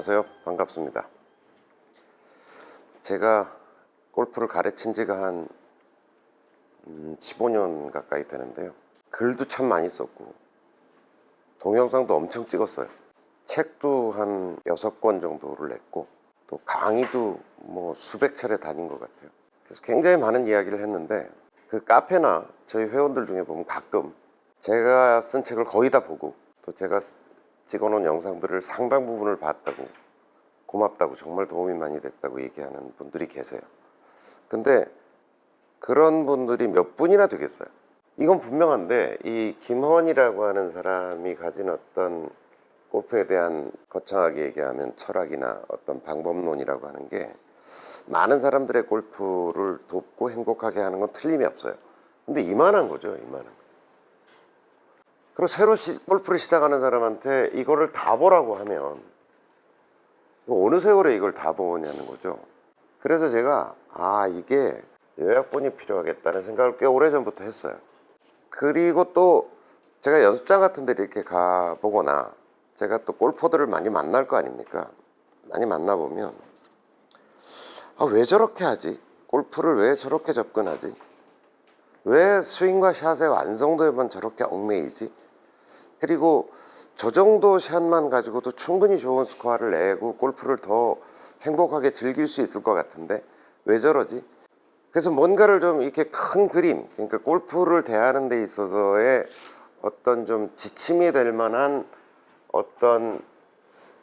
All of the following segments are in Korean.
안녕하세요. 반갑습니다. 제가 골프를 가르친 지가 한 15년 가까이 되는데요. 글도 참 많이 썼고 동영상도 엄청 찍었어요. 책도 한 6권 정도를 냈고 또 강의도 뭐 수백 차례 다닌 것 같아요. 그래서 굉장히 많은 이야기를 했는데 그 카페나 저희 회원들 중에 보면 가끔 제가 쓴 책을 거의 다 보고 또 제가 찍어놓은 영상들을 상당 부분을 봤다고, 고맙다고, 정말 도움이 많이 됐다고 얘기하는 분들이 계세요. 근데 그런 분들이 몇 분이나 되겠어요. 이건 분명한데 이 김헌이라고 하는 사람이 가진 어떤 골프에 대한, 거창하게 얘기하면 철학이나 어떤 방법론이라고 하는 게 많은 사람들의 골프를 돕고 행복하게 하는 건 틀림이 없어요. 근데 이만한 거죠, 이만한 거. 그리고 새로 골프를 시작하는 사람한테 이거를 다 보라고 하면 어느 세월에 이걸 다 보냐는 거죠. 그래서 제가 이게 요약본이 필요하겠다는 생각을 꽤 오래전부터 했어요. 그리고 또 제가 연습장 같은 데 이렇게 가보거나 제가 또 골퍼들을 많이 만날 거 아닙니까? 많이 만나보면 왜 저렇게 하지? 골프를 왜 저렇게 접근하지? 왜 스윙과 샷의 완성도에만 저렇게 얽매이지? 그리고 저 정도 샷만 가지고도 충분히 좋은 스코어를 내고 골프를 더 행복하게 즐길 수 있을 것 같은데 왜 저러지? 그래서 뭔가를 좀 이렇게 큰 그림, 그러니까 골프를 대하는 데 있어서의 어떤 좀 지침이 될 만한 어떤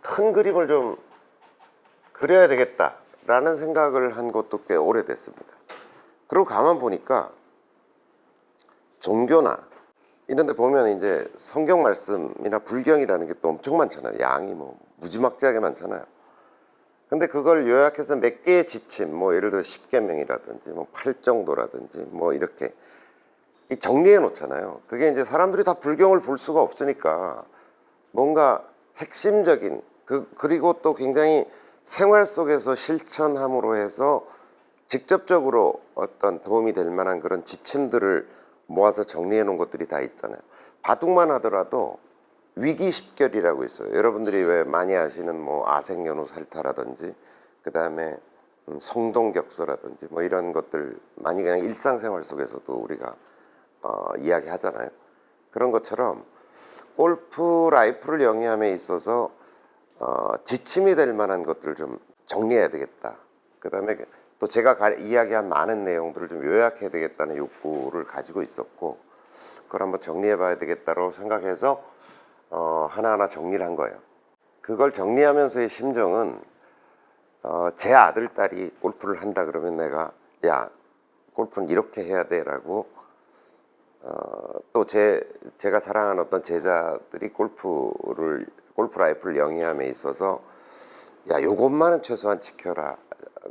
큰 그림을 좀 그려야 되겠다라는 생각을 한 것도 꽤 오래됐습니다. 그리고 가만 보니까 종교나 이런 데 보면 이제 성경 말씀이나 불경이라는 게 또 엄청 많잖아요. 양이 뭐 무지막지하게 많잖아요. 근데 그걸 요약해서 몇 개의 지침, 뭐 예를 들어 10계명이라든지 뭐 8정도라든지 뭐 이렇게 정리해 놓잖아요. 그게 이제 사람들이 다 불경을 볼 수가 없으니까 뭔가 핵심적인 그리고 또 굉장히 생활 속에서 실천함으로 해서 직접적으로 어떤 도움이 될 만한 그런 지침들을 모아서 정리해 놓은 것들이 다 있잖아요. 바둑만 하더라도 위기 10결이라고 있어요. 여러분들이 왜 많이 아시는 뭐 아생연후 살타라든지 그 다음에 성동격서라든지 뭐 이런 것들 많이 그냥 일상생활 속에서도 우리가 이야기 하잖아요. 그런 것처럼 골프 라이프를 영위함에 있어서 지침이 될 만한 것들을 좀 정리해야 되겠다. 그 다음에 또 제가 이야기한 많은 내용들을 좀 요약해야 되겠다는 욕구를 가지고 있었고 그걸 한번 정리해 봐야 되겠다고 생각해서 하나하나 정리를 한 거예요. 그걸 정리하면서의 심정은 제 아들, 딸이 골프를 한다 그러면 내가 야, 골프는 이렇게 해야 돼 라고 또 제가 사랑하는 어떤 제자들이 골프 라이프를 영위함에 있어서 야, 요것만은 최소한 지켜라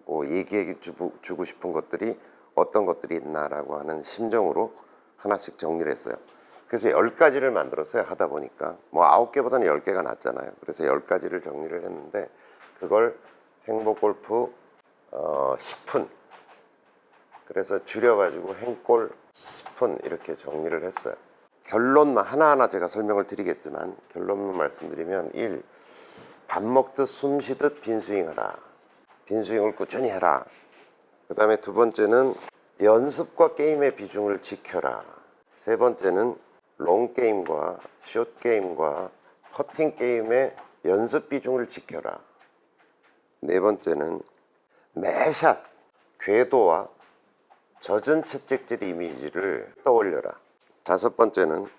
고 얘기해 주고 싶은 것들이 어떤 것들이 있나라고 하는 심정으로 하나씩 정리를 했어요. 그래서 10가지를 만들었어요. 하다 보니까 뭐 9개보다는 10개가 낫잖아요. 그래서 10가지를 정리를 했는데 그걸 행복골프 10분, 그래서 줄여가지고 행골 10분 이렇게 정리를 했어요. 결론만 하나하나 제가 설명을 드리겠지만 결론만 말씀드리면 1. 밥 먹듯 숨 쉬듯 빈스윙하라. 빈스윙을 꾸준히 해라. 그 다음에 2번째는 연습과 게임의 비중을 지켜라. 3번째는 롱게임과 숏게임과 퍼팅 게임의 연습 비중을 지켜라. 4번째는 매샷 궤도와 젖은 채찍질 이미지를 떠올려라. 5번째는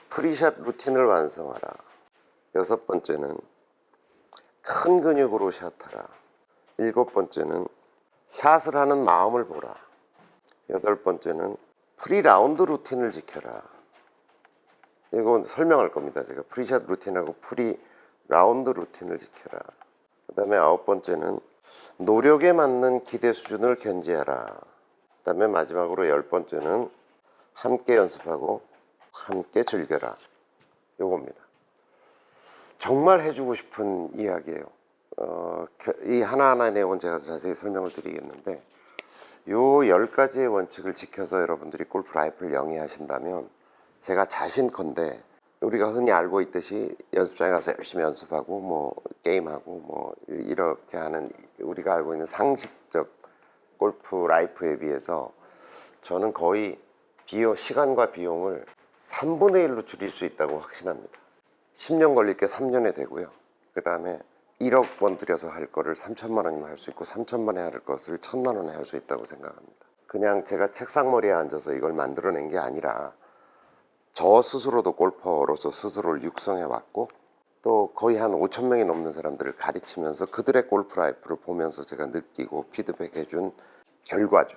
프리샷 루틴을 완성하라. 6번째는 큰 근육으로 샷하라. 7번째는 샷을 하는 마음을 보라. 8번째는 프리라운드 루틴을 지켜라. 이건 설명할 겁니다. 제가 프리샷 루틴하고 프리라운드 루틴을 지켜라. 그 다음에 9번째는 노력에 맞는 기대 수준을 견지하라. 그 다음에 마지막으로 10번째는 함께 연습하고 함께 즐겨라. 요겁니다. 정말 해주고 싶은 이야기예요. 이 하나하나의 내용은 제가 자세히 설명을 드리겠는데 요 10가지의 원칙을 지켜서 여러분들이 골프 라이프를 영위하신다면 제가 자신컨대 우리가 흔히 알고 있듯이 연습장에 가서 열심히 연습하고 뭐 게임하고 뭐 이렇게 하는 우리가 알고 있는 상식적 골프 라이프에 비해서 저는 거의 시간과 비용을 3분의 1로 줄일 수 있다고 확신합니다. 10년 걸릴 게 3년에 되고요. 그 다음에 1억 원 들여서 할 거를 3천만 원이면 할 수 있고 3천만 원에 할 것을 1,000만 원에 할 수 있다고 생각합니다. 그냥 제가 책상머리에 앉아서 이걸 만들어낸 게 아니라 저 스스로도 골퍼로서 스스로를 육성해 왔고 또 거의 한 5천 명이 넘는 사람들을 가르치면서 그들의 골프 라이프를 보면서 제가 느끼고 피드백해 준 결과죠.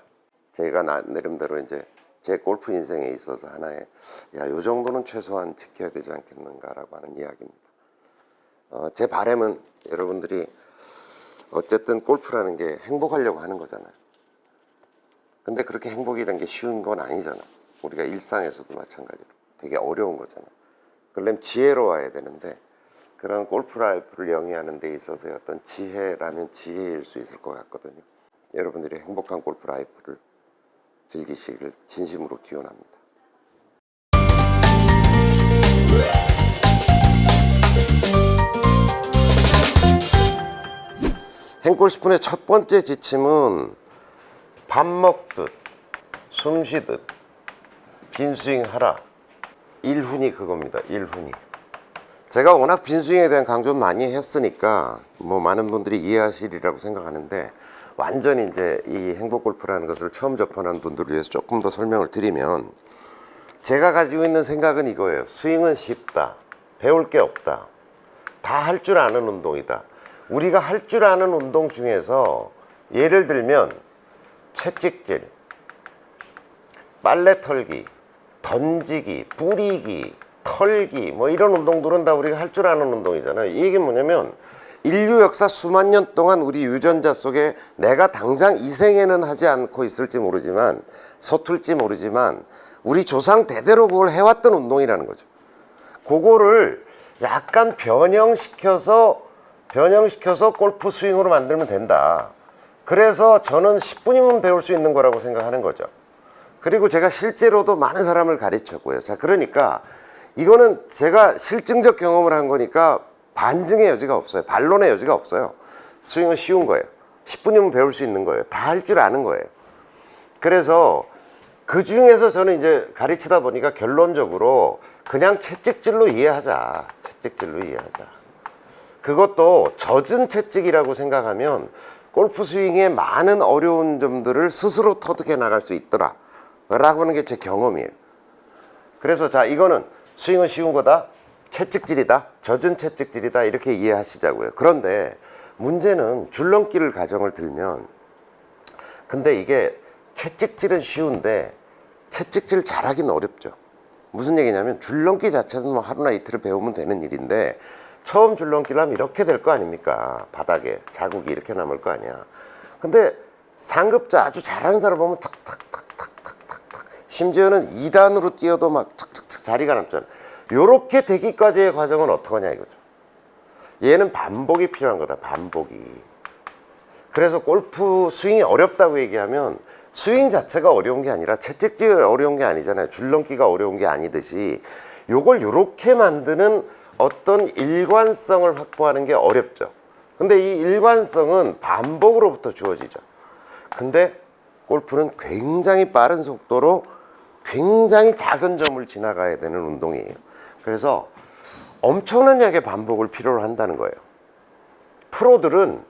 제가 나름대로 이제 제 골프 인생에 있어서 하나의 요 정도는 최소한 지켜야 되지 않겠는가라고 하는 이야기입니다. 제 바람은 여러분들이 어쨌든 골프라는 게 행복하려고 하는 거잖아요. 근데 그렇게 행복이라는 게 쉬운 건 아니잖아. 우리가 일상에서도 마찬가지로 되게 어려운 거잖아. 그러려면 지혜로워야 되는데 그런 골프 라이프를 영위하는 데 있어서의 어떤 지혜라면 지혜일 수 있을 것 같거든요. 여러분들이 행복한 골프 라이프를 즐기시길 진심으로 기원합니다. 행골 10분의 첫 번째 지침은 밥 먹듯 숨 쉬듯 빈스윙 하라. 1훈이 그겁니다. 1훈이. 제가 워낙 빈스윙에 대한 강조를 많이 했으니까 뭐 많은 분들이 이해하시리라고 생각하는데 완전히 이제 이 행복 골프라는 것을 처음 접하는 분들을 위해서 조금 더 설명을 드리면 제가 가지고 있는 생각은 이거예요. 스윙은 쉽다. 배울 게 없다. 다 할 줄 아는 운동이다. 우리가 할 줄 아는 운동 중에서 예를 들면 채찍질, 빨래 털기, 던지기, 뿌리기, 털기 뭐 이런 운동들은 다 우리가 할 줄 아는 운동이잖아요. 이게 뭐냐면 인류 역사 수만 년 동안 우리 유전자 속에 내가 당장 이 생에는 하지 않고 있을지 모르지만 서툴지 모르지만 우리 조상 대대로 그걸 해왔던 운동이라는 거죠. 그거를 약간 변형시켜서 골프 스윙으로 만들면 된다. 그래서 저는 10분이면 배울 수 있는 거라고 생각하는 거죠. 그리고 제가 실제로도 많은 사람을 가르쳤고요. 자, 그러니까 이거는 제가 실증적 경험을 한 거니까 반증의 여지가 없어요. 반론의 여지가 없어요. 스윙은 쉬운 거예요. 10분이면 배울 수 있는 거예요. 다 할 줄 아는 거예요. 그래서 그 중에서 저는 이제 가르치다 보니까 결론적으로 그냥 채찍질로 이해하자. 채찍질로 이해하자. 그것도 젖은 채찍이라고 생각하면 골프 스윙의 많은 어려운 점들을 스스로 터득해 나갈 수 있더라 라고 하는 게 제 경험이에요. 그래서 자, 이거는 스윙은 쉬운 거다, 채찍질이다, 젖은 채찍질이다 이렇게 이해하시자고요. 그런데 문제는 줄넘기를 가정을 들면 근데 이게 채찍질은 쉬운데 채찍질 잘하기는 어렵죠. 무슨 얘기냐면 줄넘기 자체는 뭐 하루나 이틀을 배우면 되는 일인데 처음 줄넘기를 하면 이렇게 될 거 아닙니까? 바닥에 자국이 이렇게 남을 거 아니야. 근데 상급자 아주 잘하는 사람 보면 탁탁탁탁탁탁탁 심지어는 2단으로 뛰어도 막 착착착 자리가 남잖아. 요렇게 되기까지의 과정은 어떡하냐 이거죠. 얘는 반복이 필요한 거다. 반복이. 그래서 골프 스윙이 어렵다고 얘기하면 스윙 자체가 어려운 게 아니라 채찍질이 어려운 게 아니잖아요. 줄넘기가 어려운 게 아니듯이 요걸 요렇게 만드는 어떤 일관성을 확보하는 게 어렵죠. 근데 이 일관성은 반복으로부터 주어지죠. 근데 골프는 굉장히 빠른 속도로 굉장히 작은 점을 지나가야 되는 운동이에요. 그래서 엄청나게 반복을 필요로 한다는 거예요. 프로들은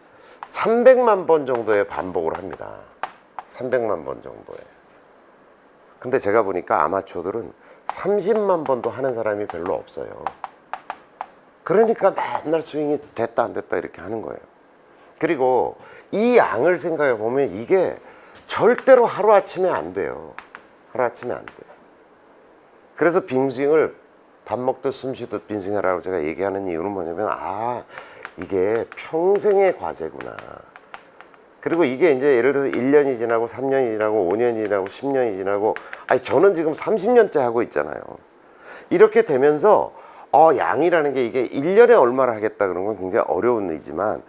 300만 번 정도의 반복을 합니다. 300만 번 정도에. 근데 제가 보니까 아마추어들은 30만 번도 하는 사람이 별로 없어요. 그러니까 맨날 스윙이 됐다 안 됐다 이렇게 하는 거예요. 그리고 이 양을 생각해 보면 이게 절대로 하루아침에 안 돼요. 하루아침에 안 돼요. 그래서 빈스윙을 밥 먹듯 숨 쉬듯 빈스윙하라고 제가 얘기하는 이유는 뭐냐면 이게 평생의 과제구나. 그리고 이게 이제 예를 들어서 1년이 지나고 3년이 지나고 5년이 지나고 10년이 지나고 저는 지금 30년째 하고 있잖아요. 이렇게 되면서 양이라는 게 이게 1년에 얼마를 하겠다 그런 건 굉장히 어려운 일이지만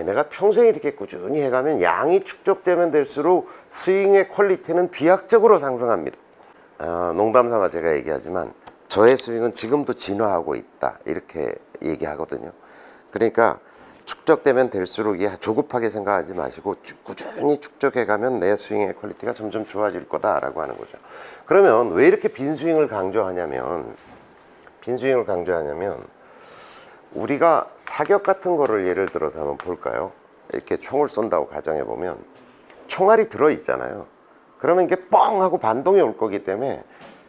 내가 평생 이렇게 꾸준히 해가면 양이 축적되면 될수록 스윙의 퀄리티는 비약적으로 상승합니다. 농담 삼아 제가 얘기하지만 저의 스윙은 지금도 진화하고 있다 이렇게 얘기하거든요. 그러니까 축적되면 될수록 이게 조급하게 생각하지 마시고 꾸준히 축적해 가면 내 스윙의 퀄리티가 점점 좋아질 거다라고 하는 거죠. 그러면 왜 이렇게 빈스윙을 강조하냐면 우리가 사격 같은 거를 예를 들어서 한번 볼까요? 이렇게 총을 쏜다고 가정해 보면 총알이 들어 있잖아요. 그러면 이게 뻥 하고 반동이 올 거기 때문에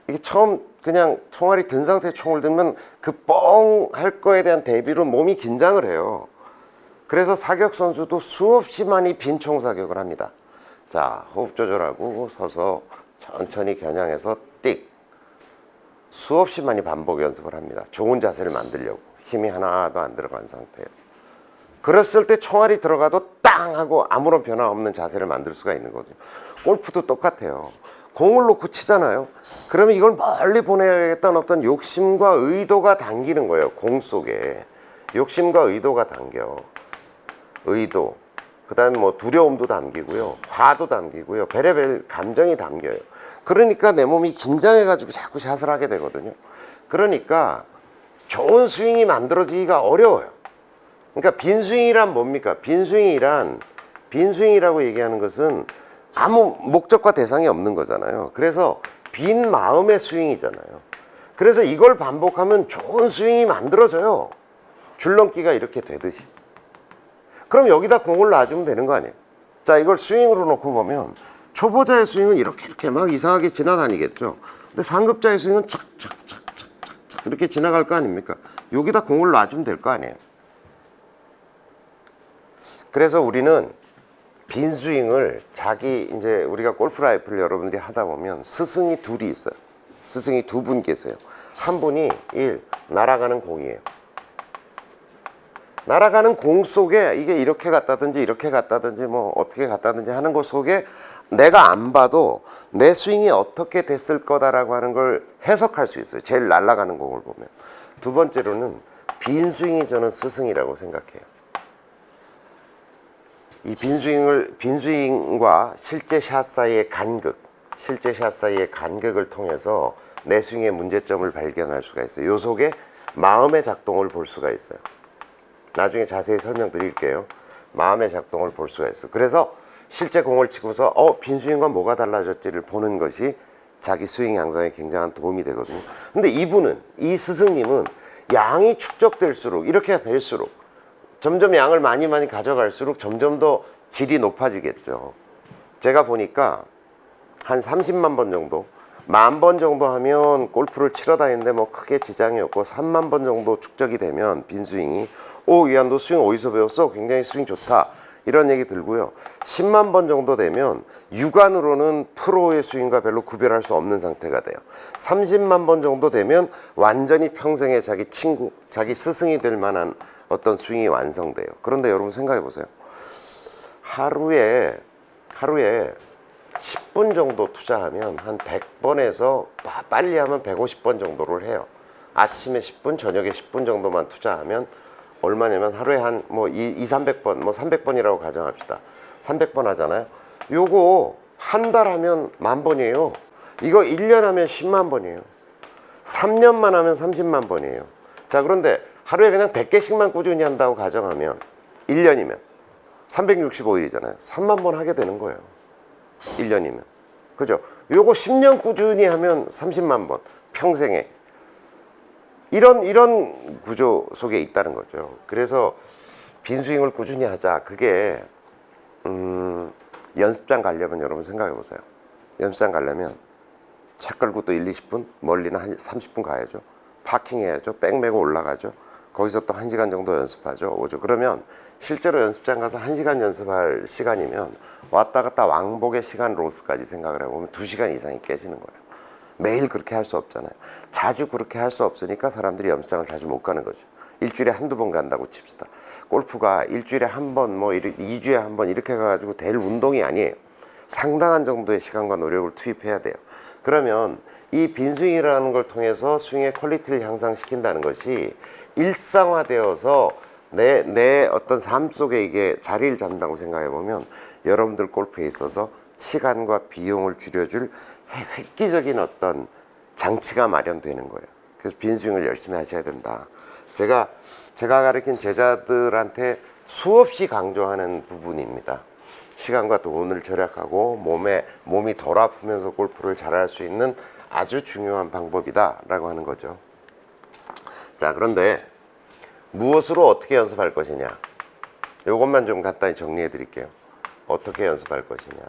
이게 처음 그냥 총알이 든 상태에 총을 들면 그 뻥 할 거에 대한 대비로 몸이 긴장을 해요. 그래서 사격 선수도 수없이 많이 빈총 사격을 합니다. 자, 호흡 조절하고 서서 천천히 겨냥해서 띡 수없이 많이 반복 연습을 합니다. 좋은 자세를 만들려고 힘이 하나도 안 들어간 상태에서. 그랬을 때 총알이 들어가도 땅 하고 아무런 변화 없는 자세를 만들 수가 있는 거죠. 골프도 똑같아요. 공을 놓고 치잖아요. 그러면 이걸 멀리 보내야겠다는 어떤 욕심과 의도가 당기는 거예요. 공 속에 욕심과 의도가 당겨. 의도, 그 다음에 뭐 두려움도 담기고요, 화도 담기고요, 별의별 감정이 담겨요. 그러니까 내 몸이 긴장해가지고 자꾸 샷을 하게 되거든요. 그러니까 좋은 스윙이 만들어지기가 어려워요. 그러니까 빈스윙이란 뭡니까? 빈스윙이라고 얘기하는 것은 아무 목적과 대상이 없는 거잖아요. 그래서 빈 마음의 스윙이잖아요. 그래서 이걸 반복하면 좋은 스윙이 만들어져요. 줄넘기가 이렇게 되듯이. 그럼 여기다 공을 놔주면 되는 거 아니에요? 자, 이걸 스윙으로 놓고 보면 초보자의 스윙은 이렇게 막 이상하게 지나다니겠죠. 근데 상급자의 스윙은 착착착착착 이렇게 지나갈 거 아닙니까? 여기다 공을 놔주면 될 거 아니에요? 그래서 우리는 빈 스윙을 이제 우리가 골프 라이프를 여러분들이 하다 보면 스승이 둘이 있어요. 스승이 두 분 계세요. 한 분이 날아가는 공이에요. 날아가는 공 속에 이게 이렇게 갔다든지 뭐 어떻게 갔다든지 하는 것 속에 내가 안 봐도 내 스윙이 어떻게 됐을 거다라고 하는 걸 해석할 수 있어요. 제일 날아가는 공을 보면. 두 번째로는 빈 스윙이 저는 스승이라고 생각해요. 이 빈 스윙과 실제 샷 사이의 간극을 통해서 내 스윙의 문제점을 발견할 수가 있어요. 요 속에 마음의 작동을 볼 수가 있어요. 나중에 자세히 설명드릴게요. 마음의 작동을 볼 수가 있어요. 그래서 실제 공을 치고서 빈스윙과 뭐가 달라졌지를 보는 것이 자기 스윙 양상에 굉장한 도움이 되거든요. 근데 이 스승님은 양이 축적될수록 이렇게 될수록 점점 양을 많이 가져갈수록 점점 더 질이 높아지겠죠. 제가 보니까 한 30만 번 정도 10,000번 정도 하면 골프를 치러 다니는데 뭐 크게 지장이 없고 30,000번 정도 축적이 되면 빈스윙이 이한 너 스윙 어디서 배웠어? 굉장히 스윙 좋다 이런 얘기 들고요. 10만 번 정도 되면 육안으로는 프로의 스윙과 별로 구별할 수 없는 상태가 돼요. 30만 번 정도 되면 완전히 평생에 자기 스승이 될 만한 어떤 스윙이 완성돼요. 그런데 여러분 생각해 보세요. 하루에 10분 정도 투자하면 한 100번에서 빨리 하면 150번 정도를 해요. 아침에 10분, 저녁에 10분 정도만 투자하면 얼마냐면 하루에 한 300번, 300번이라고 가정합시다. 300번 하잖아요. 요거 한 달 하면 10,000번이에요. 이거 1년 하면 10만 번이에요. 3년만 하면 30만 번이에요. 자, 그런데 하루에 그냥 100개씩만 꾸준히 한다고 가정하면 1년이면 365일이잖아요. 3만 번 하게 되는 거예요. 1년이면. 그죠? 요거 10년 꾸준히 하면 30만 번. 평생에. 이런 구조 속에 있다는 거죠. 그래서 빈스윙을 꾸준히 하자. 그게 연습장 가려면 여러분 생각해 보세요. 연습장 가려면 차 끌고 또 1-20분, 멀리는 한 30분 가야죠. 파킹해야죠. 백 메고 올라가죠. 거기서 또 1시간 정도 연습하죠. 오죠. 그러면 실제로 연습장 가서 1시간 연습할 시간이면 왔다 갔다 왕복의 시간 로스까지 생각을 해보면 2시간 이상이 깨지는 거예요. 매일 그렇게 할 수 없잖아요. 자주 그렇게 할 수 없으니까 사람들이 연습장을 자주 못 가는 거죠. 일주일에 한두 번 간다고 칩시다. 골프가 일주일에 한 번, 2주에 한 번 이렇게 가가지고 될 운동이 아니에요. 상당한 정도의 시간과 노력을 투입해야 돼요. 그러면 이 빈스윙이라는 걸 통해서 스윙의 퀄리티를 향상시킨다는 것이 일상화되어서 내 어떤 삶 속에 이게 자리를 잡는다고 생각해 보면 여러분들 골프에 있어서 시간과 비용을 줄여줄 획기적인 어떤 장치가 마련되는 거예요. 그래서 빈스윙을 열심히 하셔야 된다. 제가 가르친 제자들한테 수없이 강조하는 부분입니다. 시간과 돈을 절약하고 몸이 덜 아프면서 골프를 잘할 수 있는 아주 중요한 방법이다 라고 하는 거죠. 자, 그런데 무엇으로 어떻게 연습할 것이냐, 이것만 좀 간단히 정리해 드릴게요. 어떻게 연습할 것이냐.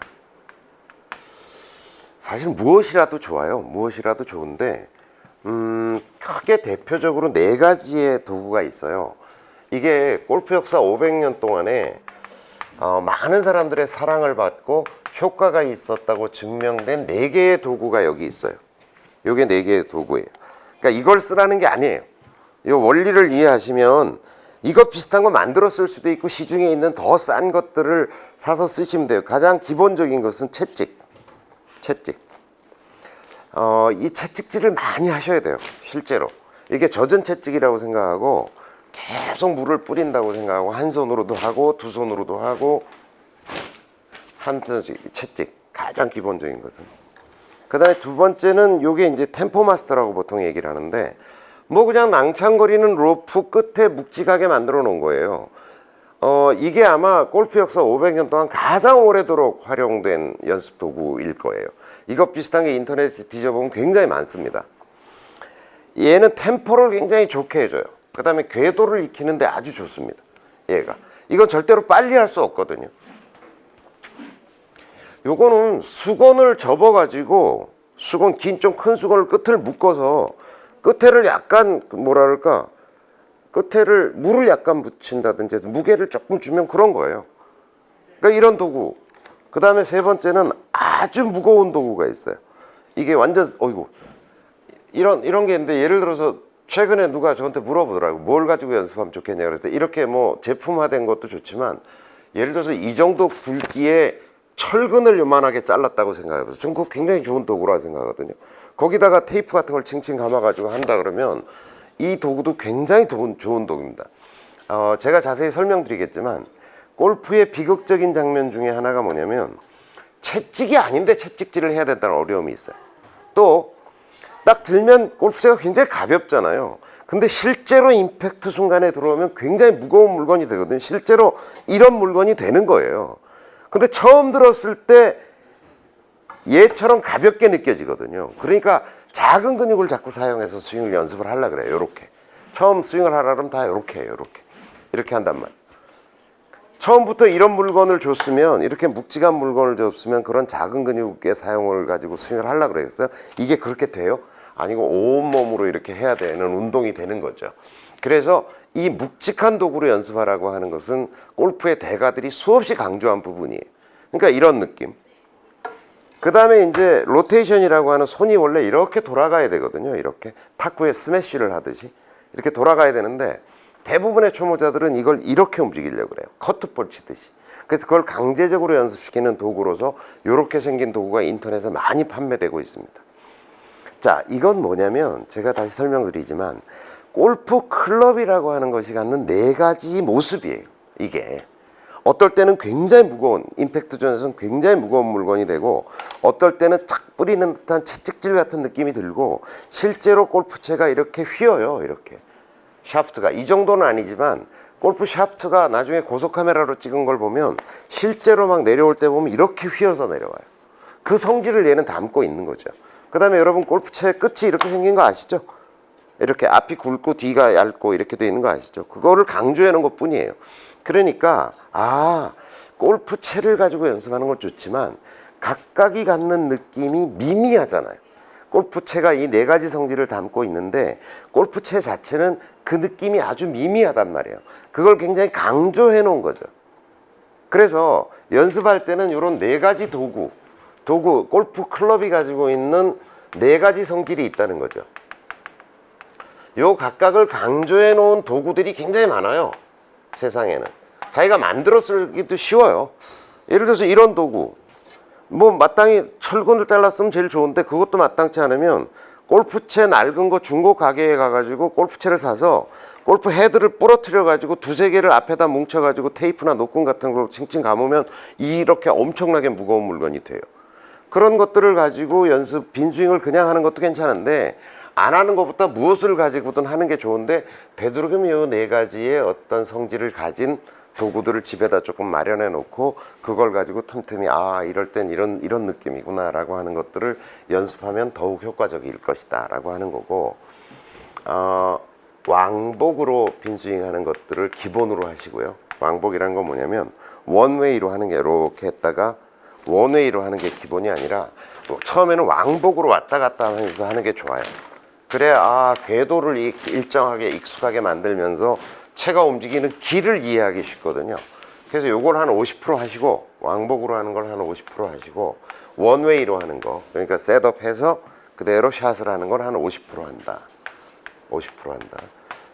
사실 무엇이라도 좋아요. 무엇이라도 좋은데 크게 대표적으로 4가지의 도구가 있어요. 이게 골프 역사 500년 동안에 많은 사람들의 사랑을 받고 효과가 있었다고 증명된 4개의 도구가 여기 있어요. 요게 4개의 도구예요. 그러니까 이걸 쓰라는 게 아니에요. 이 원리를 이해하시면 이것 비슷한 거 만들어 쓸 수도 있고 시중에 있는 더 싼 것들을 사서 쓰시면 돼요. 가장 기본적인 것은 채찍. 이 채찍질을 많이 하셔야 돼요. 실제로 이게 젖은 채찍이라고 생각하고 계속 물을 뿌린다고 생각하고 한 손으로도 하고 두 손으로도 하고 한 채찍, 가장 기본적인 것은. 그 다음에 두 번째는 요게 이제 템포 마스터라고 보통 얘기를 하는데, 뭐 그냥 낭창거리는 로프 끝에 묵직하게 만들어 놓은 거예요. 이게 아마 골프 역사 500년 동안 가장 오래도록 활용된 연습 도구일 거예요. 이것 비슷한 게 인터넷에 뒤져보면 굉장히 많습니다. 얘는 템포를 굉장히 좋게 해줘요. 그 다음에 궤도를 익히는데 아주 좋습니다. 얘가. 이건 절대로 빨리 할 수 없거든요. 요거는 수건을 접어가지고 좀 큰 수건을 끝을 묶어서 끝에를 약간 뭐랄까 끝에를 물을 약간 묻힌다든지 무게를 조금 주면 그런 거예요. 그러니까 이런 도구. 그 다음에 세 번째는 아주 무거운 도구가 있어요. 이게 완전 이런 게 있는데, 예를 들어서 최근에 누가 저한테 물어보더라고요. 뭘 가지고 연습하면 좋겠냐. 그래서 이렇게 뭐 제품화된 것도 좋지만 예를 들어서 이 정도 굵기에 철근을 요만하게 잘랐다고 생각해보세요. 전 그거 굉장히 좋은 도구라 생각하거든요. 거기다가 테이프 같은 걸 칭칭 감아가지고 한다 그러면 이 도구도 굉장히 좋은 도구입니다. 제가 자세히 설명드리겠지만 골프의 비극적인 장면 중에 하나가 뭐냐면 채찍이 아닌데 채찍질을 해야 된다는 어려움이 있어요. 또 딱 들면 골프채가 굉장히 가볍잖아요. 근데 실제로 임팩트 순간에 들어오면 굉장히 무거운 물건이 되거든요. 실제로 이런 물건이 되는 거예요. 근데 처음 들었을 때 얘처럼 가볍게 느껴지거든요. 그러니까 작은 근육을 자꾸 사용해서 스윙을 연습을 하려고 그래요. 요렇게 처음 스윙을 하라 그러면 다 요렇게 해요. 이렇게 한단 말이에요. 처음부터 이런 물건을 줬으면, 이렇게 묵직한 물건을 줬으면 그런 작은 근육의 사용을 가지고 스윙을 하려고 그랬어요. 이게 그렇게 돼요? 아니고 온몸으로 이렇게 해야 되는 운동이 되는 거죠. 그래서 이 묵직한 도구로 연습하라고 하는 것은 골프의 대가들이 수없이 강조한 부분이에요. 그러니까 이런 느낌. 그 다음에 이제 로테이션이라고 하는 손이 원래 이렇게 돌아가야 되거든요. 이렇게 탁구에 스매시를 하듯이 이렇게 돌아가야 되는데, 대부분의 초보자들은 이걸 이렇게 움직이려고 그래요. 커트볼 치듯이. 그래서 그걸 강제적으로 연습시키는 도구로서 이렇게 생긴 도구가 인터넷에 많이 판매되고 있습니다. 자, 이건 뭐냐면 제가 다시 설명드리지만 골프 클럽이라고 하는 것이 갖는 4가지 모습이에요. 이게 어떨 때는 굉장히 무거운, 임팩트 존에서는 굉장히 무거운 물건이 되고, 어떨 때는 착 뿌리는 듯한 채찍질 같은 느낌이 들고, 실제로 골프채가 이렇게 휘어요. 이렇게 샤프트가 이 정도는 아니지만 골프 샤프트가 나중에 고속 카메라로 찍은 걸 보면 실제로 막 내려올 때 보면 이렇게 휘어서 내려와요. 그 성질을 얘는 담고 있는 거죠. 그 다음에 여러분 골프채 끝이 이렇게 생긴 거 아시죠? 이렇게 앞이 굵고 뒤가 얇고 이렇게 돼 있는 거 아시죠? 그거를 강조해 놓은 것 뿐이에요. 그러니까 골프채를 가지고 연습하는 건 좋지만 각각이 갖는 느낌이 미미하잖아요. 골프채가 이 4가지 성질을 담고 있는데 골프채 자체는 그 느낌이 아주 미미하단 말이에요. 그걸 굉장히 강조해 놓은 거죠. 그래서 연습할 때는 이런 4가지 도구, 골프 클럽이 가지고 있는 4가지 성질이 있다는 거죠. 요 각각을 강조해 놓은 도구들이 굉장히 많아요. 세상에는. 자기가 만들어 쓰기도 쉬워요. 예를 들어서 이런 도구, 뭐 마땅히 철근을 잘랐으면 제일 좋은데 그것도 마땅치 않으면 골프채 낡은 거 중고 가게에 가가지고 골프채를 사서 골프 헤드를 부러뜨려 가지고 2-3개를 앞에다 뭉쳐 가지고 테이프나 노끈 같은 걸로 칭칭 감으면 이렇게 엄청나게 무거운 물건이 돼요. 그런 것들을 가지고 빈스윙을 그냥 하는 것도 괜찮은데 안 하는 것보다 무엇을 가지고든 하는 게 좋은데 되도록이면 이 네 가지의 어떤 성질을 가진 도구들을 집에다 조금 마련해 놓고 그걸 가지고 틈틈이 이럴 땐 이런 느낌이구나 라고 하는 것들을 연습하면 더욱 효과적일 것이다 라고 하는 거고, 왕복으로 빈스윙 하는 것들을 기본으로 하시고요. 왕복이라는 건 뭐냐면 원웨이로 하는 게, 이렇게 했다가 원웨이로 하는 게 기본이 아니라 처음에는 왕복으로 왔다 갔다 하면서 하는 게 좋아요. 그래야 궤도를 일정하게 익숙하게 만들면서 체가 움직이는 길을 이해하기 쉽거든요. 그래서 요걸 한 50% 하시고, 왕복으로 하는 걸 한 50% 하시고, 원웨이로 하는 거, 그러니까 셋업해서 그대로 샷을 하는 걸 한 50% 한다. 50% 한다.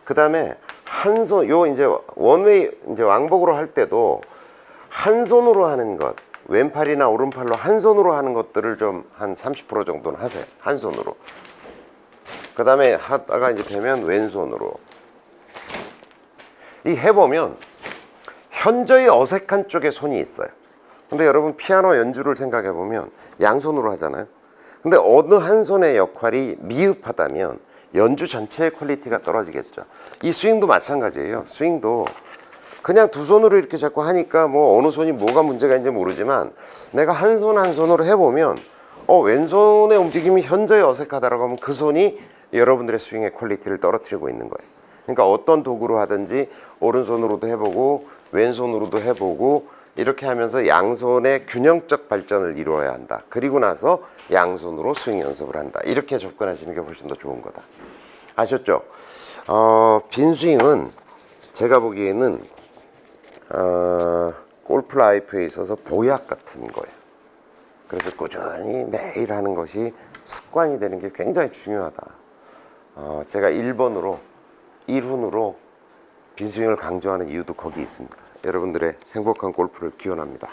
그 다음에 한 손, 이제 원웨이, 이제 왕복으로 할 때도 한 손으로 하는 것, 왼팔이나 오른팔로 한 손으로 하는 것들을 좀 한 30% 정도는 하세요. 한 손으로. 그 다음에 하다가 이제 되면 왼손으로. 이 해보면 현저히 어색한 쪽에 손이 있어요. 근데 여러분 피아노 연주를 생각해 보면 양손으로 하잖아요. 근데 어느 한 손의 역할이 미흡하다면 연주 전체의 퀄리티가 떨어지겠죠. 이 스윙도 마찬가지예요. 스윙도 그냥 두 손으로 이렇게 자꾸 하니까 뭐 어느 손이 뭐가 문제가 있는지 모르지만, 내가 한 손 한 손으로 해보면 왼손의 움직임이 현저히 어색하다라고 하면 그 손이 여러분들의 스윙의 퀄리티를 떨어뜨리고 있는 거예요. 그러니까 어떤 도구로 하든지 오른손으로도 해보고 왼손으로도 해보고 이렇게 하면서 양손의 균형적 발전을 이루어야 한다. 그리고 나서 양손으로 스윙 연습을 한다. 이렇게 접근하시는 게 훨씬 더 좋은 거다. 아셨죠? 빈스윙은 제가 보기에는 골프 라이프에 있어서 보약 같은 거예요. 그래서 꾸준히 매일 하는 것이 습관이 되는 게 굉장히 중요하다. 제가 1번으로 1훈으로 빈스윙을 강조하는 이유도 거기 있습니다. 여러분들의 행복한 골프를 기원합니다.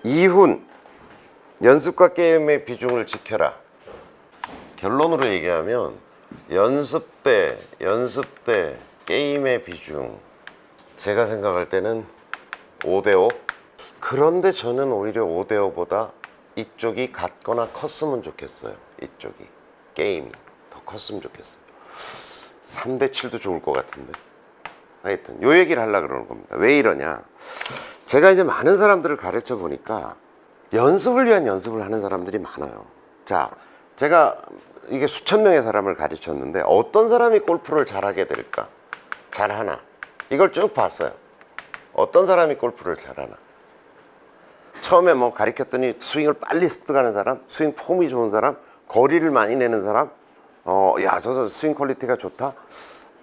2훈, 연습과 게임의 비중을 지켜라. 결론으로 얘기하면 연습 때 게임의 비중, 제가 생각할 때는 5대5. 그런데 저는 오히려 5대5보다 이쪽이 같거나 컸으면 좋겠어요. 이쪽이 게임이 더 컸으면 좋겠어요. 3대7도 좋을 것 같은데. 하여튼 요 얘기를 하려고 그러는 겁니다. 왜 이러냐, 제가 이제 많은 사람들을 가르쳐 보니까 연습을 위한 연습을 하는 사람들이 많아요. 자, 제가 이게 수천 명의 사람을 가르쳤는데 어떤 사람이 골프를 잘하게 될까, 잘하나, 이걸 쭉 봤어요. 어떤 사람이 골프를 잘하나. 처음에 뭐 가르쳤더니 스윙을 빨리 습득하는 사람, 스윙 폼이 좋은 사람, 거리를 많이 내는 사람, 저 스윙 퀄리티가 좋다?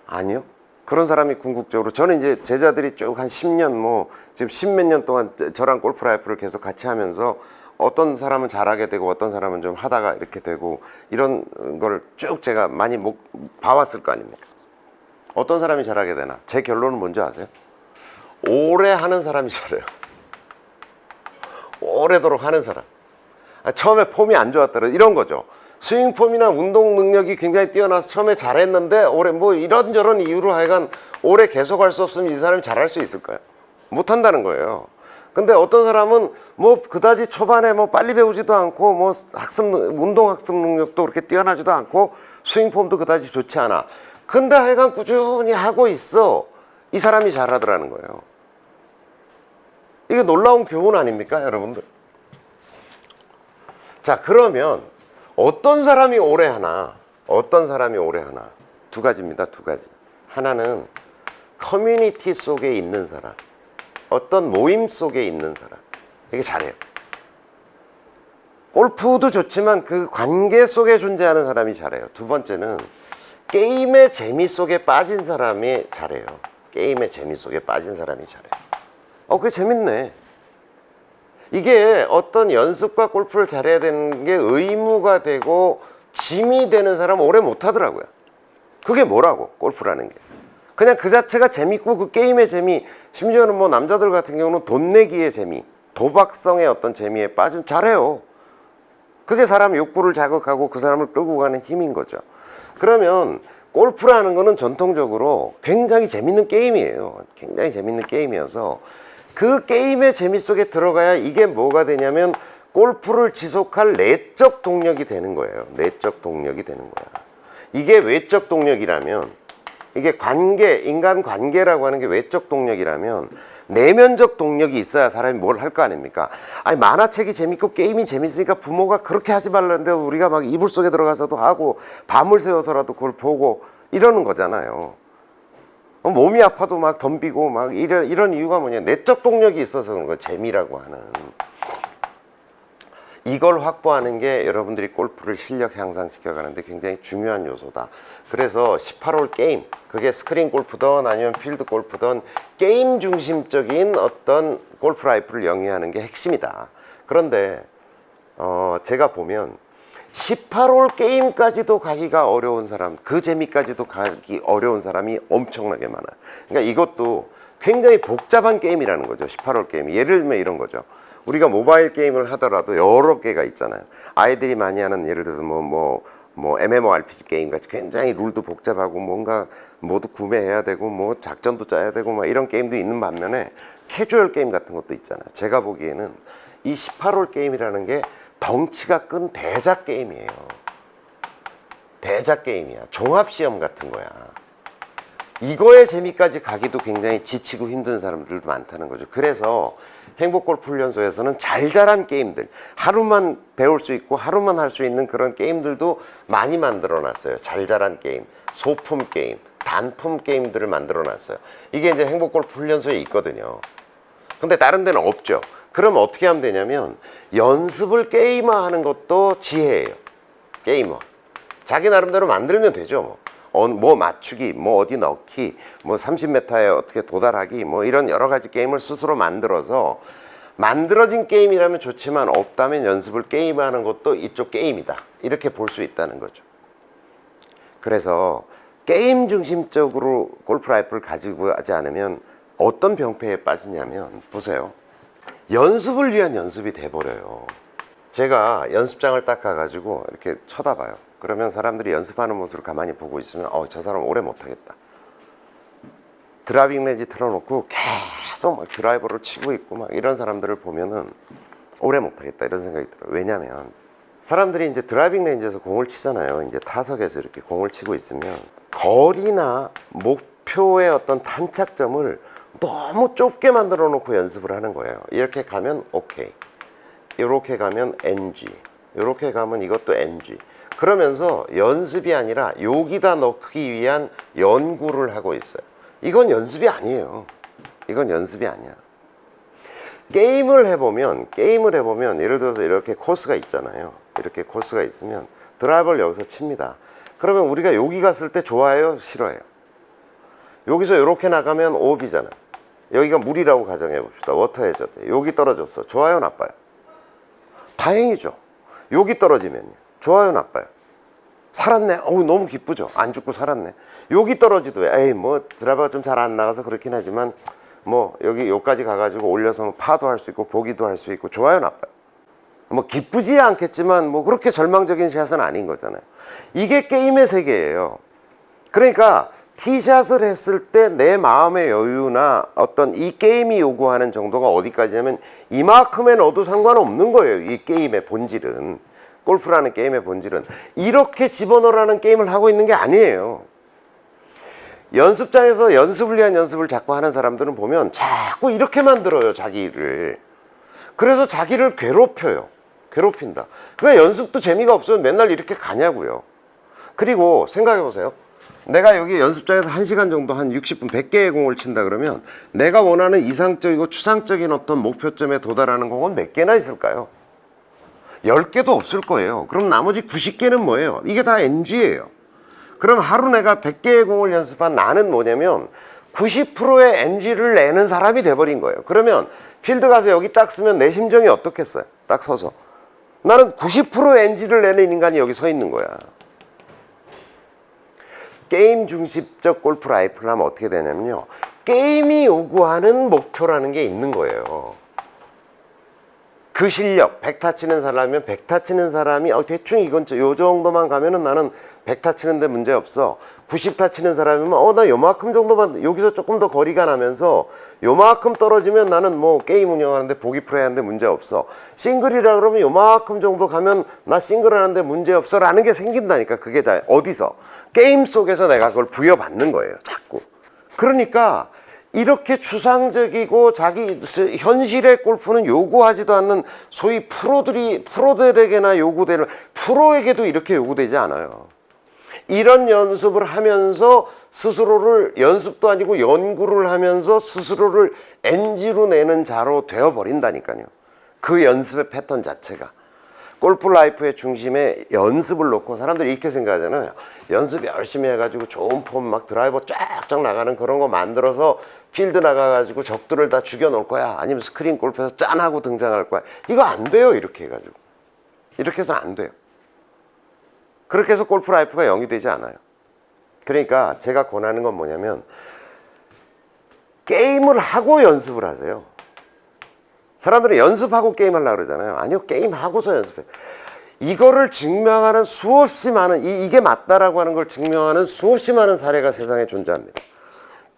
아니요. 그런 사람이 궁극적으로, 저는 이제 제자들이 쭉 한 10년, 지금 10몇 년 동안 저랑 골프 라이프를 계속 같이 하면서 어떤 사람은 잘하게 되고 어떤 사람은 좀 하다가 이렇게 되고, 이런 걸 쭉 제가 많이 봐왔을 거 아닙니까? 어떤 사람이 잘하게 되나? 제 결론은 뭔지 아세요? 오래 하는 사람이 잘해요. 오래도록 하는 사람. 처음에 폼이 안 좋았더라, 이런 거죠. 스윙 폼이나 운동 능력이 굉장히 뛰어나서 처음에 잘했는데 오래 이런저런 이유로 하여간 오래 계속 할 수 없으면 이 사람이 잘할 수 있을까요? 못한다는 거예요. 근데 어떤 사람은 그다지 초반에 빨리 배우지도 않고 운동 학습 능력도 그렇게 뛰어나지도 않고 스윙 폼도 그다지 좋지 않아. 근데 하여간 꾸준히 하고 있어. 이 사람이 잘하더라는 거예요. 이게 놀라운 교훈 아닙니까, 여러분들? 자, 그러면 어떤 사람이 오래 하나? 어떤 사람이 오래 하나? 두 가지입니다, 두 가지. 하나는 커뮤니티 속에 있는 사람, 어떤 모임 속에 있는 사람. 이게 잘해요. 골프도 좋지만 그 관계 속에 존재하는 사람이 잘해요. 두 번째는 게임의 재미 속에 빠진 사람이 잘해요. 게임의 재미 속에 빠진 사람이 잘해요. 그게 재밌네. 이게 어떤 연습과 골프를 잘해야 되는 게 의무가 되고 짐이 되는 사람은 오래 못 하더라고요. 그게 뭐라고, 골프라는 게. 그냥 그 자체가 재밌고 그 게임의 재미, 심지어는 남자들 같은 경우는 돈 내기의 재미, 도박성의 어떤 재미에 빠지면 잘해요. 그게 사람 욕구를 자극하고 그 사람을 끌고 가는 힘인 거죠. 그러면 골프라는 거는 전통적으로 굉장히 재밌는 게임이에요. 굉장히 재밌는 게임이어서 그 게임의 재미 속에 들어가야 이게 뭐가 되냐면 골프를 지속할 내적 동력이 되는 거예요. 내적 동력이 되는 거야. 이게 외적 동력이라면, 이게 관계, 인간 관계라고 하는 게 외적 동력이라면 내면적 동력이 있어야 사람이 뭘 할 거 아닙니까? 아니, 만화책이 재밌고 게임이 재밌으니까 부모가 그렇게 하지 말라는데 우리가 막 이불 속에 들어가서도 하고 밤을 새워서라도 그걸 보고 이러는 거잖아요. 몸이 아파도 막 덤비고 막 이런 이유가 뭐냐, 내적 동력이 있어서 그런 거예요. 재미라고 하는. 이걸 확보하는 게 여러분들이 골프를 실력 향상시켜 가는데 굉장히 중요한 요소다. 그래서 18홀 게임, 그게 스크린 골프든 아니면 필드 골프든 게임 중심적인 어떤 골프 라이프를 영위하는 게 핵심이다. 그런데 제가 보면 18홀 게임까지도 가기가 어려운 사람, 그 재미까지도 가기 어려운 사람이 엄청나게 많아요. 그러니까 이것도 굉장히 복잡한 게임이라는 거죠. 18홀 게임이. 예를 들면 이런 거죠. 우리가 모바일 게임을 하더라도 여러 개가 있잖아요. 아이들이 많이 하는, 예를 들어서 MMORPG 게임 같이 굉장히 룰도 복잡하고 뭔가 모두 구매해야 되고 뭐 작전도 짜야 되고 막 이런 게임도 있는 반면에 캐주얼 게임 같은 것도 있잖아요. 제가 보기에는 이 18홀 게임이라는 게 덩치가 큰 대작 게임이에요. 대작 게임이야. 종합시험 같은 거야. 이거의 재미까지 가기도 굉장히 지치고 힘든 사람들도 많다는 거죠. 그래서 행복골프훈련소에서는 잘 자란 게임들, 하루만 배울 수 있고 하루만 할 수 있는 그런 게임들도 많이 만들어 놨어요. 잘 자란 게임, 소품 게임, 단품 게임들을 만들어 놨어요. 이게 이제 행복골프훈련소에 있거든요. 근데 다른 데는 없죠. 그럼 어떻게 하면 되냐면 연습을 게임화하는 것도 지혜예요. 게임화. 자기 나름대로 만들면 되죠. 뭐 맞추기, 뭐 어디 넣기, 뭐 30m에 어떻게 도달하기, 뭐 이런 여러 가지 게임을 스스로 만들어서, 만들어진 게임이라면 좋지만 없다면 연습을 게임하는 것도 이쪽 게임이다. 이렇게 볼 수 있다는 거죠. 그래서 게임 중심적으로 골프 라이프를 가지고 하지 않으면 어떤 병폐에 빠지냐면, 보세요. 연습을 위한 연습이 돼버려요. 제가 연습장을 딱 가가지고 이렇게 쳐다봐요. 그러면 사람들이 연습하는 모습을 가만히 보고 있으면 저 사람 오래 못하겠다. 드라이빙 레인지 틀어놓고 계속 막 드라이버를 치고 있고 막 이런 사람들을 보면은 오래 못하겠다 이런 생각이 들어요. 왜냐면 사람들이 이제 드라이빙 레인지에서 공을 치잖아요. 이제 타석에서 이렇게 공을 치고 있으면 거리나 목표의 어떤 탄착점을 너무 좁게 만들어 놓고 연습을 하는 거예요. 이렇게 가면 오케이, 이렇게 가면 NG, 이렇게 가면 이것도 NG. 그러면서 연습이 아니라 여기다 넣기 위한 연구를 하고 있어요. 이건 연습이 아니에요. 이건 연습이 아니야. 게임을 해보면 예를 들어서 이렇게 코스가 있잖아요. 이렇게 코스가 있으면 드라이버를 여기서 칩니다. 그러면 우리가 여기 갔을 때 좋아해요? 싫어해요? 여기서 이렇게 나가면 오비잖아. 여기가 물이라고 가정해 봅시다. 워터 해저드. 여기 떨어졌어. 좋아요? 나빠요? 다행이죠. 여기 떨어지면요. 좋아요, 나빠요? 살았네. 너무 기쁘죠. 안 죽고 살았네. 여기 떨어지도 에이 뭐 드라이버가 좀 잘 안 나가서 그렇긴 하지만 뭐 여기까지 가가지고 올려서 파도 할 수 있고 보기도 할 수 있고 좋아요, 나빠요? 뭐 기쁘지 않겠지만 뭐 그렇게 절망적인 샷은 아닌 거잖아요. 이게 게임의 세계예요. 그러니까 티샷을 했을 때 내 마음의 여유나 어떤 이 게임이 요구하는 정도가 어디까지냐면 이만큼에 넣어도 상관없는 거예요. 이 게임의 본질은, 골프라는 게임의 본질은 이렇게 집어넣으라는 게임을 하고 있는 게 아니에요. 연습장에서 연습을 위한 연습을 자꾸 하는 사람들은 보면 자꾸 이렇게 만들어요, 자기를. 그래서 자기를 괴롭힌다. 그러니까 연습도 재미가 없으면 맨날 이렇게 가냐고요. 그리고 생각해 보세요. 내가 여기 연습장에서 1시간 정도 한 60분 100개의 공을 친다 그러면 내가 원하는 이상적이고 추상적인 어떤 목표점에 도달하는 공은 몇 개나 있을까요? 10개도 없을 거예요. 그럼 나머지 90개는 뭐예요? 이게 다 NG예요. 그럼 하루 내가 100개의 공을 연습한 나는 뭐냐면 90%의 NG를 내는 사람이 돼버린 거예요. 그러면 필드 가서 여기 딱 쓰면 내 심정이 어떻겠어요? 딱 서서 나는 90%의 NG를 내는 인간이 여기 서 있는 거야. 게임 중심적 골프 라이프를 하면 어떻게 되냐면요, 게임이 요구하는 목표라는 게 있는 거예요. 그 실력, 100타 치는 사람이면 100타 치는 사람이 대충 이건 요 정도만 가면은 나는 100타 치는데 문제 없어. 90타 치는 사람이면 나 요만큼 정도만, 여기서 조금 더 거리가 나면서 요만큼 떨어지면 나는 뭐 게임 운영하는데 보기 플레이 하는데 문제 없어. 싱글이라 그러면 요만큼 정도 가면 나 싱글 하는데 문제 없어 라는 게 생긴다니까. 그게 어디서? 게임 속에서 내가 그걸 부여받는 거예요, 자꾸. 그러니까 이렇게 추상적이고 자기 현실의 골프는 요구하지도 않는 소위 프로들에게나 요구되는, 프로에게도 이렇게 요구되지 않아요. 이런 연습을 하면서 스스로를, 연습도 아니고 연구를 하면서 스스로를 NG로 내는 자로 되어버린다니까요. 그 연습의 패턴 자체가. 골프 라이프의 중심에 연습을 놓고 사람들이 이렇게 생각하잖아요. 연습 열심히 해가지고 좋은 폼 막 드라이버 쫙쫙 나가는 그런 거 만들어서 필드 나가가지고 적들을 다 죽여놓을 거야. 아니면 스크린 골프에서 짠하고 등장할 거야. 이거 안 돼요. 이렇게 해가지고. 이렇게 해서 안 돼요. 그렇게 해서 골프 라이프가 0이 되지 않아요. 그러니까 제가 권하는 건 뭐냐면 게임을 하고 연습을 하세요. 사람들은 연습하고 게임하려고 그러잖아요. 아니요, 게임하고서 연습해. 이거를 증명하는 수없이 많은, 이게 맞다라고 하는 걸 증명하는 수없이 많은 사례가 세상에 존재합니다.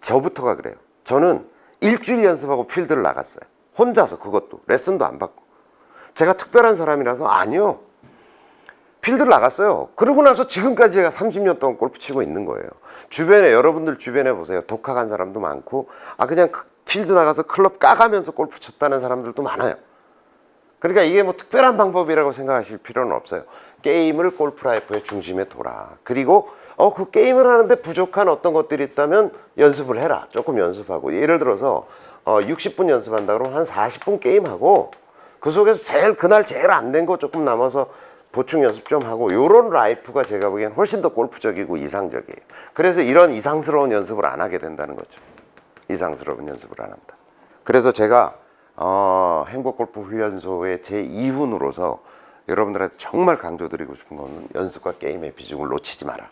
저부터가 그래요. 저는 일주일 연습하고 필드를 나갔어요. 혼자서. 그것도 레슨도 안 받고. 제가 특별한 사람이라서? 아니요, 필드를 나갔어요. 그러고 나서 지금까지 제가 30년 동안 골프 치고 있는 거예요. 주변에, 여러분들 주변에 보세요. 독학한 사람도 많고, 그냥 필드 나가서 클럽 까가면서 골프 쳤다는 사람들도 많아요. 그러니까 이게 뭐 특별한 방법이라고 생각하실 필요는 없어요. 게임을 골프 라이프의 중심에 둬라. 그리고 그 게임을 하는데 부족한 어떤 것들이 있다면 연습을 해라. 조금 연습하고. 예를 들어서 60분 연습한다 그러면 한 40분 게임하고, 그 속에서 그날 제일 안 된 거 조금 남아서 보충 연습 좀 하고, 요런 라이프가 제가 보기엔 훨씬 더 골프적이고 이상적이에요. 그래서 이런 이상스러운 연습을 안 하게 된다는 거죠. 이상스러운 연습을 안 한다. 그래서 제가 행복골프훈련소의 제2훈으로서 여러분들한테 정말 강조드리고 싶은 거는 연습과 게임의 비중을 놓치지 마라.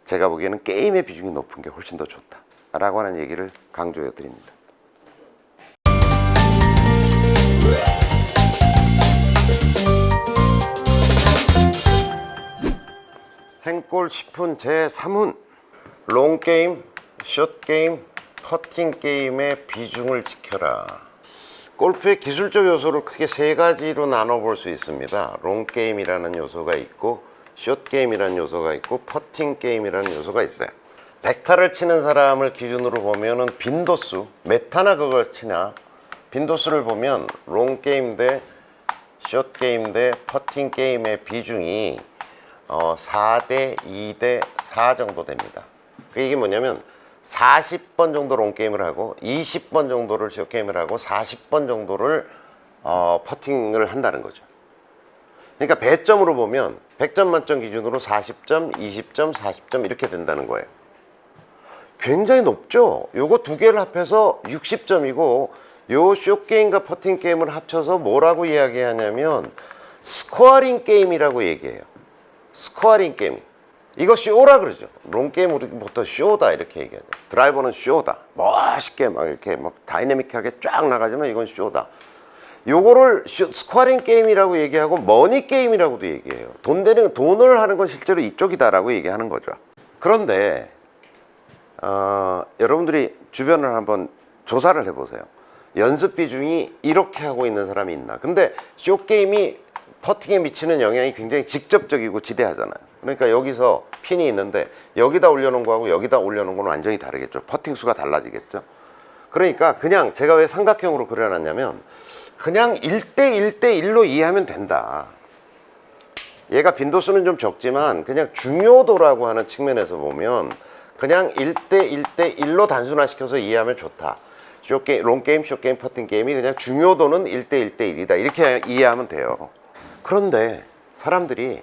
제가 보기에는 게임의 비중이 높은 게 훨씬 더 좋다 라고 하는 얘기를 강조해 드립니다. 행골 10훈 제3훈 롱게임, 숏게임, 퍼팅 게임의 비중을 지켜라. 골프의 기술적 요소를 크게 세 가지로 나눠볼 수 있습니다. 롱게임이라는 요소가 있고, 숏게임이라는 요소가 있고, 퍼팅 게임이라는 요소가 있어요. 100타를 치는 사람을 기준으로 보면은 빈도수, 몇 타나 그걸 치냐, 빈도수를 보면 롱게임 대 숏게임 대 퍼팅 게임의 비중이 4대 2대 4 정도 됩니다. 이게 뭐냐면 40번 정도 롱게임을 하고 20번 정도를 숏게임을 하고 40번 정도를 퍼팅을 한다는 거죠. 그러니까 배점으로 보면 100점 만점 기준으로 40점, 20점, 40점 이렇게 된다는 거예요. 굉장히 높죠. 요거 두 개를 합해서 60점이고, 요 숏게임과 퍼팅 게임을 합쳐서 뭐라고 이야기하냐면 스코어링 게임이라고 얘기해요. 스코어링 게임. 이거 쇼라 그러죠. 롱게임 우리 보통 쇼다 이렇게 얘기하죠. 드라이버는 쇼다. 멋있게 막 이렇게 막 다이내믹하게 쫙 나가지만 이건 쇼다. 요거를 스코어링 게임이라고 얘기하고 머니 게임이라고도 얘기해요. 돈을 하는 건 실제로 이쪽이다라고 얘기하는 거죠. 그런데 여러분들이 주변을 한번 조사를 해보세요. 연습 비중이 이렇게 하고 있는 사람이 있나. 근데 쇼게임이 퍼팅에 미치는 영향이 굉장히 직접적이고 지대하잖아요. 그러니까 여기서 핀이 있는데 여기다 올려놓은 거하고 여기다 올려놓은 건 완전히 다르겠죠. 퍼팅 수가 달라지겠죠. 그러니까 그냥 제가 왜 삼각형으로 그려놨냐면 그냥 1대1대1로 이해하면 된다. 얘가 빈도수는 좀 적지만 그냥 중요도라고 하는 측면에서 보면 그냥 1대1대1로 단순화시켜서 이해하면 좋다. 롱게임, 숏게임, 퍼팅 게임이 그냥 중요도는 1대1대1이다. 이렇게 이해하면 돼요. 그런데 사람들이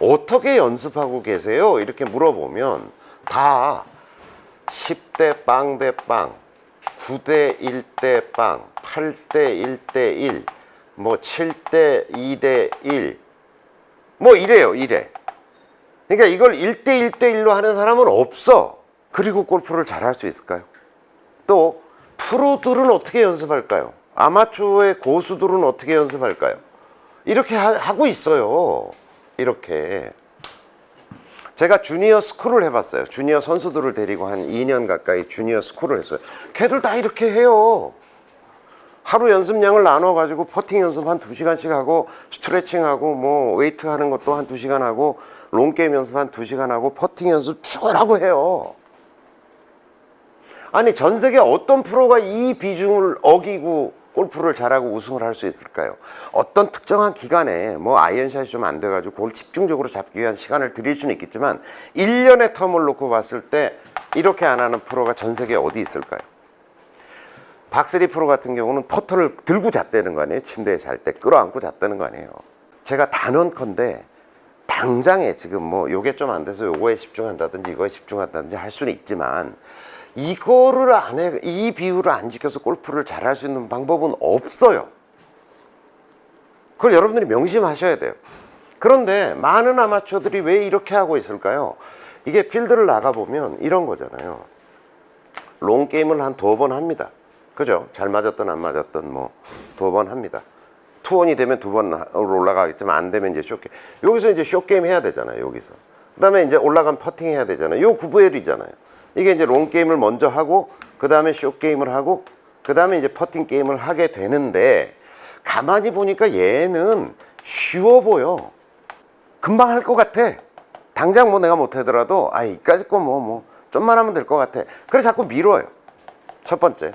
어떻게 연습하고 계세요? 이렇게 물어보면 다 10대 빵 대 빵, 9대 1대 빵, 8대 1대 1, 뭐 7대 2대 1, 뭐 이래요. 그러니까 이걸 1대 1대1로 하는 사람은 없어. 그리고 골프를 잘할 수 있을까요? 또 프로들은 어떻게 연습할까요? 아마추어의 고수들은 어떻게 연습할까요? 이렇게 하고 있어요. 이렇게. 제가 주니어 스쿨을 해봤어요. 주니어 선수들을 데리고 한 2년 가까이 주니어 스쿨을 했어요. 걔들 다 이렇게 해요. 하루 연습량을 나눠가지고 퍼팅 연습 한 2시간씩 하고, 스트레칭하고, 뭐 웨이트 하는 것도 한 2시간 하고, 롱게임 연습 한 2시간 하고, 퍼팅 연습 죽으라고 해요. 아니, 전 세계 어떤 프로가 이 비중을 어기고 골프를 잘하고 우승을 할 수 있을까요? 어떤 특정한 기간에 뭐 아이언샷이 좀 안 돼가지고 그걸 집중적으로 잡기 위한 시간을 드릴 수는 있겠지만 1년의 텀을 놓고 봤을 때 이렇게 안 하는 프로가 전 세계에 어디 있을까요? 박세리 프로 같은 경우는 퍼터를 들고 잤다는 거 아니에요? 침대에 잘 때 끌어안고 잤다는 거 아니에요? 제가 단언컨대 당장에 지금 뭐 요게 좀 안 돼서 요거에 집중한다든지 이거에 집중한다든지 할 수는 있지만 이거를 안 해, 이 비율을 안 지켜서 골프를 잘할 수 있는 방법은 없어요. 그걸 여러분들이 명심하셔야 돼요. 그런데 많은 아마추어들이 왜 이렇게 하고 있을까요? 이게 필드를 나가보면 이런 거잖아요. 롱게임을 한 2번 합니다. 그죠? 잘 맞았든 안 맞았든 뭐 2번 합니다. 투혼이 되면 2번 올라가겠지만 안 되면 이제 숏게임. 여기서 이제 숏게임 해야 되잖아요. 여기서. 그 다음에 이제 올라간 퍼팅 해야 되잖아요. 요 구부엘이잖아요. 이게 이제 롱게임을 먼저 하고 그 다음에 숏게임을 하고 그 다음에 이제 퍼팅 게임을 하게 되는데 가만히 보니까 얘는 쉬워 보여. 금방 할 것 같아. 당장 뭐 내가 못하더라도 아 이까짓 거 뭐 좀만 하면 될 것 같아. 그래서 자꾸 미뤄요. 첫 번째.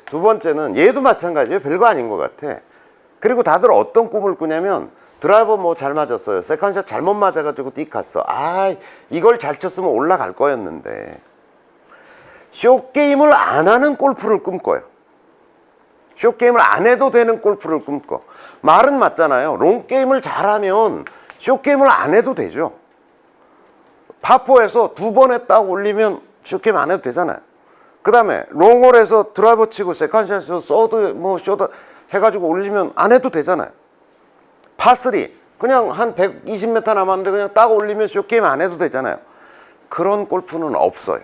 두 번째는 얘도 마찬가지예요. 별거 아닌 것 같아. 그리고 다들 어떤 꿈을 꾸냐면 드라이버 뭐 잘 맞았어요. 세컨샷 잘못 맞아가지고 띡 갔어. 아 이걸 잘 쳤으면 올라갈 거였는데. 숏게임을 안 하는 골프를 꿈꿔요. 숏게임을 안 해도 되는 골프를 꿈꿔. 말은 맞잖아요. 롱게임을 잘하면 숏게임을 안 해도 되죠. 파4에서 2번에 딱 올리면 숏게임 안 해도 되잖아요. 그 다음에 롱홀에서 드라이버 치고 세컨샷에서 서드 뭐 쇼트 해가지고 올리면 안 해도 되잖아요. 파3 그냥 한 120m 남았는데 그냥 딱 올리면 숏게임 안 해도 되잖아요. 그런 골프는 없어요.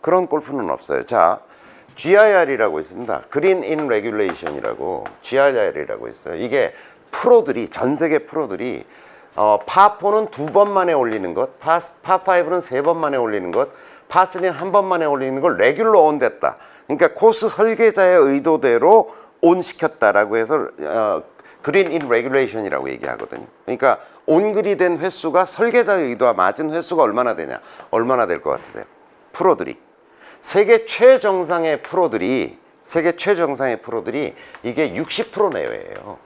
그런 골프는 없어요. 자, GIR이라고 있습니다. 그린 인 레귤레이션이라고 GIR이라고 있어요. 이게 프로들이 전 세계 프로들이 파4는 2번 만에 올리는 것, 파5는 3번 만에 올리는 것, 파3는 한 번 만에 올리는 걸 레귤러 온 됐다. 그러니까 코스 설계자의 의도대로 온 시켰다라고 해서 그린 인 레귤레이션이라고 얘기하거든요. 그러니까 온글이 된 횟수가 설계자의 의도와 맞은 횟수가 얼마나 되냐? 얼마나 될 것 같으세요? 프로들이 세계 최정상의 프로들이 이게 60% 내외예요.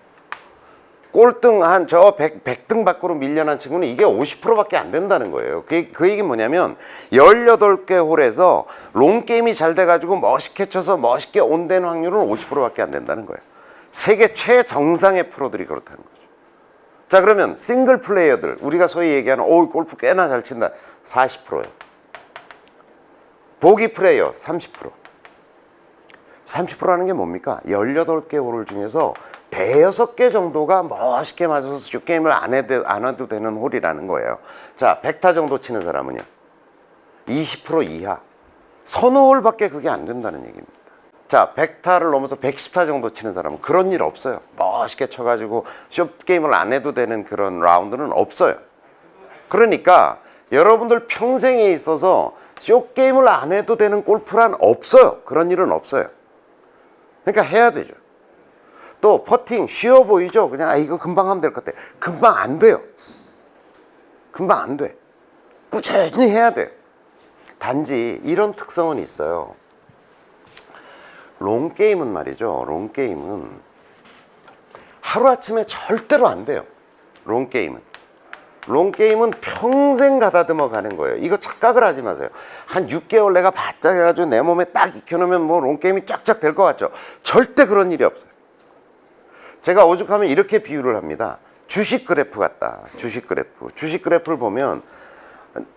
꼴등 한 저 100등 밖으로 밀려난 친구는 이게 50%밖에 안 된다는 거예요. 그 얘기는 뭐냐면 18개 홀에서 롱게임이 잘 돼가지고 멋있게 쳐서 멋있게 온된 확률은 50%밖에 안 된다는 거예요. 세계 최정상의 프로들이 그렇다는 거죠. 자, 그러면 싱글 플레이어들, 우리가 소위 얘기하는 골프 꽤나 잘 친다, 40%예요. 보기 플레이어 30%. 30%라는 게 뭡니까? 18개 홀 중에서 대여섯 개 정도가 멋있게 맞아서 숏게임을 안 해도 되는 홀이라는 거예요. 자, 100타 정도 치는 사람은요? 20% 이하. 서너 홀밖에 그게 안 된다는 얘기입니다. 자, 100타를 넘어서 110타 정도 치는 사람은 그런 일 없어요. 멋있게 쳐가지고 숏게임을 안 해도 되는 그런 라운드는 없어요. 그러니까 여러분들 평생에 있어서 숏게임을 안 해도 되는 골프란 없어요. 그런 일은 없어요. 그러니까 해야 되죠. 또 퍼팅 쉬워 보이죠? 그냥 이거 금방 하면 될 것 같아. 금방 안 돼요. 금방 안 돼. 꾸준히 해야 돼요. 단지 이런 특성은 있어요. 롱게임은 말이죠. 롱게임은 하루아침에 절대로 안 돼요. 롱게임은 평생 가다듬어 가는 거예요. 이거 착각을 하지 마세요. 한 6개월 내가 바짝 해가지고 내 몸에 딱 익혀놓으면 뭐 롱게임이 쫙쫙 될 것 같죠? 절대 그런 일이 없어요. 제가 오죽하면 이렇게 비유를 합니다. 주식 그래프 같다. 주식 그래프를 보면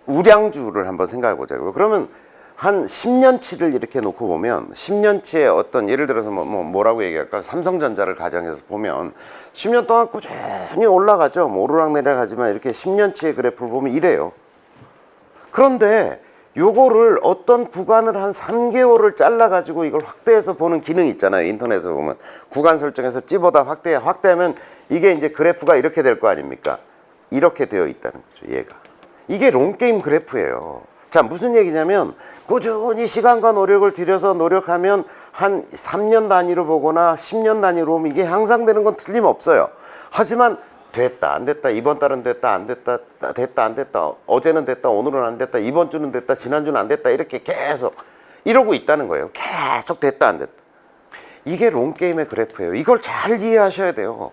우량주를 한번 생각해 보자고요. 그러면 한 10년치를 이렇게 놓고 보면 10년치의 어떤 예를 들어서 뭐라고 얘기할까? 삼성전자를 가정해서 보면 10년 동안 꾸준히 올라가죠. 뭐 오르락내리락 하지만 이렇게 10년치의 그래프를 보면 이래요. 그런데 요거를 어떤 구간을 한 3개월을 잘라가지고 이걸 확대해서 보는 기능이 있잖아요. 인터넷에 보면 구간 설정해서 찝어다 확대하면 이게 이제 그래프가 이렇게 될 거 아닙니까? 이렇게 되어 있다는 거죠. 얘가 이게 롱게임 그래프예요. 자, 무슨 얘기냐면 꾸준히 시간과 노력을 들여서 노력하면 한 3년 단위로 보거나 10년 단위로 보면 이게 향상되는 건 틀림없어요. 하지만 됐다 안 됐다, 이번 달은 됐다 안 됐다, 됐다 안 됐다, 어제는 됐다 오늘은 안 됐다, 이번 주는 됐다 지난주는 안 됐다, 이렇게 계속 이러고 있다는 거예요. 계속 됐다 안 됐다. 이게 롱게임의 그래프예요. 이걸 잘 이해하셔야 돼요.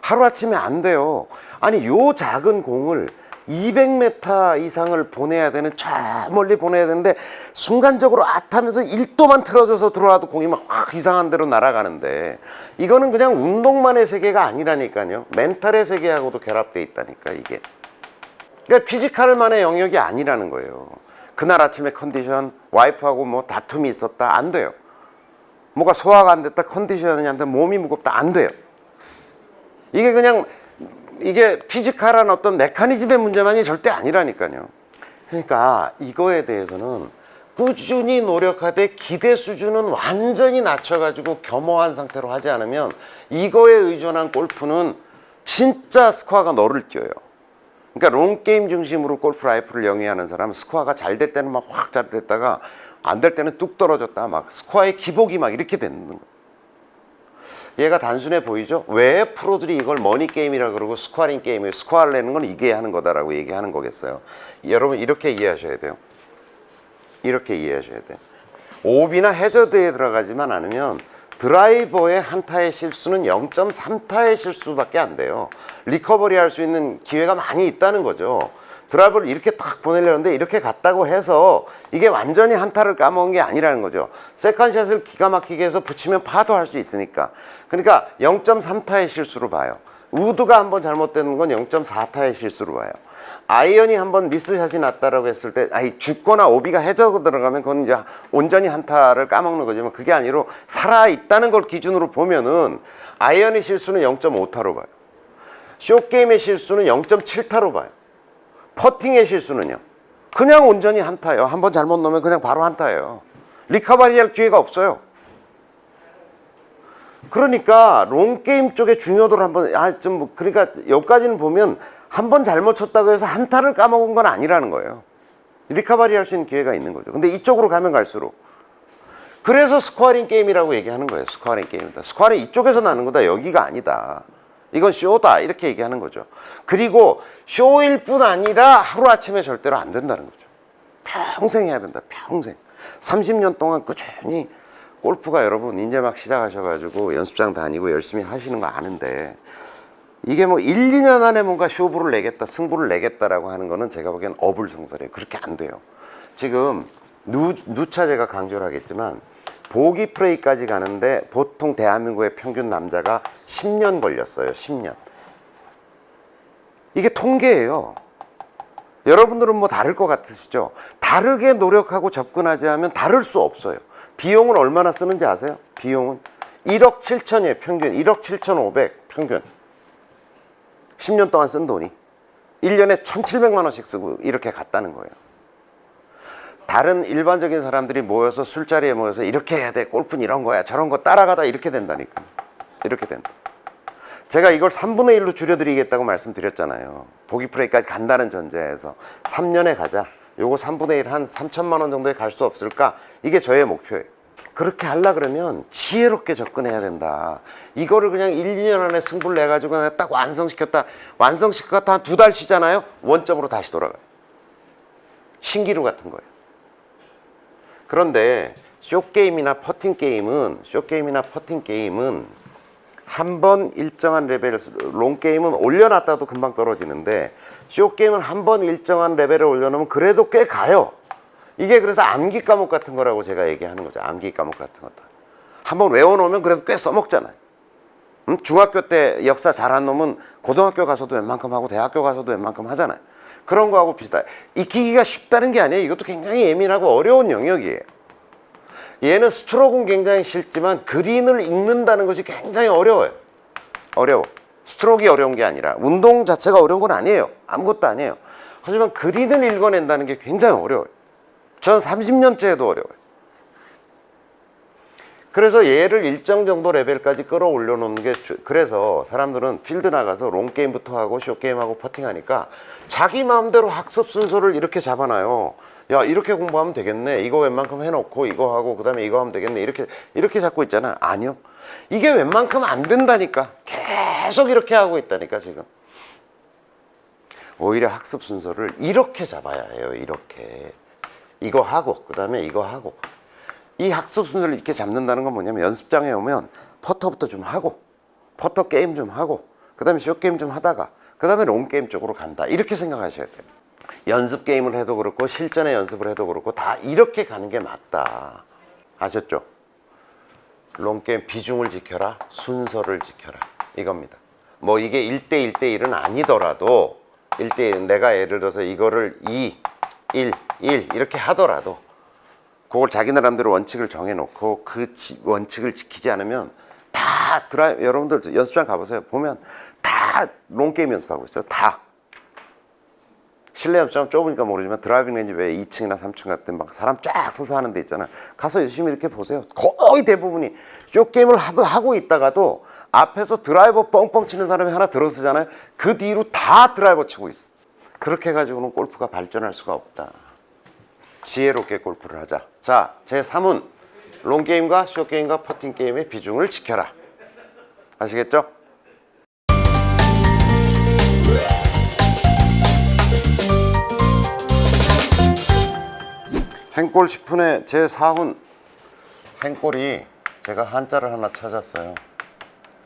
하루아침에 안 돼요. 아니, 요 작은 공을 200m 이상을 보내야 되는, 저 멀리 보내야 되는데 순간적으로 하면서 1도만 틀어져서 들어와도 공이 막 확 이상한 데로 날아가는데, 이거는 그냥 운동만의 세계가 아니라니까요. 멘탈의 세계하고도 결합돼 있다니까, 이게. 그러니까 피지컬만의 영역이 아니라는 거예요. 그날 아침에 컨디션, 와이프하고 뭐 다툼이 있었다, 안 돼요. 뭐가 소화가 안 됐다, 컨디션이 안 돼, 몸이 무겁다, 안 돼요. 이게 그냥 이게 피지컬한 어떤 메커니즘의 문제만이 절대 아니라니까요. 그러니까 이거에 대해서는 꾸준히 노력하되 기대 수준은 완전히 낮춰가지고 겸허한 상태로 하지 않으면 이거에 의존한 골프는 진짜 스코어가 너를 뛰어요. 그러니까 롱게임 중심으로 골프 라이프를 영위하는 사람은 스코어가 잘 될 때는 막 확 잘 됐다가 안 될 때는 뚝 떨어졌다, 막 스코어의 기복이 막 이렇게 되는 거예요. 얘가 단순해 보이죠? 왜 프로들이 이걸 머니게임이라 그러고 스코어링 게임이에요? 스코어를 내는 건 이게 하는 거다라고 얘기하는 거겠어요. 여러분, 이렇게 이해하셔야 돼요. 이렇게 이해하셔야 돼요. 오비나 해저드에 들어가지만 않으면 드라이버의 한타의 실수는 0.3타의 실수밖에 안 돼요. 리커버리 할 수 있는 기회가 많이 있다는 거죠. 드라이버를 이렇게 딱 보내려는데 이렇게 갔다고 해서 이게 완전히 한타를 까먹은 게 아니라는 거죠. 세컨샷을 기가 막히게 해서 붙이면 파도 할 수 있으니까. 그러니까 0.3타의 실수로 봐요. 우드가 한번 잘못되는 건 0.4타의 실수로 봐요. 아이언이 한번 미스샷이 났다라고 했을 때, 아니, 죽거나 오비가 해저고 들어가면 그건 이제 온전히 한타를 까먹는 거지만, 그게 아니로 살아있다는 걸 기준으로 보면은 아이언의 실수는 0.5타로 봐요. 숏게임의 실수는 0.7타로 봐요. 퍼팅의 실수는요, 그냥 온전히 한타예요. 한번 잘못 넣으면 그냥 바로 한타예요. 리커버리 할 기회가 없어요. 그러니까 롱게임 쪽의 중요도를 한번 그러니까 여기까지는 보면 한 번 잘못 쳤다고 해서 한타를 까먹은 건 아니라는 거예요. 리커버리 할 수 있는 기회가 있는 거죠. 근데 이쪽으로 가면 갈수록, 그래서 스코어링 게임이라고 얘기하는 거예요. 스코어링 게임이다. 스코어링 이쪽에서 나는 거다, 여기가 아니다. 이건 쇼다, 이렇게 얘기하는 거죠. 그리고 쇼일 뿐 아니라 하루아침에 절대로 안 된다는 거죠. 평생 해야 된다, 평생. 30년 동안 꾸준히 골프가, 여러분 이제 막 시작하셔가지고 연습장 다니고 열심히 하시는 거 아는데, 이게 뭐 1, 2년 안에 뭔가 쇼부를 내겠다, 승부를 내겠다라고 하는 거는 제가 보기엔 어불성설이에요. 그렇게 안 돼요. 지금 누차 제가 강조를 하겠지만, 보기 플레이까지 가는데 보통 대한민국의 평균 남자가 10년 걸렸어요. 10년. 이게 통계예요. 여러분들은 뭐 다를 것 같으시죠? 다르게 노력하고 접근하지 않으면 다를 수 없어요. 비용은 얼마나 쓰는지 아세요? 비용은 1억 7천이에요. 평균 1억 7,500 평균. 10년 동안 쓴 돈이 1년에 1,700만 원씩 쓰고 이렇게 갔다는 거예요. 다른 일반적인 사람들이 모여서 술자리에 모여서 이렇게 해야 돼, 골프는 이런 거야, 저런 거 따라가다 이렇게 된다니까. 이렇게 된다. 제가 이걸 3분의 1로 줄여드리겠다고 말씀드렸잖아요. 보기 플레이까지 간다는 전제에서 3년에 가자. 요거 3분의 1 한 3천만 원 정도에 갈 수 없을까? 이게 저의 목표예요. 그렇게 하려 그러면 지혜롭게 접근해야 된다. 이거를 그냥 1, 2년 안에 승부를 내가지고 그냥 딱 완성시켰다 한 2달 쉬잖아요. 원점으로 다시 돌아가요. 신기루 같은 거예요. 그런데 숏게임이나 퍼팅 게임은 한 번 일정한 레벨을, 롱게임은 올려놨다도 금방 떨어지는데 숏게임은 한 번 일정한 레벨을 올려놓으면 그래도 꽤 가요. 이게 그래서 암기 과목 같은 거라고 제가 얘기하는 거죠. 암기 과목 같은 것도 한번 외워놓으면 그래도 꽤 써먹잖아요. 중학교 때 역사 잘한 놈은 고등학교 가서도 웬만큼 하고 대학교 가서도 웬만큼 하잖아요. 그런 거하고 비슷해요. 익히기가 쉽다는 게 아니에요. 이것도 굉장히 예민하고 어려운 영역이에요. 얘는 스트로크는 굉장히 쉽지만 그린을 읽는다는 것이 굉장히 어려워요. 어려워. 스트로크가 어려운 게 아니라 운동 자체가 어려운 건 아니에요. 아무것도 아니에요. 하지만 그린을 읽어낸다는 게 굉장히 어려워요. 저는 30년째에도 어려워요. 그래서 얘를 일정 정도 레벨까지 끌어올려 놓는 게 그래서 사람들은 필드 나가서 롱게임부터 하고 숏게임하고 퍼팅하니까 자기 마음대로 학습 순서를 이렇게 잡아놔요. 야, 이렇게 공부하면 되겠네, 이거 웬만큼 해놓고 이거 하고 그 다음에 이거 하면 되겠네, 이렇게 잡고 있잖아. 아니요, 이게 웬만큼 안 된다니까. 계속 이렇게 하고 있다니까. 지금 오히려 학습 순서를 이렇게 잡아야 해요. 이렇게 이거 하고 그 다음에 이거 하고. 이 학습 순서를 이렇게 잡는다는 건 뭐냐면, 연습장에 오면 퍼터부터 좀 하고, 퍼터 게임 좀 하고, 그 다음에 숏게임 좀 하다가 그 다음에 롱게임 쪽으로 간다, 이렇게 생각하셔야 돼요. 연습 게임을 해도 그렇고 실전에 연습을 해도 그렇고 다 이렇게 가는 게 맞다. 아셨죠? 롱게임 비중을 지켜라, 순서를 지켜라, 이겁니다. 뭐 이게 1대 1대1은 아니더라도 1대1, 내가 예를 들어서 이거를 2, 1, 1 이렇게 하더라도 그걸 자기 나름대로 원칙을 정해놓고 그 원칙을 지키지 않으면 다 여러분들 연습장 가보세요. 보면 다 롱게임 연습하고 있어요. 다. 실내 연습장 좁으니까 모르지만 드라이빙 레인지 왜 2층이나 3층 같은 막 사람 쫙 서서 하는 데 있잖아요. 가서 열심히 이렇게 보세요. 거의 대부분이 숏게임을 하고 있다가도 앞에서 드라이버 뻥뻥 치는 사람이 하나 들어서잖아요. 그 뒤로 다 드라이버 치고 있어. 그렇게 해가지고는 골프가 발전할 수가 없다. 지혜롭게 골프를 하자. 자, 제3은 롱게임과 숏게임과 퍼팅게임의 비중을 지켜라. 아시겠죠? 행골 10분의 제4훈. 행골이 제가 한자를 하나 찾았어요.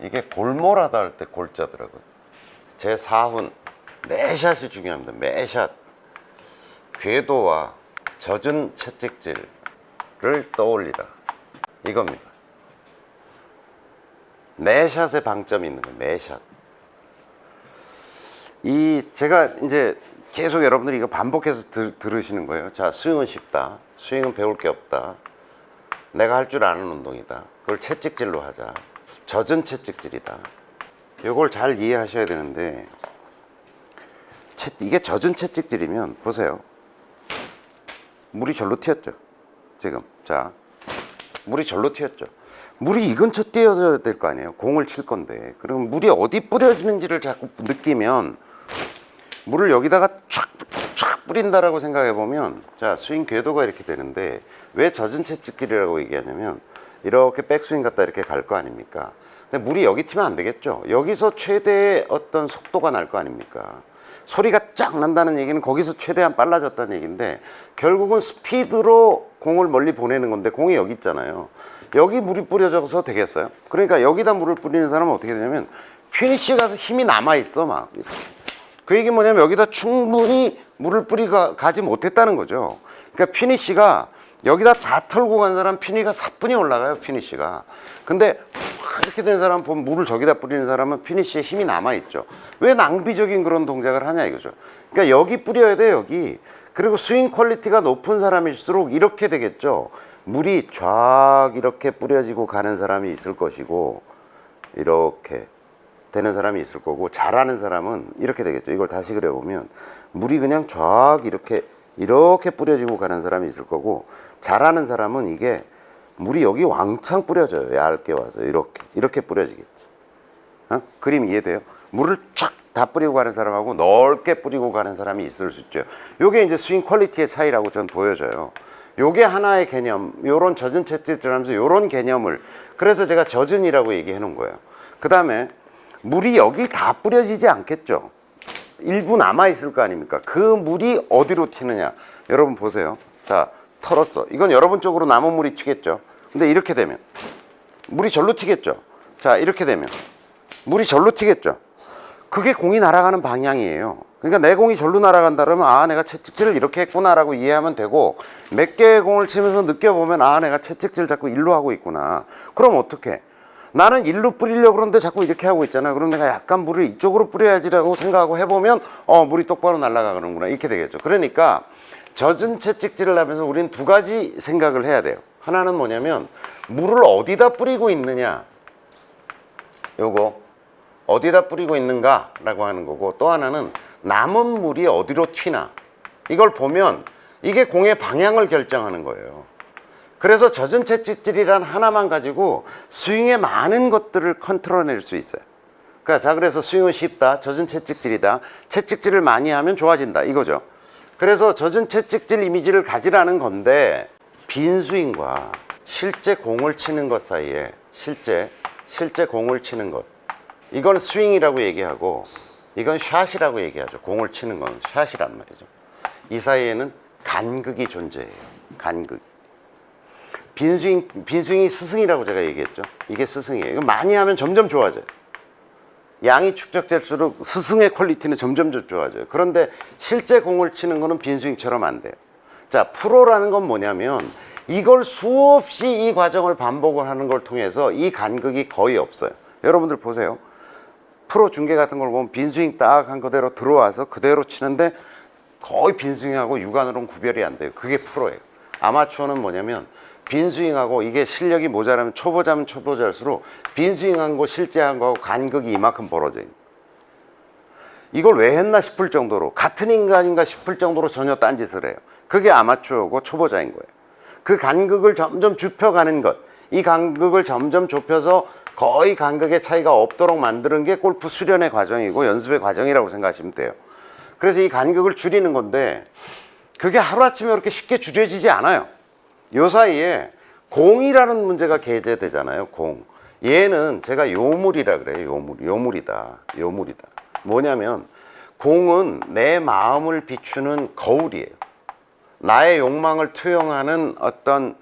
이게 골몰하다 할 때 골자더라고요. 제4훈. 매샷이 중요합니다. 매샷. 궤도와 젖은 채찍질을 떠올리라, 이겁니다. 매샷에 방점이 있는 거예요. 매샷. 제가 이제 계속 여러분들이 이거 반복해서 들으시는 거예요. 자, 스윙은 쉽다. 스윙은 배울 게 없다. 내가 할 줄 아는 운동이다. 그걸 채찍질로 하자. 젖은 채찍질이다. 이걸 잘 이해하셔야 되는데, 이게 젖은 채찍질이면 보세요. 물이 절로 튀었죠. 지금 자, 물이 절로 튀었죠. 물이 이 근처 띄어져야 될 거 아니에요. 공을 칠 건데. 그럼 물이 어디 뿌려지는지를 자꾸 느끼면, 물을 여기다가 촥 뿌린다라고 생각해 보면, 자, 스윙 궤도가 이렇게 되는데, 왜 젖은 채찍질이라고 얘기하냐면, 이렇게 백스윙 갔다 이렇게 갈 거 아닙니까? 근데 물이 여기 튀면 안 되겠죠. 여기서 최대의 어떤 속도가 날 거 아닙니까? 소리가 쫙 난다는 얘기는 거기서 최대한 빨라졌다는 얘기인데, 결국은 스피드로 공을 멀리 보내는 건데, 공이 여기 있잖아요. 여기 물이 뿌려져서 되겠어요? 그러니까 여기다 물을 뿌리는 사람은 어떻게 되냐면, 피니쉬에 가서 힘이 남아있어. 막 그 얘기는 뭐냐면, 여기다 충분히 물을 가지 못했다는 거죠. 그러니까 피니쉬가 여기다 다 털고 간 사람 피니가 사뿐히 올라가요. 피니쉬가. 근데 이렇게 된 사람 보면, 물을 저기다 뿌리는 사람은 피니쉬에 힘이 남아있죠. 왜 낭비적인 그런 동작을 하냐 이거죠. 그러니까 여기 뿌려야 돼, 여기. 그리고 스윙 퀄리티가 높은 사람일수록 이렇게 되겠죠. 물이 쫙 이렇게 뿌려지고 가는 사람이 있을 것이고, 이렇게 되는 사람이 있을 거고, 잘하는 사람은 이렇게 되겠죠. 이걸 다시 그려보면 물이 그냥 쫙 이렇게 뿌려지고 가는 사람이 있을 거고, 잘하는 사람은 이게 물이 여기 왕창 뿌려져요. 얇게 와서 이렇게 뿌려지겠지. 그림 이해돼요? 물을 쫙 다 뿌리고 가는 사람하고 넓게 뿌리고 가는 사람이 있을 수 있죠. 요게 이제 스윙 퀄리티의 차이라고 전 보여져요. 요게 하나의 개념, 요런 젖은 채찍질 하면서 요런 개념을, 그래서 제가 젖은이라고 얘기해 놓은 거예요. 그 다음에 물이 여기 다 뿌려지지 않겠죠. 일부 남아있을 거 아닙니까? 그 물이 어디로 튀느냐. 여러분 보세요. 자, 털었어. 이건 여러분 쪽으로 남은 물이 튀겠죠. 근데 이렇게 되면 물이 절로 튀겠죠. 자, 이렇게 되면 물이 절로 튀겠죠. 그게 공이 날아가는 방향이에요. 그러니까 내 공이 절로 날아간다 그러면, 아, 내가 채찍질을 이렇게 했구나라고 이해하면 되고, 몇 개의 공을 치면서 느껴보면, 아, 내가 채찍질 자꾸 일로 하고 있구나. 그럼 어떡해? 나는 일로 뿌리려고 그러는데 자꾸 이렇게 하고 있잖아. 그럼 내가 약간 물을 이쪽으로 뿌려야지라고 생각하고 해보면, 물이 똑바로 날아가는구나. 이렇게 되겠죠. 그러니까 젖은 채찍질을 하면서 우리는 두 가지 생각을 해야 돼요. 하나는 뭐냐면, 물을 어디다 뿌리고 있느냐, 요거 어디다 뿌리고 있는가 라고 하는 거고, 또 하나는 남은 물이 어디로 튀나, 이걸 보면 이게 공의 방향을 결정하는 거예요. 그래서 젖은 채찍질이란 하나만 가지고 스윙의 많은 것들을 컨트롤해낼 수 있어요. 그러니까 자, 그래서 스윙은 쉽다, 젖은 채찍질이다, 채찍질을 많이 하면 좋아진다, 이거죠. 그래서 젖은 채찍질 이미지를 가지라는 건데, 빈 스윙과 실제 공을 치는 것 사이에 실제 공을 치는 것, 이건 스윙이라고 얘기하고 이건 샷이라고 얘기하죠. 공을 치는 건 샷이란 말이죠. 이 사이에는 간극이 존재해요. 간극. 빈스윙이 스승이라고 제가 얘기했죠. 이게 스승이에요. 이거 많이 하면 점점 좋아져요. 양이 축적될수록 스승의 퀄리티는 점점 좋아져요. 그런데 실제 공을 치는 거는 빈스윙처럼 안 돼요. 자, 프로라는 건 뭐냐면 이걸 수없이 이 과정을 반복을 하는 걸 통해서 이 간극이 거의 없어요. 여러분들 보세요. 프로 중계 같은 걸 보면 빈스윙 딱 한 그대로 들어와서 그대로 치는데 거의 빈스윙하고 육안으로는 구별이 안 돼요. 그게 프로예요. 아마추어는 뭐냐면 빈스윙하고, 이게 실력이 모자라면 초보자면 초보자일수록 빈스윙한 거 실제 한 거하고 간극이 이만큼 벌어져요. 이걸 왜 했나 싶을 정도로, 같은 인간인가 싶을 정도로 전혀 딴짓을 해요. 그게 아마추어고 초보자인 거예요. 그 간극을 점점 좁혀가는 것, 이 간극을 점점 좁혀서 거의 간극의 차이가 없도록 만드는 게 골프 수련의 과정이고 연습의 과정이라고 생각하시면 돼요. 그래서 이 간극을 줄이는 건데 그게 하루아침에 그렇게 쉽게 줄여지지 않아요. 요 사이에 공이라는 문제가 게재되잖아요. 공. 얘는 제가 요물이라 그래요. 요물이다. 뭐냐면 공은 내 마음을 비추는 거울이에요. 나의 욕망을 투영하는 어떤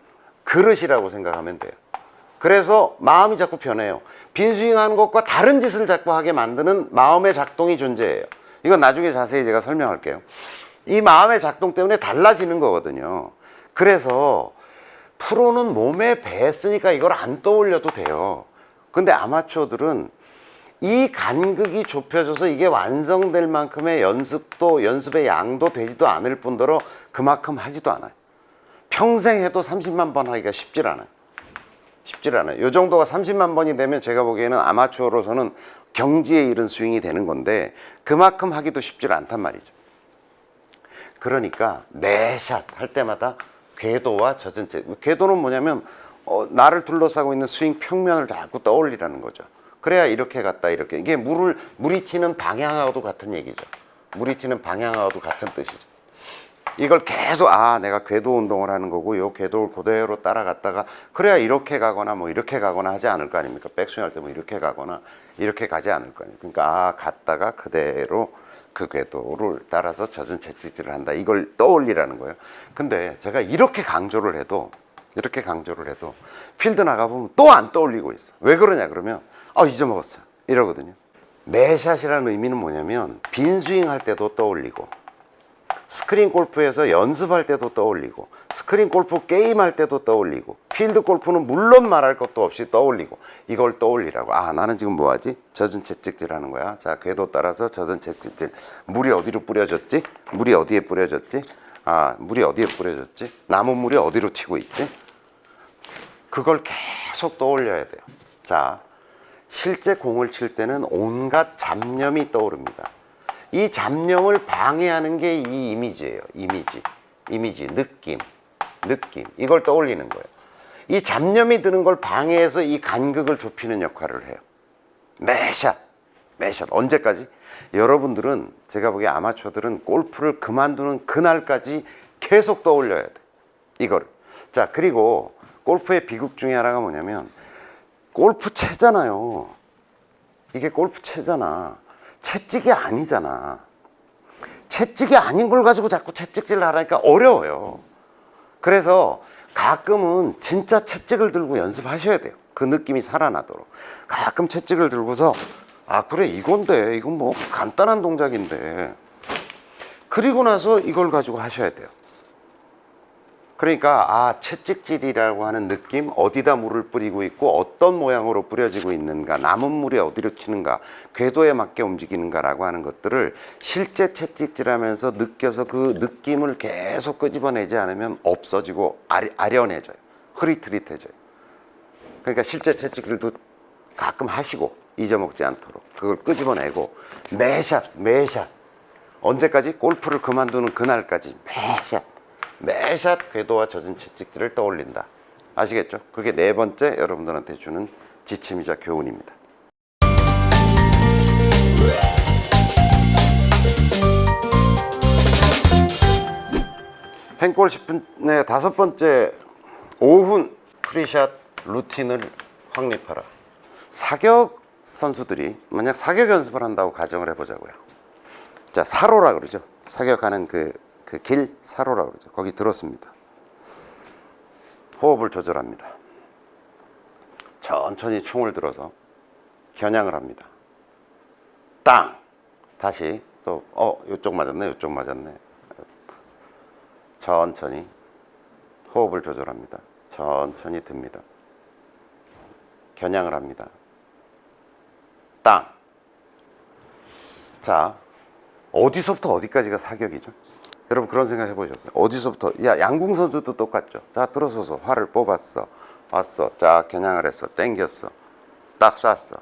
그릇이라고 생각하면 돼요. 그래서 마음이 자꾸 변해요. 빈스윙하는 것과 다른 짓을 자꾸 하게 만드는 마음의 작동이 존재해요. 이건 나중에 자세히 제가 설명할게요. 이 마음의 작동 때문에 달라지는 거거든요. 그래서 프로는 몸에 배했으니까 이걸 안 떠올려도 돼요. 근데 아마추어들은 이 간극이 좁혀져서 이게 완성될 만큼의 연습의 양도 되지도 않을 뿐더러 그만큼 하지도 않아요. 평생 해도 30만 번 하기가 쉽질 않아요. 이 정도가 30만 번이 되면 제가 보기에는 아마추어로서는 경지에 이른 스윙이 되는 건데 그만큼 하기도 쉽지 않단 말이죠. 그러니까 매 샷 할 때마다 궤도와 젖은 채, 궤도는 뭐냐면 나를 둘러싸고 있는 스윙 평면을 자꾸 떠올리라는 거죠. 그래야 이렇게 갔다 이렇게, 이게 물이 튀는 방향하고도 같은 얘기죠. 물이 튀는 방향하고도 같은 뜻이죠. 이걸 계속 내가 궤도 운동을 하는 거고 요 궤도를 그대로 따라갔다가 그래야 이렇게 가거나 뭐 이렇게 가거나 하지 않을 거 아닙니까? 백스윙 할 때 뭐 이렇게 가거나 이렇게 가지 않을 거 아닙니까? 그러니까 갔다가 그대로 그 궤도를 따라서 젖은 채찍질을 한다, 이걸 떠올리라는 거예요. 근데 제가 이렇게 강조를 해도 필드 나가보면 또 안 떠올리고 있어. 왜 그러냐 그러면 잊어먹었어 이러거든요. 매샷이라는 의미는 뭐냐면 빈스윙 할 때도 떠올리고, 스크린 골프에서 연습할 때도 떠올리고, 스크린 골프 게임할 때도 떠올리고, 필드 골프는 물론 말할 것도 없이 떠올리고, 이걸 떠올리라고. 나는 지금 뭐하지? 젖은 채찍질 하는 거야. 자, 궤도 따라서 젖은 채찍질. 물이 어디로 뿌려졌지? 물이 어디에 뿌려졌지? 남은 물이 어디로 튀고 있지? 그걸 계속 떠올려야 돼요. 자, 실제 공을 칠 때는 온갖 잡념이 떠오릅니다. 이 잡념을 방해하는 게 이 이미지예요. 이미지, 느낌. 이걸 떠올리는 거예요. 이 잡념이 드는 걸 방해해서 이 간극을 좁히는 역할을 해요. 매샷. 언제까지? 여러분들은, 제가 보기에 아마추어들은 골프를 그만두는 그날까지 계속 떠올려야 돼. 이거를. 자, 그리고 골프의 비극 중에 하나가 뭐냐면 골프채잖아요. 이게 골프채잖아. 채찍이 아니잖아. 채찍이 아닌 걸 가지고 자꾸 채찍질을 하라니까 어려워요. 그래서 가끔은 진짜 채찍을 들고 연습하셔야 돼요. 그 느낌이 살아나도록. 가끔 채찍을 들고서 그래 이건데, 이건 뭐 간단한 동작인데, 그리고 나서 이걸 가지고 하셔야 돼요. 그러니까 채찍질이라고 하는 느낌, 어디다 물을 뿌리고 있고 어떤 모양으로 뿌려지고 있는가, 남은 물이 어디로 튀는가, 궤도에 맞게 움직이는가라고 하는 것들을 실제 채찍질하면서 느껴서 그 느낌을 계속 끄집어내지 않으면 없어지고 아련해져요. 흐릿흐릿해져요. 그러니까 실제 채찍질도 가끔 하시고 잊어먹지 않도록 그걸 끄집어내고 매샷 언제까지? 골프를 그만두는 그날까지 매샷 궤도와 젖은 채찍질을 떠올린다. 아시겠죠? 그게 네 번째 여러분들한테 주는 지침이자 교훈입니다. 행골 10분의 다섯 번째, 5분 프리샷 루틴을 확립하라. 사격 선수들이 만약 사격 연습을 한다고 가정을 해보자고요. 자, 사로라 그러죠. 사격하는 그 길 사로라 그러죠. 거기 들었습니다. 호흡을 조절합니다. 천천히 총을 들어서 겨냥을 합니다. 땅! 다시 또 이쪽 맞았네, 이쪽 맞았네. 천천히 호흡을 조절합니다. 천천히 듭니다. 겨냥을 합니다. 땅! 자, 어디서부터 어디까지가 사격이죠? 여러분 그런 생각 해보셨어요? 어디서부터? 양궁 선수도 똑같죠. 자, 들어서서 활을 뽑았어, 왔어, 자, 겨냥을 했어, 땡겼어, 딱 쐈어.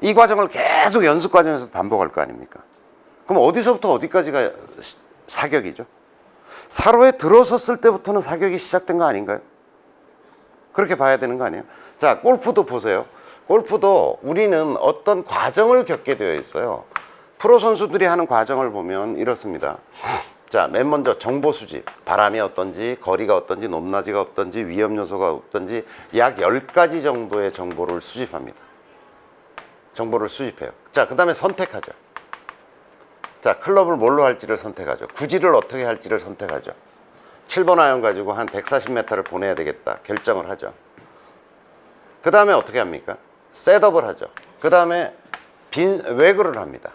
이 과정을 계속 연습 과정에서 반복할 거 아닙니까? 그럼 어디서부터 어디까지가 사격이죠? 사로에 들어섰을 때부터는 사격이 시작된 거 아닌가요? 그렇게 봐야 되는 거 아니에요? 자, 골프도 보세요. 골프도 우리는 어떤 과정을 겪게 되어 있어요. 프로 선수들이 하는 과정을 보면 이렇습니다. 자, 맨 먼저 정보 수집. 바람이 어떤지, 거리가 어떤지, 높낮이가 어떤지, 위험 요소가 어떤지 약 10가지 정도의 정보를 수집합니다. 정보를 수집해요. 자, 그 다음에 선택하죠. 자, 클럽을 뭘로 할지를 선택하죠. 구질을 어떻게 할지를 선택하죠. 7번 아이언 가지고 한 140m를 보내야 되겠다 결정을 하죠. 그 다음에 어떻게 합니까? 셋업을 하죠. 그 다음에 웨그를 합니다.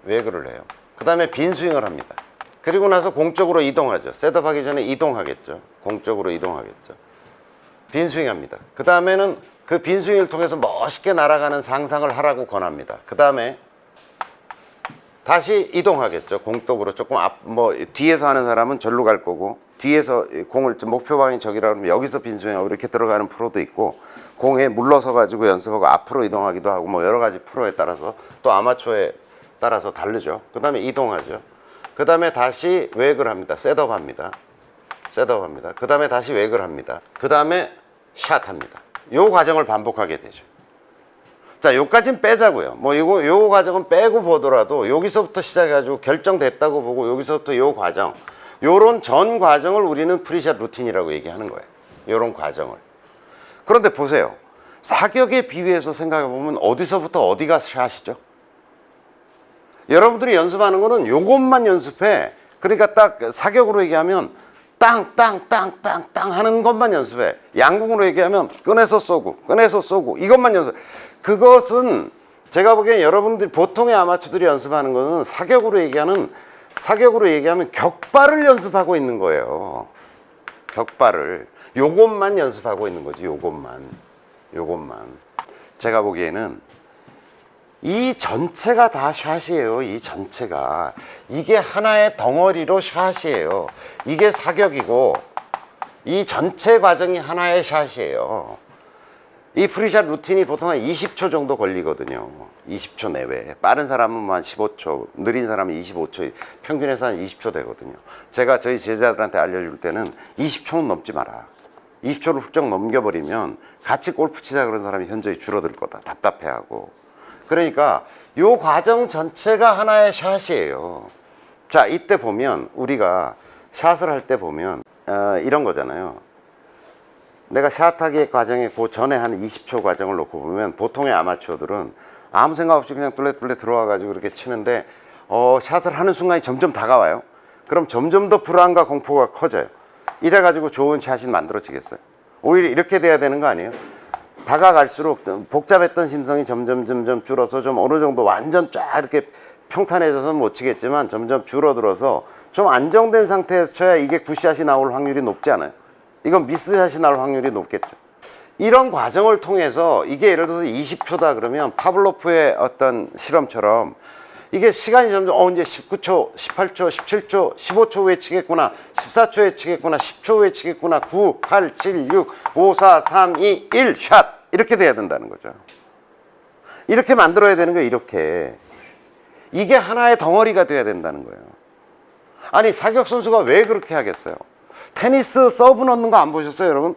웨그를 해요. 그 다음에 빈스윙을 합니다. 그리고 나서 공쪽으로 이동하죠. 셋업 하기 전에 이동하겠죠. 공쪽으로 이동하겠죠. 빈스윙 합니다. 그 다음에는 그 빈스윙을 통해서 멋있게 날아가는 상상을 하라고 권합니다. 그 다음에 다시 이동하겠죠. 공쪽으로 조금 뒤에서 하는 사람은 절로 갈 거고, 뒤에서 공을 목표 방향이 저기라 그러면 여기서 빈스윙하고 이렇게 들어가는 프로도 있고, 공에 물러서 가지고 연습하고 앞으로 이동하기도 하고, 뭐 여러 가지 프로에 따라서 또 아마추어에 따라서 다르죠. 그 다음에 이동하죠. 그 다음에 다시 웨그를 합니다. 셋업 합니다. 셋업 합니다. 그 다음에 다시 웨그를 합니다. 그 다음에 샷 합니다. 요 과정을 반복하게 되죠. 자, 요까진 빼자고요. 뭐 요 과정은 빼고 보더라도 여기서부터 시작해가지고 결정됐다고 보고 여기서부터 요 과정, 요런 전 과정을 우리는 프리샷 루틴이라고 얘기하는 거예요. 요런 과정을. 그런데 보세요. 사격에 비유해서 생각해보면 어디서부터 어디가 샷이죠? 여러분들이 연습하는 거는 요것만 연습해. 그러니까 딱 사격으로 얘기하면 땅 하는 것만 연습해. 양궁으로 얘기하면 꺼내서 쏘고 이것만 연습해. 그것은 제가 보기엔 여러분들 보통의 아마추어들이 연습하는 거는 사격으로 얘기하면 격발을 연습하고 있는 거예요. 격발을. 요것만 연습하고 있는 거지. 요것만. 제가 보기에는 이 전체가 다 샷이에요. 이 전체가. 이게 하나의 덩어리로 샷이에요. 이게 사격이고 이 전체 과정이 하나의 샷이에요. 이 프리샷 루틴이 보통 한 20초 정도 걸리거든요. 20초 내외. 빠른 사람은 한 15초, 느린 사람은 25초, 평균에서 한 20초 되거든요. 제가 저희 제자들한테 알려줄 때는 20초는 넘지 마라. 20초를 훌쩍 넘겨버리면 같이 골프 치자 그런 사람이 현저히 줄어들 거다. 답답해하고. 그러니까 요 과정 전체가 하나의 샷이에요. 자, 이때 보면 우리가 샷을 할 때 보면 이런 거잖아요. 내가 샷하기 과정에 그 전에 한 20초 과정을 놓고 보면 보통의 아마추어들은 아무 생각 없이 그냥 뚫레 들어와 가지고 이렇게 치는데 샷을 하는 순간이 점점 다가와요. 그럼 점점 더 불안과 공포가 커져요. 이래 가지고 좋은 샷이 만들어지겠어요? 오히려 이렇게 돼야 되는 거 아니에요? 다가갈수록 복잡했던 심성이 점점 줄어서 좀 어느 정도 완전 쫙 이렇게 평탄해져서는 못 치겠지만 점점 줄어들어서 좀 안정된 상태에서 쳐야 이게 굿샷이 나올 확률이 높지 않아요? 이건 미스샷이 나올 확률이 높겠죠. 이런 과정을 통해서 이게 예를 들어서 20초다 그러면 파블로프의 어떤 실험처럼 이게 시간이 점점 이제 19초, 18초, 17초, 15초 후에 치겠구나, 14초에 치겠구나, 10초 후에 치겠구나, 9, 8, 7, 6, 5, 4, 3, 2, 1, 샷! 이렇게 돼야 된다는 거죠. 이렇게 만들어야 되는 거예요. 이렇게. 이게 하나의 덩어리가 돼야 된다는 거예요. 아니, 사격 선수가 왜 그렇게 하겠어요? 테니스 서브 넣는 거 안 보셨어요, 여러분?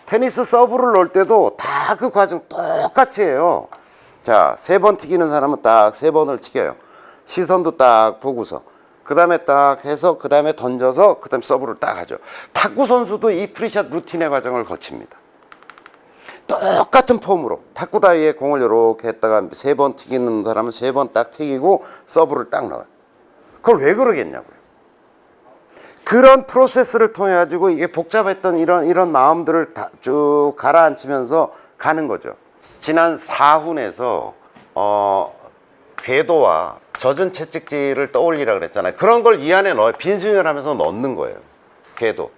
테니스 서브를 넣을 때도 다 그 과정 똑같이 해요. 자, 3번 튀기는 사람은 딱 3번을 튀겨요. 시선도 딱 보고서. 그 다음에 딱 해서, 그 다음에 던져서, 그 다음에 서브를 딱 하죠. 탁구 선수도 이 프리샷 루틴의 과정을 거칩니다. 똑같은 폼으로. 탁구 다이에 공을 이렇게 했다가 3번 튀기는 사람은 3번 딱 튀기고 서브를 딱 넣어요. 그걸 왜 그러겠냐고요. 그런 프로세스를 통해 가지고 이게 복잡했던 이런 마음들을 다 쭉 가라앉히면서 가는 거죠. 지난 4훈에서 궤도와 젖은 채찍질을 떠올리라 그랬잖아요. 그런 걸 이 안에 넣어요. 빈스윙을 하면서 넣는 거예요. 궤도.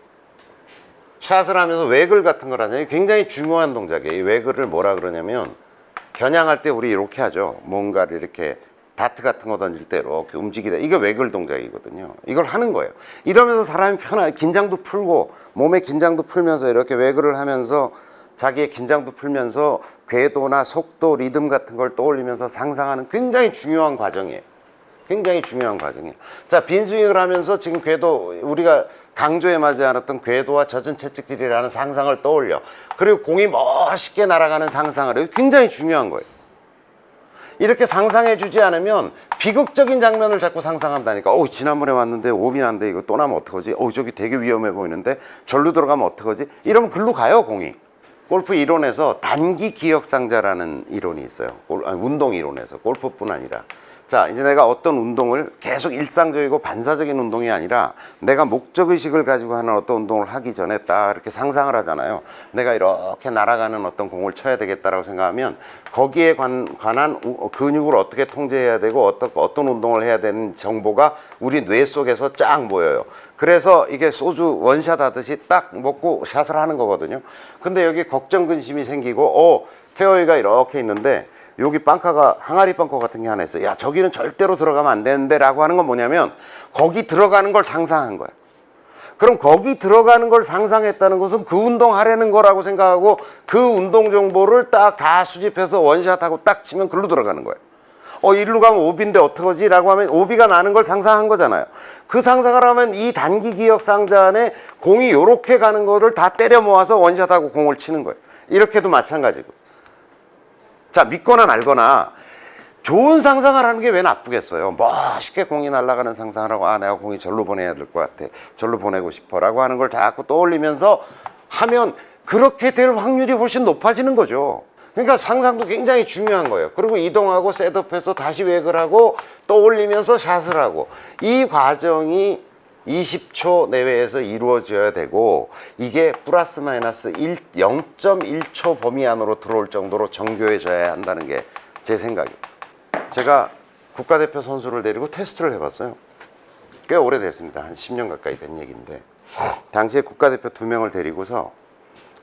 샷을 하면서 웨글 같은 걸 하잖아요. 굉장히 중요한 동작이에요. 이 웨글을 뭐라 그러냐면 겨냥할 때 우리 이렇게 하죠. 뭔가를 이렇게 다트 같은 거 던질 때 이렇게 움직이다. 이게 웨글 동작이거든요. 이걸 하는 거예요. 이러면서 사람이 편하게 긴장도 풀고 몸의 긴장도 풀면서 이렇게 웨글을 하면서 자기의 긴장도 풀면서 궤도나 속도, 리듬 같은 걸 떠올리면서 상상하는 굉장히 중요한 과정이에요. 굉장히 중요한 과정이에요. 자, 빈스윙을 하면서 지금 궤도, 우리가 강조에 맞지 않았던 궤도와 젖은 채찍질이라는 상상을 떠올려. 그리고 공이 멋있게 날아가는 상상을 해요. 굉장히 중요한 거예요. 이렇게 상상해 주지 않으면 비극적인 장면을 자꾸 상상한다니까. 지난번에 왔는데 오비 난데 이거 또 나면 어떡하지? 저기 되게 위험해 보이는데 절로 들어가면 어떡하지? 이러면 글로 가요, 공이. 골프 이론에서 단기 기억상자라는 이론이 있어요. 운동 이론에서. 골프뿐 아니라. 자, 이제 내가 어떤 운동을 계속 일상적이고 반사적인 운동이 아니라 내가 목적의식을 가지고 하는 어떤 운동을 하기 전에 딱 이렇게 상상을 하잖아요. 내가 이렇게 날아가는 어떤 공을 쳐야 되겠다라고 생각하면 거기에 관한 근육을 어떻게 통제해야 되고 어떤 운동을 해야 되는 정보가 우리 뇌 속에서 쫙 모여요. 그래서 이게 소주 원샷 하듯이 딱 먹고 샷을 하는 거거든요. 근데 여기 걱정 근심이 생기고 페어웨이가 이렇게 있는데 여기 벙커가 항아리 벙커 같은 게 하나 있어요. 야, 저기는 절대로 들어가면 안 되는데 라고 하는 건 뭐냐면 거기 들어가는 걸 상상한 거야. 그럼 거기 들어가는 걸 상상했다는 것은 그 운동 하려는 거라고 생각하고 그 운동 정보를 딱 다 수집해서 원샷하고 딱 치면 글로 들어가는 거예요. 일로 가면 오비인데 어떡하지? 라고 하면 오비가 나는 걸 상상한 거잖아요. 그 상상을 하면 이 단기 기억 상자 안에 공이 요렇게 가는 거를 다 때려 모아서 원샷하고 공을 치는 거예요. 이렇게도 마찬가지고. 자, 믿거나 말거나 좋은 상상을 하는 게 왜 나쁘겠어요. 멋있게 공이 날아가는 상상을 하고 내가 공이 절로 보내야 될 것 같아. 절로 보내고 싶어 라고 하는 걸 자꾸 떠올리면서 하면 그렇게 될 확률이 훨씬 높아지는 거죠. 그러니까 상상도 굉장히 중요한 거예요. 그리고 이동하고 셋업해서 다시 웨글 하고 떠올리면서 샷을 하고 이 과정이 20초 내외에서 이루어져야 되고 이게 플러스 마이너스 0.1초 범위 안으로 들어올 정도로 정교해져야 한다는 게 제 생각이에요. 제가 국가대표 선수를 데리고 테스트를 해봤어요. 꽤 오래됐습니다. 한 10년 가까이 된 얘기인데 당시에 국가대표 2명을 데리고서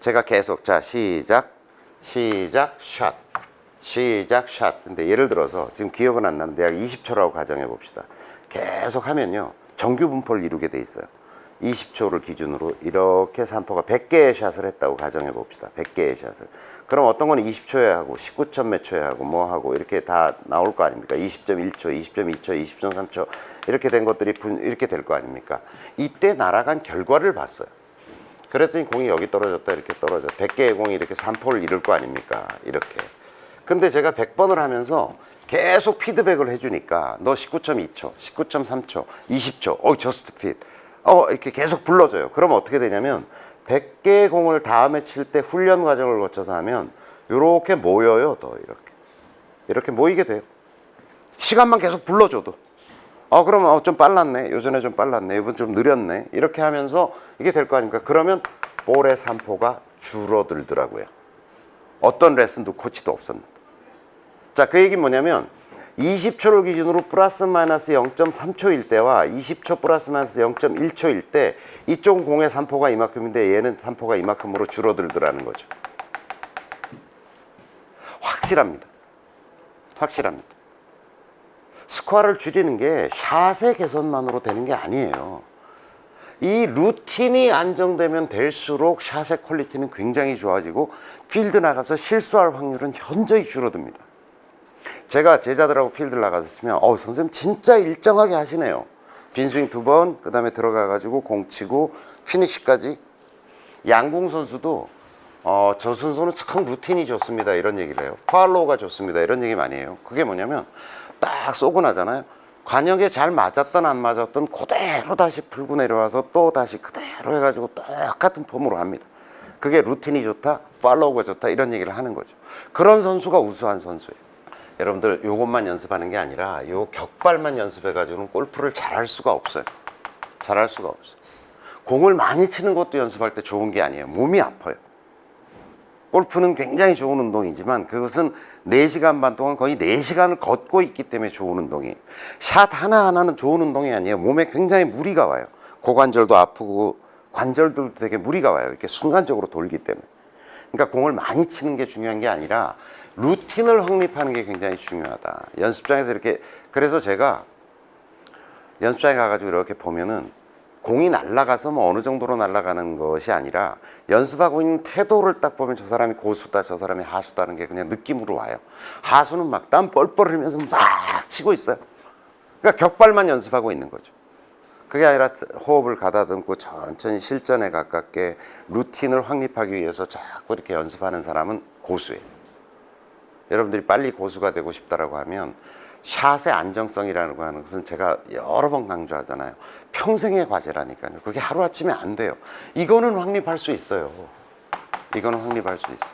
제가 계속 자 시작 샷 시작 샷. 근데 예를 들어서 지금 기억은 안 나는데 약 20초라고 가정해 봅시다. 계속 하면요 정규 분포를 이루게 돼 있어요. 20초를 기준으로 이렇게 산포가 100개의 샷을 했다고 가정해 봅시다. 100개의 샷을. 그럼 어떤 건 20초에 하고 19점 몇 초에 하고 뭐 하고 이렇게 다 나올 거 아닙니까? 20.1초, 20.2초, 20.3초 이렇게 된 것들이 이렇게 될 거 아닙니까? 이때 날아간 결과를 봤어요. 그랬더니 공이 여기 떨어졌다 이렇게 떨어져 100개의 공이 이렇게 산포를 이룰 거 아닙니까? 이렇게. 근데 제가 100번을 하면서 계속 피드백을 해주니까 너 19.2초, 19.3초, 20초, 저스트 핏 이렇게 계속 불러줘요. 그러면 어떻게 되냐면 100개의 공을 다음에 칠 때 훈련 과정을 거쳐서 하면 이렇게 모여요. 더 이렇게 모이게 돼요. 시간만 계속 불러줘도 그러면 좀 빨랐네, 요전에 좀 빨랐네, 이번 좀 느렸네 이렇게 하면서 이게 될 거 아닙니까? 그러면 볼의 산포가 줄어들더라고요. 어떤 레슨도 코치도 없었는데. 자, 그 얘기는 뭐냐면 20초를 기준으로 플러스 마이너스 0.3초일 때와 20초 플러스 마이너스 0.1초일 때 이쪽 공의 산포가 이만큼인데 얘는 산포가 이만큼으로 줄어들더라는 거죠. 확실합니다. 확실합니다. 스코어를 줄이는 게 샷의 개선만으로 되는 게 아니에요. 이 루틴이 안정되면 될수록 샷의 퀄리티는 굉장히 좋아지고 필드 나가서 실수할 확률은 현저히 줄어듭니다. 제가 제자들하고 필드를 나가서 치면 선생님 진짜 일정하게 하시네요. 빈스윙 2번 그 다음에 들어가 가지고 공 치고 피니시까지. 양궁 선수도 저 순서는 참 루틴이 좋습니다 이런 얘기를 해요. 팔로우가 좋습니다 이런 얘기 많이 해요. 그게 뭐냐면 딱 쏘고 나잖아요. 관역에 잘 맞았던 안 맞았던 그대로 다시 풀고 내려와서 또 다시 그대로 해가지고 똑같은 폼으로 합니다. 그게 루틴이 좋다, 팔로우가 좋다 이런 얘기를 하는 거죠. 그런 선수가 우수한 선수예요. 여러분들 요것만 연습하는 게 아니라 요 격발만 연습해가지고는 골프를 잘할 수가 없어요. 잘할 수가 없어요. 공을 많이 치는 것도 연습할 때 좋은 게 아니에요. 몸이 아파요. 골프는 굉장히 좋은 운동이지만 그것은 4시간 반 동안 거의 4시간을 걷고 있기 때문에 좋은 운동이에요. 샷 하나하나는 좋은 운동이 아니에요. 몸에 굉장히 무리가 와요. 고관절도 아프고 관절도 되게 무리가 와요. 이렇게 순간적으로 돌기 때문에. 그러니까 공을 많이 치는 게 중요한 게 아니라 루틴을 확립하는 게 굉장히 중요하다. 연습장에서 이렇게, 그래서 제가 연습장에 가가지고 이렇게 보면은 공이 날아가서 뭐 어느 정도로 날아가는 것이 아니라 연습하고 있는 태도를 딱 보면 저 사람이 고수다, 저 사람이 하수다는 게 그냥 느낌으로 와요. 하수는 막 땀 뻘뻘 흘리면서 막 치고 있어요. 그러니까 격발만 연습하고 있는 거죠. 그게 아니라 호흡을 가다듬고 천천히 실전에 가깝게 루틴을 확립하기 위해서 자꾸 이렇게 연습하는 사람은 고수예요. 여러분들이 빨리 고수가 되고 싶다라고 하면 샷의 안정성이라는 거 하는 것은 제가 여러 번 강조하잖아요. 평생의 과제라니까요. 그게 하루아침에 안 돼요. 이거는 확립할 수 있어요. 이거는 확립할 수 있어요.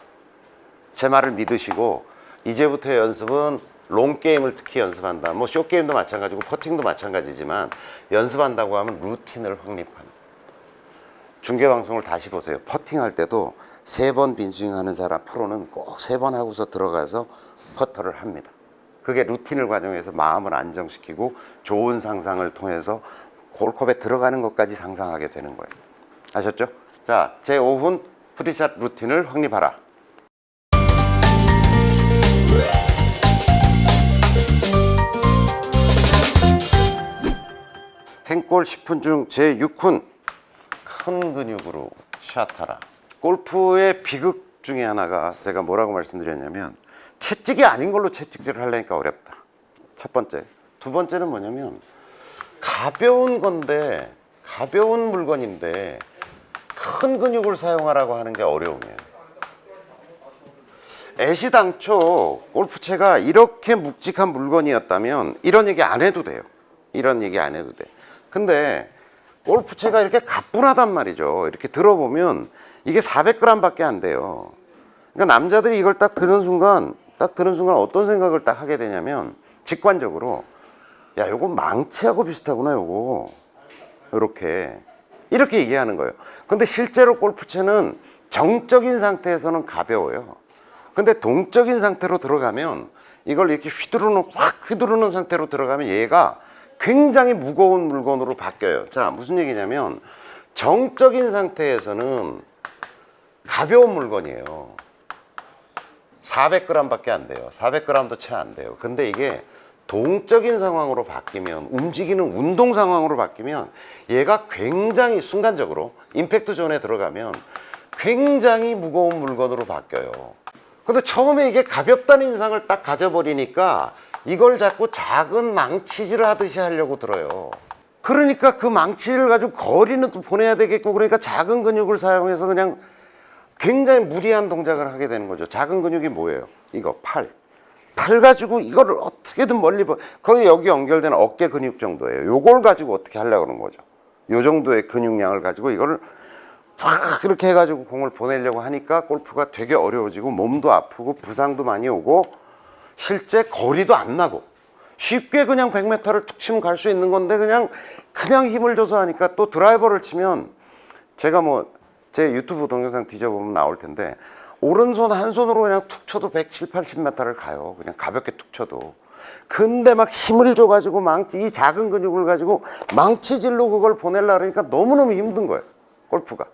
제 말을 믿으시고 이제부터의 연습은 롱게임을 특히 연습한다. 뭐 숏게임도 마찬가지고 퍼팅도 마찬가지지만 연습한다고 하면 루틴을 확립하는. 중계방송을 다시 보세요. 퍼팅할 때도 3번 빈스윙하는 사람 프로는 꼭 3번 하고서 들어가서 퍼터를 합니다. 그게 루틴을 과정해서 마음을 안정시키고 좋은 상상을 통해서 골컵에 들어가는 것까지 상상하게 되는 거예요. 아셨죠? 자, 제 5분 프리샷 루틴을 확립하라. 행골 10분 중 제 6훈 큰 근육으로 샷하라. 골프의 비극 중에 하나가 제가 뭐라고 말씀드렸냐면 채찍이 아닌 걸로 채찍질을 하려니까 어렵다. 첫 번째. 두 번째는 뭐냐면 가벼운 건데, 가벼운 물건인데 큰 근육을 사용하라고 하는 게 어려움이에요. 애시당초 골프채가 이렇게 묵직한 물건이었다면 이런 얘기 안 해도 돼요. 이런 얘기 안 해도 돼. 근데 골프채가 이렇게 가뿐하단 말이죠. 이렇게 들어보면 이게 400g 밖에 안 돼요. 그러니까 남자들이 이걸 딱 드는 순간 어떤 생각을 딱 하게 되냐면 직관적으로 야, 요거 망치하고 비슷하구나, 요거. 이렇게 얘기하는 거예요. 근데 실제로 골프채는 정적인 상태에서는 가벼워요. 근데 동적인 상태로 들어가면 이걸 이렇게 확 휘두르는 상태로 들어가면 얘가 굉장히 무거운 물건으로 바뀌어요. 자, 무슨 얘기냐면 정적인 상태에서는 가벼운 물건이에요. 400g 밖에 안 돼요. 400g도 채 안 돼요. 근데 이게 동적인 상황으로 바뀌면, 움직이는 운동 상황으로 바뀌면 얘가 굉장히 순간적으로 임팩트 존에 들어가면 굉장히 무거운 물건으로 바뀌어요. 근데 처음에 이게 가볍다는 인상을 딱 가져버리니까 이걸 자꾸 작은 망치질을 하듯이 하려고 들어요. 그러니까 그 망치를 가지고 거리는 또 보내야 되겠고, 그러니까 작은 근육을 사용해서 그냥 굉장히 무리한 동작을 하게 되는 거죠. 작은 근육이 뭐예요? 이거 팔 가지고 이거를 어떻게든 멀리 거기 여기 연결되는 어깨 근육 정도예요. 요걸 가지고 어떻게 하려고 그러는 거죠. 요 정도의 근육량을 가지고 이거를 팍 이렇게 해가지고 공을 보내려고 하니까 골프가 되게 어려워지고 몸도 아프고 부상도 많이 오고 실제 거리도 안 나고 쉽게 그냥 100m를 툭 치면 갈 수 있는 건데 그냥 힘을 줘서 하니까, 또 드라이버를 치면 제가 뭐 제 유튜브 동영상 뒤져보면 나올 텐데 오른손 한 손으로 그냥 툭 쳐도 170, 80m를 가요. 그냥 가볍게 툭 쳐도. 근데 막 힘을 줘가지고 이 작은 근육을 가지고 망치질로 그걸 보내려고 그러니까 너무너무 힘든 거예요, 골프가.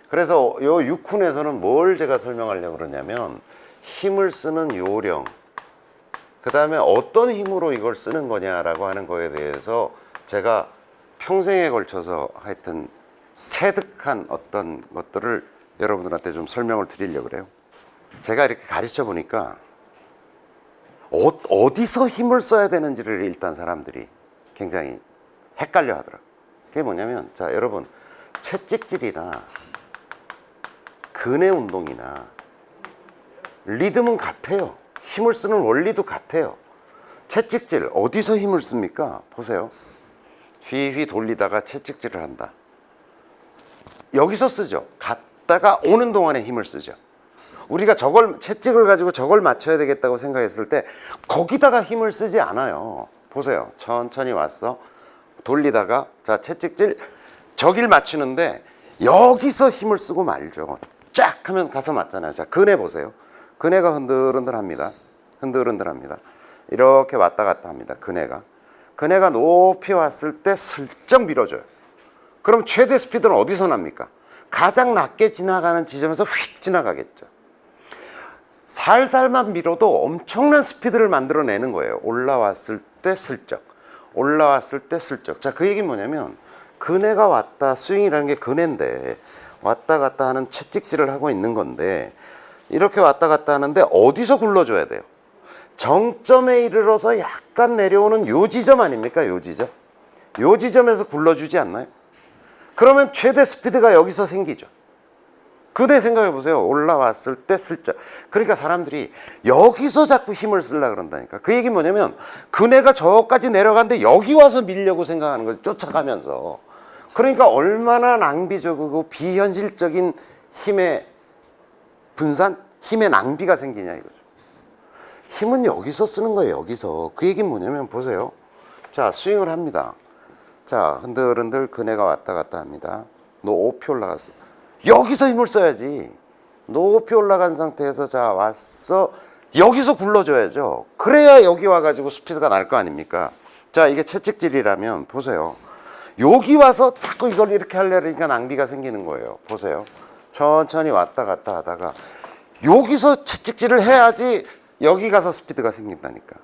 그래서 요 6훈에서는 뭘 제가 설명하려고 그러냐면 힘을 쓰는 요령, 그 다음에 어떤 힘으로 이걸 쓰는 거냐라고 하는 거에 대해서 제가 평생에 걸쳐서 하여튼 체득한 어떤 것들을 여러분들한테 좀 설명을 드리려고 그래요. 제가 이렇게 가르쳐 보니까 어디서 힘을 써야 되는지를 일단 사람들이 굉장히 헷갈려 하더라고요. 그게 뭐냐면, 자, 여러분, 채찍질이나 근의 운동이나 리듬은 같아요. 힘을 쓰는 원리도 같아요. 채찍질 어디서 힘을 씁니까? 보세요. 휘휘 돌리다가 채찍질을 한다. 여기서 쓰죠. 갔다가 오는 동안에 힘을 쓰죠. 우리가 저걸 채찍을 가지고 저걸 맞춰야 되겠다고 생각했을 때 거기다가 힘을 쓰지 않아요. 보세요. 천천히 왔어. 돌리다가 자 채찍질 저길 맞추는데 여기서 힘을 쓰고 말죠. 쫙 하면 가서 맞잖아요. 자 근해 보세요. 근해가 흔들흔들합니다. 흔들흔들합니다. 이렇게 왔다 갔다 합니다. 근해가 높이 왔을 때 슬쩍 밀어줘요. 그럼 최대 스피드는 어디서 납니까? 가장 낮게 지나가는 지점에서 휙 지나가겠죠. 살살만 밀어도 엄청난 스피드를 만들어내는 거예요. 올라왔을 때 슬쩍, 올라왔을 때 슬쩍. 자, 그 얘기는 뭐냐면 근해가 왔다, 스윙이라는 게 근해인데 왔다 갔다 하는 채찍질을 하고 있는 건데 이렇게 왔다 갔다 하는데 어디서 굴러줘야 돼요? 정점에 이르러서 약간 내려오는 요 지점 아닙니까? 요 지점. 요 지점에서 굴러주지 않나요? 그러면 최대 스피드가 여기서 생기죠. 그대 생각해 보세요. 올라왔을 때 슬쩍. 그러니까 사람들이 여기서 자꾸 힘을 쓰려고 그런다니까. 그 얘기는 뭐냐면 그네가 저까지 내려가는데 여기 와서 밀려고 생각하는 거죠. 쫓아가면서. 그러니까 얼마나 낭비적이고 비현실적인 힘의 분산, 힘의 낭비가 생기냐 이거죠. 힘은 여기서 쓰는 거예요. 여기서. 그 얘기는 뭐냐면 보세요. 자, 스윙을 합니다. 자, 흔들흔들 그네가 왔다 갔다 합니다. 높이 올라갔어. 여기서 힘을 써야지. 높이 올라간 상태에서 자 왔어. 여기서 굴러줘야죠. 그래야 여기 와가지고 스피드가 날 거 아닙니까? 자, 이게 채찍질이라면 보세요. 여기 와서 자꾸 이걸 이렇게 하려니까 낭비가 생기는 거예요. 보세요. 천천히 왔다 갔다 하다가 여기서 채찍질을 해야지 여기 가서 스피드가 생긴다니까.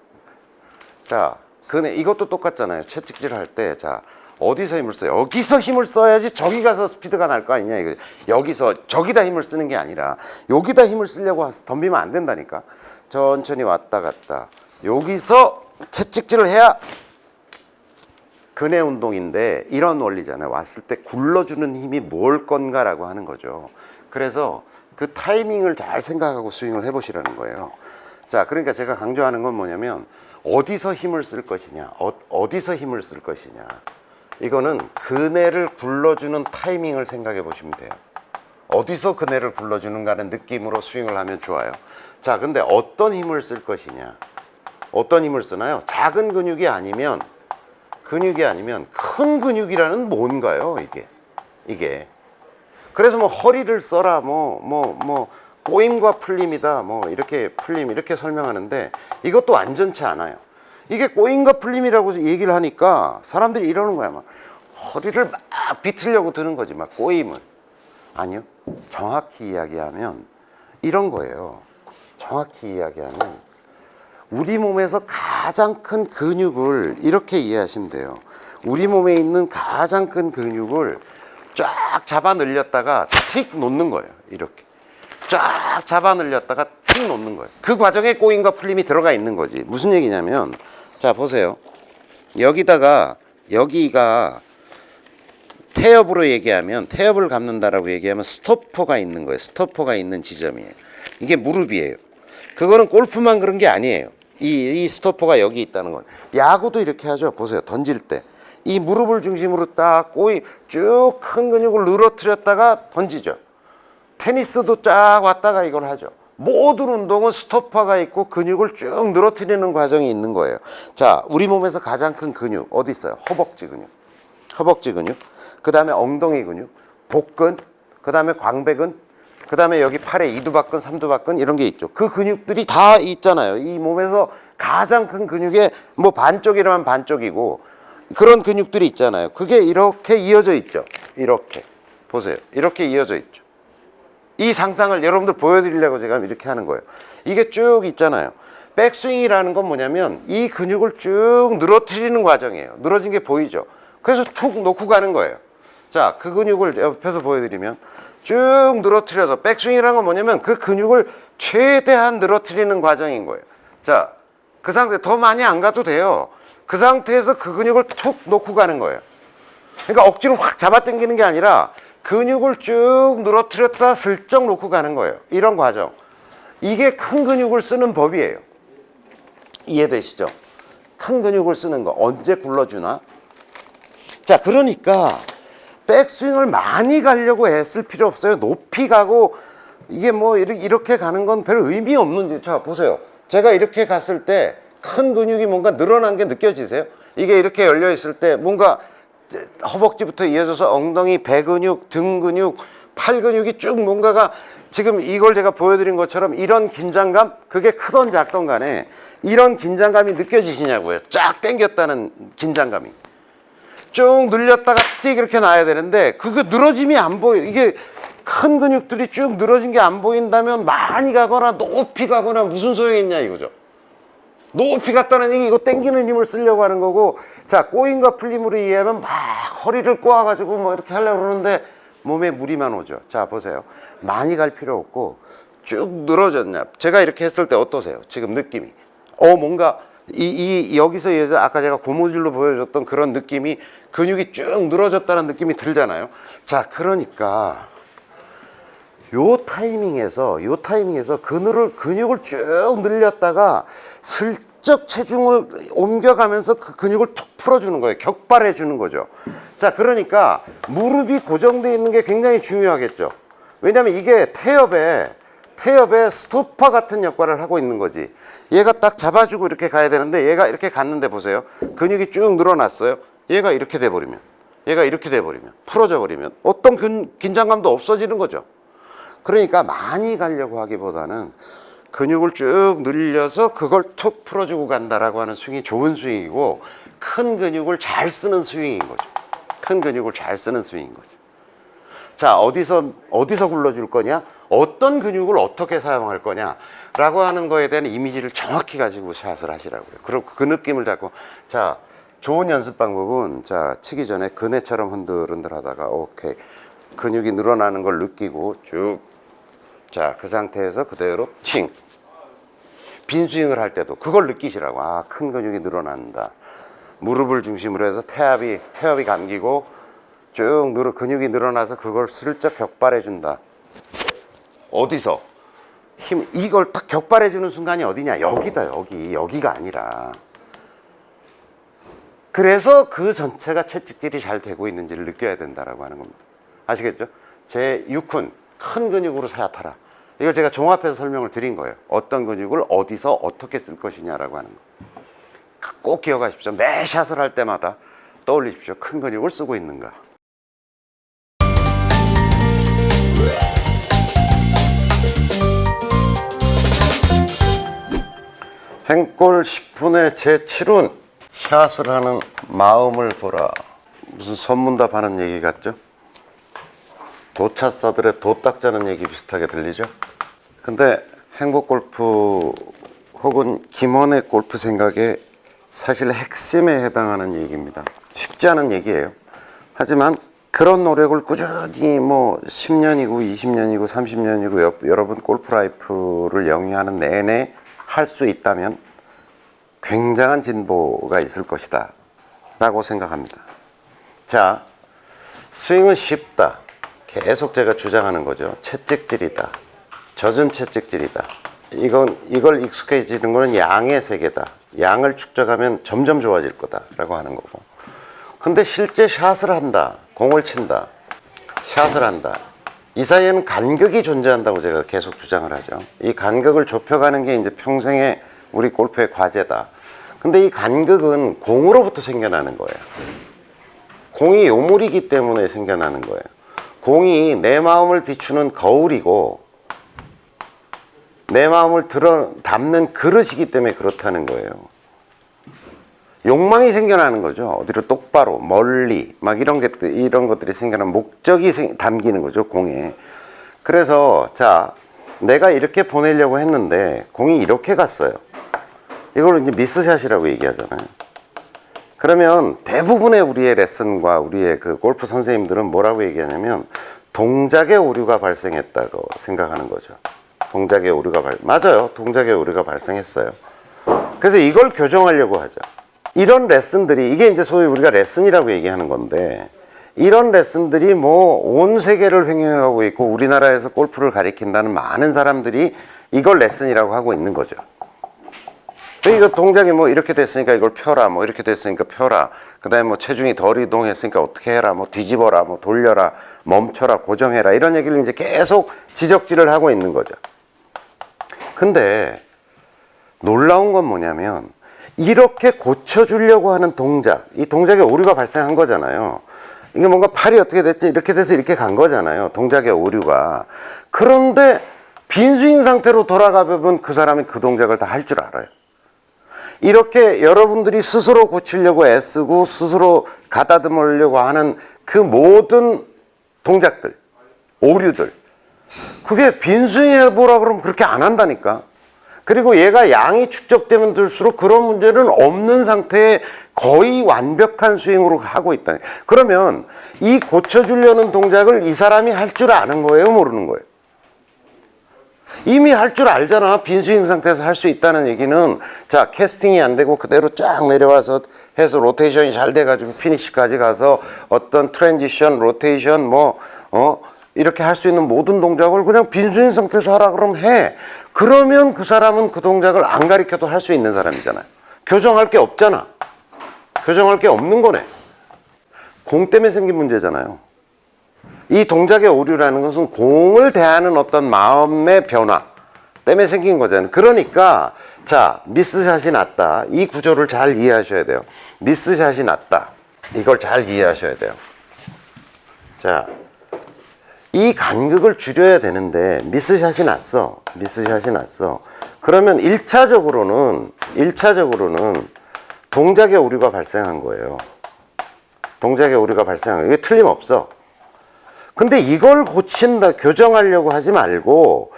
자, 근데 이것도 똑같잖아요. 채찍질 할 때, 자, 어디서 힘을 써요? 여기서 힘을 써야지 저기 가서 스피드가 날 거 아니냐 이거. 여기서 저기다 힘을 쓰는 게 아니라 여기다 힘을 쓰려고 덤비면 안 된다니까. 천천히 왔다 갔다. 여기서 채찍질을 해야 근해 운동인데 이런 원리잖아요. 왔을 때 굴러주는 힘이 뭘 건가라고 하는 거죠. 그래서 그 타이밍을 잘 생각하고 스윙을 해보시라는 거예요. 자, 그러니까 제가 강조하는 건 뭐냐면 어디서 힘을 쓸 것이냐, 어디서 힘을 쓸 것이냐. 이거는 그네를 굴러주는 타이밍을 생각해 보시면 돼요. 어디서 그네를 굴러주는가는 느낌으로 스윙을 하면 좋아요. 자, 근데 어떤 힘을 쓸 것이냐. 어떤 힘을 쓰나요? 작은 근육이 아니면 큰 근육이라는 뭔가요? 이게. 그래서 뭐 허리를 써라, 꼬임과 풀림이다, 이렇게 풀림, 이렇게 설명하는데 이것도 완전치 않아요. 이게 꼬임과 풀림이라고 얘기를 하니까 사람들이 이러는 거야. 막 허리를 막 비틀려고 드는 거지, 막 꼬임을. 아니요. 정확히 이야기하면 이런 거예요. 정확히 이야기하면 우리 몸에서 가장 큰 근육을 이렇게 이해하시면 돼요. 우리 몸에 있는 가장 큰 근육을 쫙 잡아 늘렸다가 틱 놓는 거예요. 이렇게. 쫙 잡아 늘렸다가 틱 놓는 거예요. 그 과정에 꼬임과 풀림이 들어가 있는 거지. 무슨 얘기냐면 자, 보세요. 여기가 태엽으로 얘기하면 태엽을 감는다라고 얘기하면 스토퍼가 있는 거예요. 스토퍼가 있는 지점이에요. 이게 무릎이에요. 그거는 골프만 그런 게 아니에요. 이 스토퍼가 여기 있다는 건. 야구도 이렇게 하죠. 보세요. 던질 때. 이 무릎을 중심으로 딱 꼬임 쭉 큰 근육을 늘어뜨렸다가 던지죠. 테니스도 쫙 왔다가 이걸 하죠. 모든 운동은 스토퍼가 있고 근육을 쭉 늘어뜨리는 과정이 있는 거예요. 자, 우리 몸에서 가장 큰 근육 어디 있어요? 허벅지 근육. 그 다음에 엉덩이 근육, 복근, 그 다음에 광배근, 그 다음에 여기 팔에 이두박근, 삼두박근 이런 게 있죠. 그 근육들이 다 있잖아요. 이 몸에서 가장 큰 근육의 뭐 반쪽이라면 반쪽이고 그런 근육들이 있잖아요. 그게 이렇게 이어져 있죠. 이렇게 보세요. 이렇게 이어져 있죠. 이 상상을 여러분들 보여드리려고 제가 이렇게 하는 거예요. 이게 쭉 있잖아요. 백스윙이라는 건 뭐냐면 이 근육을 쭉 늘어뜨리는 과정이에요. 늘어진 게 보이죠. 그래서 툭 놓고 가는 거예요. 자, 그 근육을 옆에서 보여드리면 쭉 늘어뜨려서 백스윙이라는 건 뭐냐면 그 근육을 최대한 늘어뜨리는 과정인 거예요. 자, 그 상태 더 많이 안 가도 돼요. 그 상태에서 그 근육을 툭 놓고 가는 거예요. 그러니까 억지로 확 잡아당기는 게 아니라 근육을 쭉 늘어뜨렸다 슬쩍 놓고 가는 거예요. 이런 과정. 이게 큰 근육을 쓰는 법이에요. 이해되시죠? 큰 근육을 쓰는 거 언제 굴러주나? 자, 그러니까 백스윙을 많이 가려고 애쓸 필요 없어요. 높이 가고 이게 뭐 이렇게 가는 건 별 의미 없는데, 자 보세요. 제가 이렇게 갔을 때 큰 근육이 뭔가 늘어난 게 느껴지세요? 이게 이렇게 열려 있을 때 뭔가 허벅지부터 이어져서 엉덩이, 배 근육, 등 근육, 팔 근육이 쭉 뭔가가 지금 이걸 제가 보여드린 것처럼 이런 긴장감, 그게 크던 작던 간에 이런 긴장감이 느껴지시냐고요. 쫙 당겼다는 긴장감이. 쭉 늘렸다가 띡 이렇게 놔야 되는데 그게 늘어짐이 안 보여. 이게 큰 근육들이 쭉 늘어진 게 안 보인다면 많이 가거나 높이 가거나 무슨 소용이 있냐 이거죠. 높이 갔다는 얘기, 이거 당기는 힘을 쓰려고 하는 거고, 자 꼬임과 풀림으로 이해하면 막 허리를 꼬아가지고 뭐 이렇게 하려고 그러는데 몸에 무리만 오죠. 자 보세요. 많이 갈 필요 없고 쭉 늘어졌냐. 제가 이렇게 했을 때 어떠세요? 지금 느낌이 뭔가 여기서 아까 제가 고무줄로 보여줬던 그런 느낌이, 근육이 쭉 늘어졌다는 느낌이 들잖아요. 자 그러니까 요 타이밍에서 근육을 쭉 늘렸다가 슬쩍 체중을 옮겨가면서 그 근육을 툭 풀어주는 거예요. 격발해 주는 거죠. 자 그러니까 무릎이 고정되어 있는 게 굉장히 중요하겠죠. 왜냐하면 이게 태엽에 스토퍼 같은 역할을 하고 있는 거지. 얘가 딱 잡아주고 이렇게 가야 되는데 얘가 이렇게 갔는데 보세요. 근육이 쭉 늘어났어요. 얘가 이렇게 돼버리면 풀어져 버리면 어떤 긴장감도 없어지는 거죠. 그러니까 많이 가려고 하기보다는 근육을 쭉 늘려서 그걸 툭 풀어주고 간다라고 하는 스윙이 좋은 스윙이고, 큰 근육을 잘 쓰는 스윙인 거죠. 큰 근육을 잘 쓰는 스윙인 거죠. 자 어디서 굴러줄 거냐, 어떤 근육을 어떻게 사용할 거냐 라고 하는 거에 대한 이미지를 정확히 가지고 샷을 하시라고요. 그리고 그 느낌을 잡고, 자 좋은 연습 방법은, 자 치기 전에 그네처럼 흔들흔들 하다가 오케이 근육이 늘어나는 걸 느끼고 쭉, 자 그 상태에서 그대로 칭. 빈스윙을 할 때도 그걸 느끼시라고. 아 큰 근육이 늘어난다. 무릎을 중심으로 해서 태엽이 감기고 쭉 근육이 늘어나서 그걸 슬쩍 격발해 준다. 어디서? 이걸 딱 격발해 주는 순간이 어디냐? 여기다. 여기가 아니라. 그래서 그 전체가 채찍질이 잘 되고 있는지를 느껴야 된다라고 하는 겁니다. 아시겠죠? 제 6훈 큰 근육으로 사야타라. 이걸 제가 종합해서 설명을 드린 거예요. 어떤 근육을 어디서 어떻게 쓸 것이냐라고 하는 거. 꼭 기억하십시오. 매 샷을 할 때마다 떠올리십시오. 큰 근육을 쓰고 있는가. 행골 10분의 제 7훈 샷을 하는 마음을 보라. 무슨 선문답 하는 얘기 같죠? 도차사들의 도 닦자는 얘기 비슷하게 들리죠? 근데 행복골프 혹은 김원의 골프 생각에 사실 핵심에 해당하는 얘기입니다. 쉽지 않은 얘기예요. 하지만 그런 노력을 꾸준히 뭐 10년이고 20년이고 30년이고 여러분 골프 라이프를 영위하는 내내 할 수 있다면 굉장한 진보가 있을 것이다 라고 생각합니다. 자, 스윙은 쉽다. 계속 제가 주장하는 거죠. 채찍질이다. 젖은 채찍질이다. 이걸 익숙해지는 거는 양의 세계다. 양을 축적하면 점점 좋아질 거다라고 하는 거고. 근데 실제 샷을 한다. 공을 친다. 샷을 한다. 이 사이에는 간격이 존재한다고 제가 계속 주장을 하죠. 이 간격을 좁혀가는 게 이제 평생의 우리 골프의 과제다. 근데 이 간격은 공으로부터 생겨나는 거예요. 공이 요물이기 때문에 생겨나는 거예요. 공이 내 마음을 비추는 거울이고 내 마음을 담는 그릇이기 때문에 그렇다는 거예요. 욕망이 생겨나는 거죠. 어디로 똑바로 멀리 막 이런 것들이 생겨나는 목적이 담기는 거죠, 공에. 그래서 자 내가 이렇게 보내려고 했는데 공이 이렇게 갔어요. 이걸 이제 미스샷이라고 얘기하잖아요. 그러면 대부분의 우리의 레슨과 우리의 그 골프 선생님들은 뭐라고 얘기하냐면 동작의 오류가 발생했다고 생각하는 거죠. 동작의 오류가 맞아요. 동작의 오류가 발생했어요. 그래서 이걸 교정하려고 하죠. 이런 레슨들이, 이게 이제 소위 우리가 레슨이라고 얘기하는 건데, 이런 레슨들이 뭐 온 세계를 횡행하고 있고 우리나라에서 골프를 가리킨다는 많은 사람들이 이걸 레슨이라고 하고 있는 거죠. 이거 동작이 뭐 이렇게 됐으니까 이걸 펴라, 뭐 이렇게 됐으니까 펴라, 그 다음에 뭐 체중이 덜 이동했으니까 어떻게 해라, 뭐 뒤집어라, 뭐 돌려라, 멈춰라, 고정해라, 이런 얘기를 이제 계속 지적질을 하고 있는 거죠. 근데 놀라운 건 뭐냐면 이렇게 고쳐주려고 하는 동작, 이 동작에 오류가 발생한 거잖아요. 이게 뭔가 팔이 어떻게 됐지, 이렇게 돼서 이렇게 간 거잖아요, 동작의 오류가. 그런데 빈스윙 상태로 돌아가 보면 그 사람이 그 동작을 다 할 줄 알아요. 이렇게 여러분들이 스스로 고치려고 애쓰고 스스로 가다듬으려고 하는 그 모든 동작들, 오류들, 그게 빈스윙 해보라 그러면 그렇게 안 한다니까. 그리고 얘가 양이 축적되면 들수록 그런 문제는 없는 상태에 거의 완벽한 스윙으로 하고 있다. 그러면 이 고쳐주려는 동작을 이 사람이 할 줄 아는 거예요, 모르는 거예요? 이미 할 줄 알잖아. 빈스윙 상태에서 할 수 있다는 얘기는, 자, 캐스팅이 안 되고 그대로 쫙 내려와서 해서 로테이션이 잘 돼가지고 피니시까지 가서 어떤 트랜지션, 로테이션, 이렇게 할 수 있는 모든 동작을 그냥 빈스윙 상태에서 하라 그러면 해. 그러면 그 사람은 그 동작을 안 가르쳐도 할 수 있는 사람이잖아요. 교정할 게 없잖아. 교정할 게 없는 거네. 공 때문에 생긴 문제잖아요. 이 동작의 오류라는 것은 공을 대하는 어떤 마음의 변화 때문에 생긴 거잖아요. 그러니까 자, 미스샷이 났다. 이 구조를 잘 이해하셔야 돼요. 미스샷이 났다. 이걸 잘 이해하셔야 돼요. 자, 이 간극을 줄여야 되는데 미스샷이 났어. 미스샷이 났어. 그러면 1차적으로는 동작의 오류가 발생한 거예요. 동작의 오류가 발생한 거예요. 이게 틀림없어. 근데 이걸 고친다, 교정하려고 하지 말고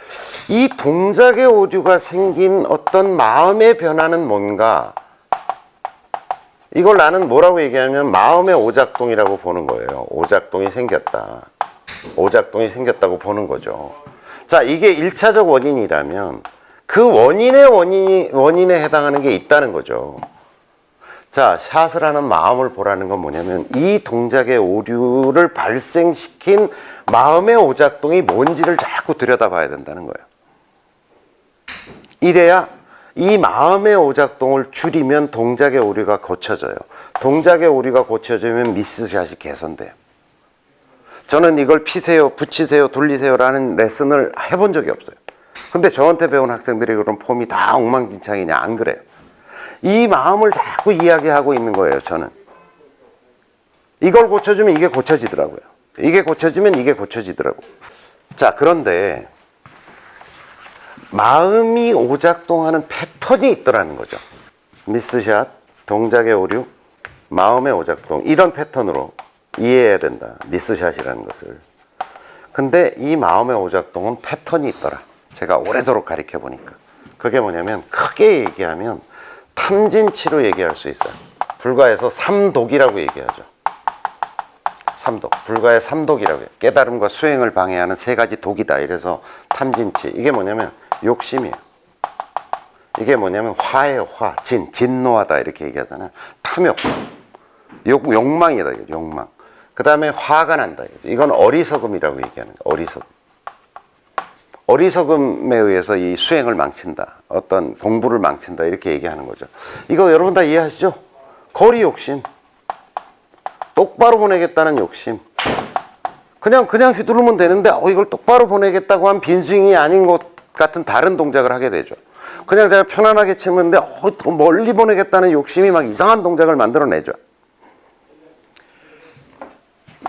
이 동작의 오류가 생긴 어떤 마음의 변화는 뭔가, 이걸 나는 뭐라고 얘기하면 마음의 오작동이라고 보는 거예요. 오작동이 생겼다. 오작동이 생겼다고 보는 거죠. 자, 이게 1차적 원인이라면 그 원인에 해당하는 게 있다는 거죠. 자, 샷을 하는 마음을 보라는 건 뭐냐면 이 동작의 오류를 발생시킨 마음의 오작동이 뭔지를 자꾸 들여다봐야 된다는 거예요. 이래야 이 마음의 오작동을 줄이면 동작의 오류가 고쳐져요. 동작의 오류가 고쳐지면 미스샷이 개선돼요. 저는 이걸 피세요, 붙이세요, 돌리세요 라는 레슨을 해본 적이 없어요. 근데 저한테 배운 학생들이 그런 폼이 다 엉망진창이냐? 안 그래요. 이 마음을 자꾸 이야기하고 있는 거예요, 저는. 이걸 고쳐주면 이게 고쳐지더라고요. 이게 고쳐지면 이게 고쳐지더라고요. 자, 그런데 마음이 오작동하는 패턴이 있더라는 거죠. 미스샷, 동작의 오류, 마음의 오작동, 이런 패턴으로 이해해야 된다, 미스샷이라는 것을. 근데 이 마음의 오작동은 패턴이 있더라. 제가 오래도록 가르쳐 보니까. 그게 뭐냐면 크게 얘기하면 탐진치로 얘기할 수 있어요. 불가에서 삼독이라고 얘기하죠. 삼독. 불가의 삼독이라고 해요. 깨달음과 수행을 방해하는 세 가지 독이다. 이래서 탐진치. 이게 뭐냐면 욕심이에요. 이게 뭐냐면 화예요. 화. 진노하다 이렇게 얘기하잖아요. 탐욕. 욕망이다. 욕망. 그 다음에 화가 난다. 이건 어리석음이라고 얘기하는 거예요. 어리석음. 어리석음에 의해서 이 수행을 망친다. 어떤 공부를 망친다. 이렇게 얘기하는 거죠. 이거 여러분 다 이해하시죠? 거리 욕심. 똑바로 보내겠다는 욕심. 그냥 휘두르면 되는데 이걸 똑바로 보내겠다고 한 빈스윙이 아닌 것 같은 다른 동작을 하게 되죠. 그냥 제가 편안하게 치는데 더 멀리 보내겠다는 욕심이 막 이상한 동작을 만들어내죠.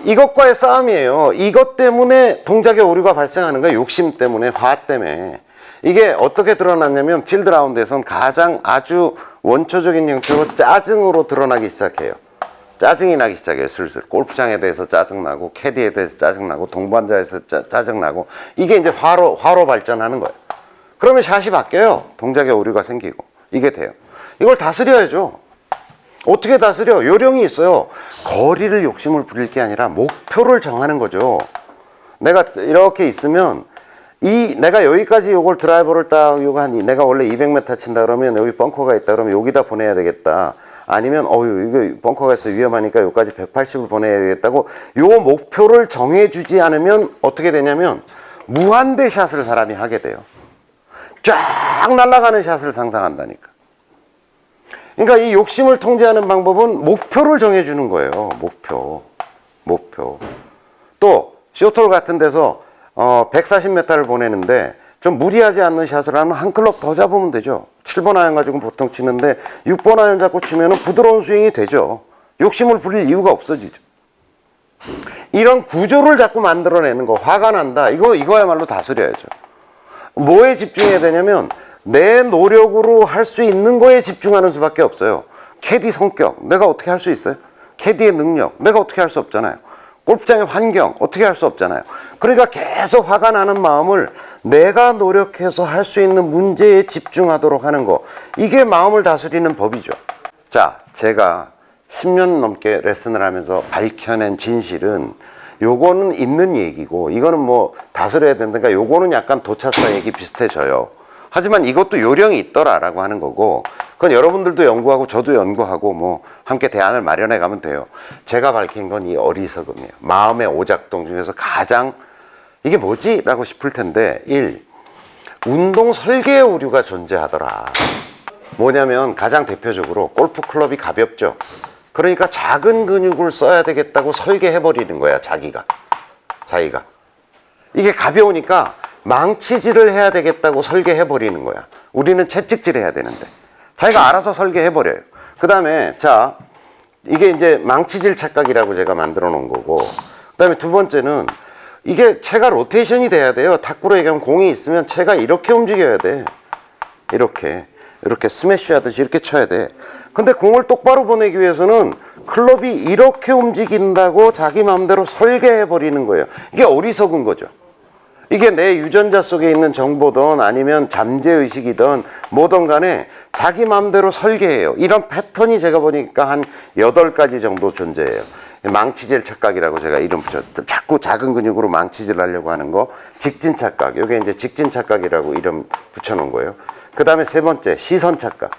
이것과의 싸움이에요. 이것 때문에 동작의 오류가 발생하는 거예요. 욕심 때문에, 화 때문에. 이게 어떻게 드러났냐면 필드 라운드에선 가장 아주 원초적인 형태로 짜증으로 드러나기 시작해요. 짜증이 나기 시작해요. 슬슬. 골프장에 대해서 짜증나고, 캐디에 대해서 짜증나고, 동반자에서 짜증나고, 이게 이제 화로 발전하는 거예요. 그러면 샷이 바뀌어요. 동작의 오류가 생기고. 이게 돼요. 이걸 다스려야죠. 어떻게 다스려? 요령이 있어요. 거리를 욕심을 부릴 게 아니라 목표를 정하는 거죠. 내가 이렇게 있으면 내가 여기까지 요걸 드라이버를 딱 내가 원래 200m 친다 그러면 여기 벙커가 있다 그러면 여기다 보내야 되겠다. 아니면 이거 벙커가 있어 위험하니까 여기까지 180을 보내야 되겠다고 요 목표를 정해주지 않으면 어떻게 되냐면 무한대 샷을 사람이 하게 돼요. 쫙 날아가는 샷을 상상한다니까. 그러니까 이 욕심을 통제하는 방법은 목표를 정해주는 거예요. 목표. 또 쇼톨 같은 데서 140m를 보내는데 좀 무리하지 않는 샷을 하면 한 클럽 더 잡으면 되죠. 7번 아이언 가지고 보통 치는데 6번 아이언 잡고 치면 부드러운 스윙이 되죠. 욕심을 부릴 이유가 없어지죠. 이런 구조를 자꾸 만들어내는 거, 화가 난다. 이거야말로 다스려야죠. 뭐에 집중해야 되냐면 내 노력으로 할 수 있는 거에 집중하는 수밖에 없어요. 캐디 성격, 내가 어떻게 할 수 있어요? 캐디의 능력, 내가 어떻게 할 수 없잖아요. 골프장의 환경, 어떻게 할 수 없잖아요. 그러니까 계속 화가 나는 마음을 내가 노력해서 할 수 있는 문제에 집중하도록 하는 거. 이게 마음을 다스리는 법이죠. 자, 제가 10년 넘게 레슨을 하면서 밝혀낸 진실은 요거는 있는 얘기고 이거는 뭐 다스려야 된다니까 요거는 약간 도차사 얘기 비슷해져요. 하지만 이것도 요령이 있더라라고 하는 거고 그건 여러분들도 연구하고 저도 연구하고 뭐 함께 대안을 마련해 가면 돼요. 제가 밝힌 건 이 어리석음이에요. 마음의 오작동 중에서 가장 이게 뭐지? 라고 싶을 텐데 1. 운동 설계 오류가 존재하더라. 뭐냐면 가장 대표적으로 골프 클럽이 가볍죠. 그러니까 작은 근육을 써야 되겠다고 설계해버리는 거야, 자기가. 이게 가벼우니까 망치질을 해야 되겠다고 설계해버리는 거야. 우리는 채찍질 해야 되는데. 자기가 알아서 설계해버려요. 그 다음에, 자, 이게 이제 망치질 착각이라고 제가 만들어 놓은 거고. 그 다음에 두 번째는 이게 채가 로테이션이 돼야 돼요. 탁구로 얘기하면 공이 있으면 채가 이렇게 움직여야 돼. 이렇게 스매시 하듯이 이렇게 쳐야 돼. 근데 공을 똑바로 보내기 위해서는 클럽이 이렇게 움직인다고 자기 마음대로 설계해 버리는 거예요. 이게 어리석은 거죠. 이게 내 유전자 속에 있는 정보든 아니면 잠재의식이든 뭐든 간에 자기 마음대로 설계해요. 이런 패턴이 제가 보니까 한 8가지 정도 존재해요. 망치질 착각이라고 제가 이름 붙였죠. 자꾸 작은 근육으로 망치질 하려고 하는 거. 직진 착각. 이게 이제 직진 착각이라고 이름 붙여놓은 거예요. 그 다음에 세 번째, 시선 착각.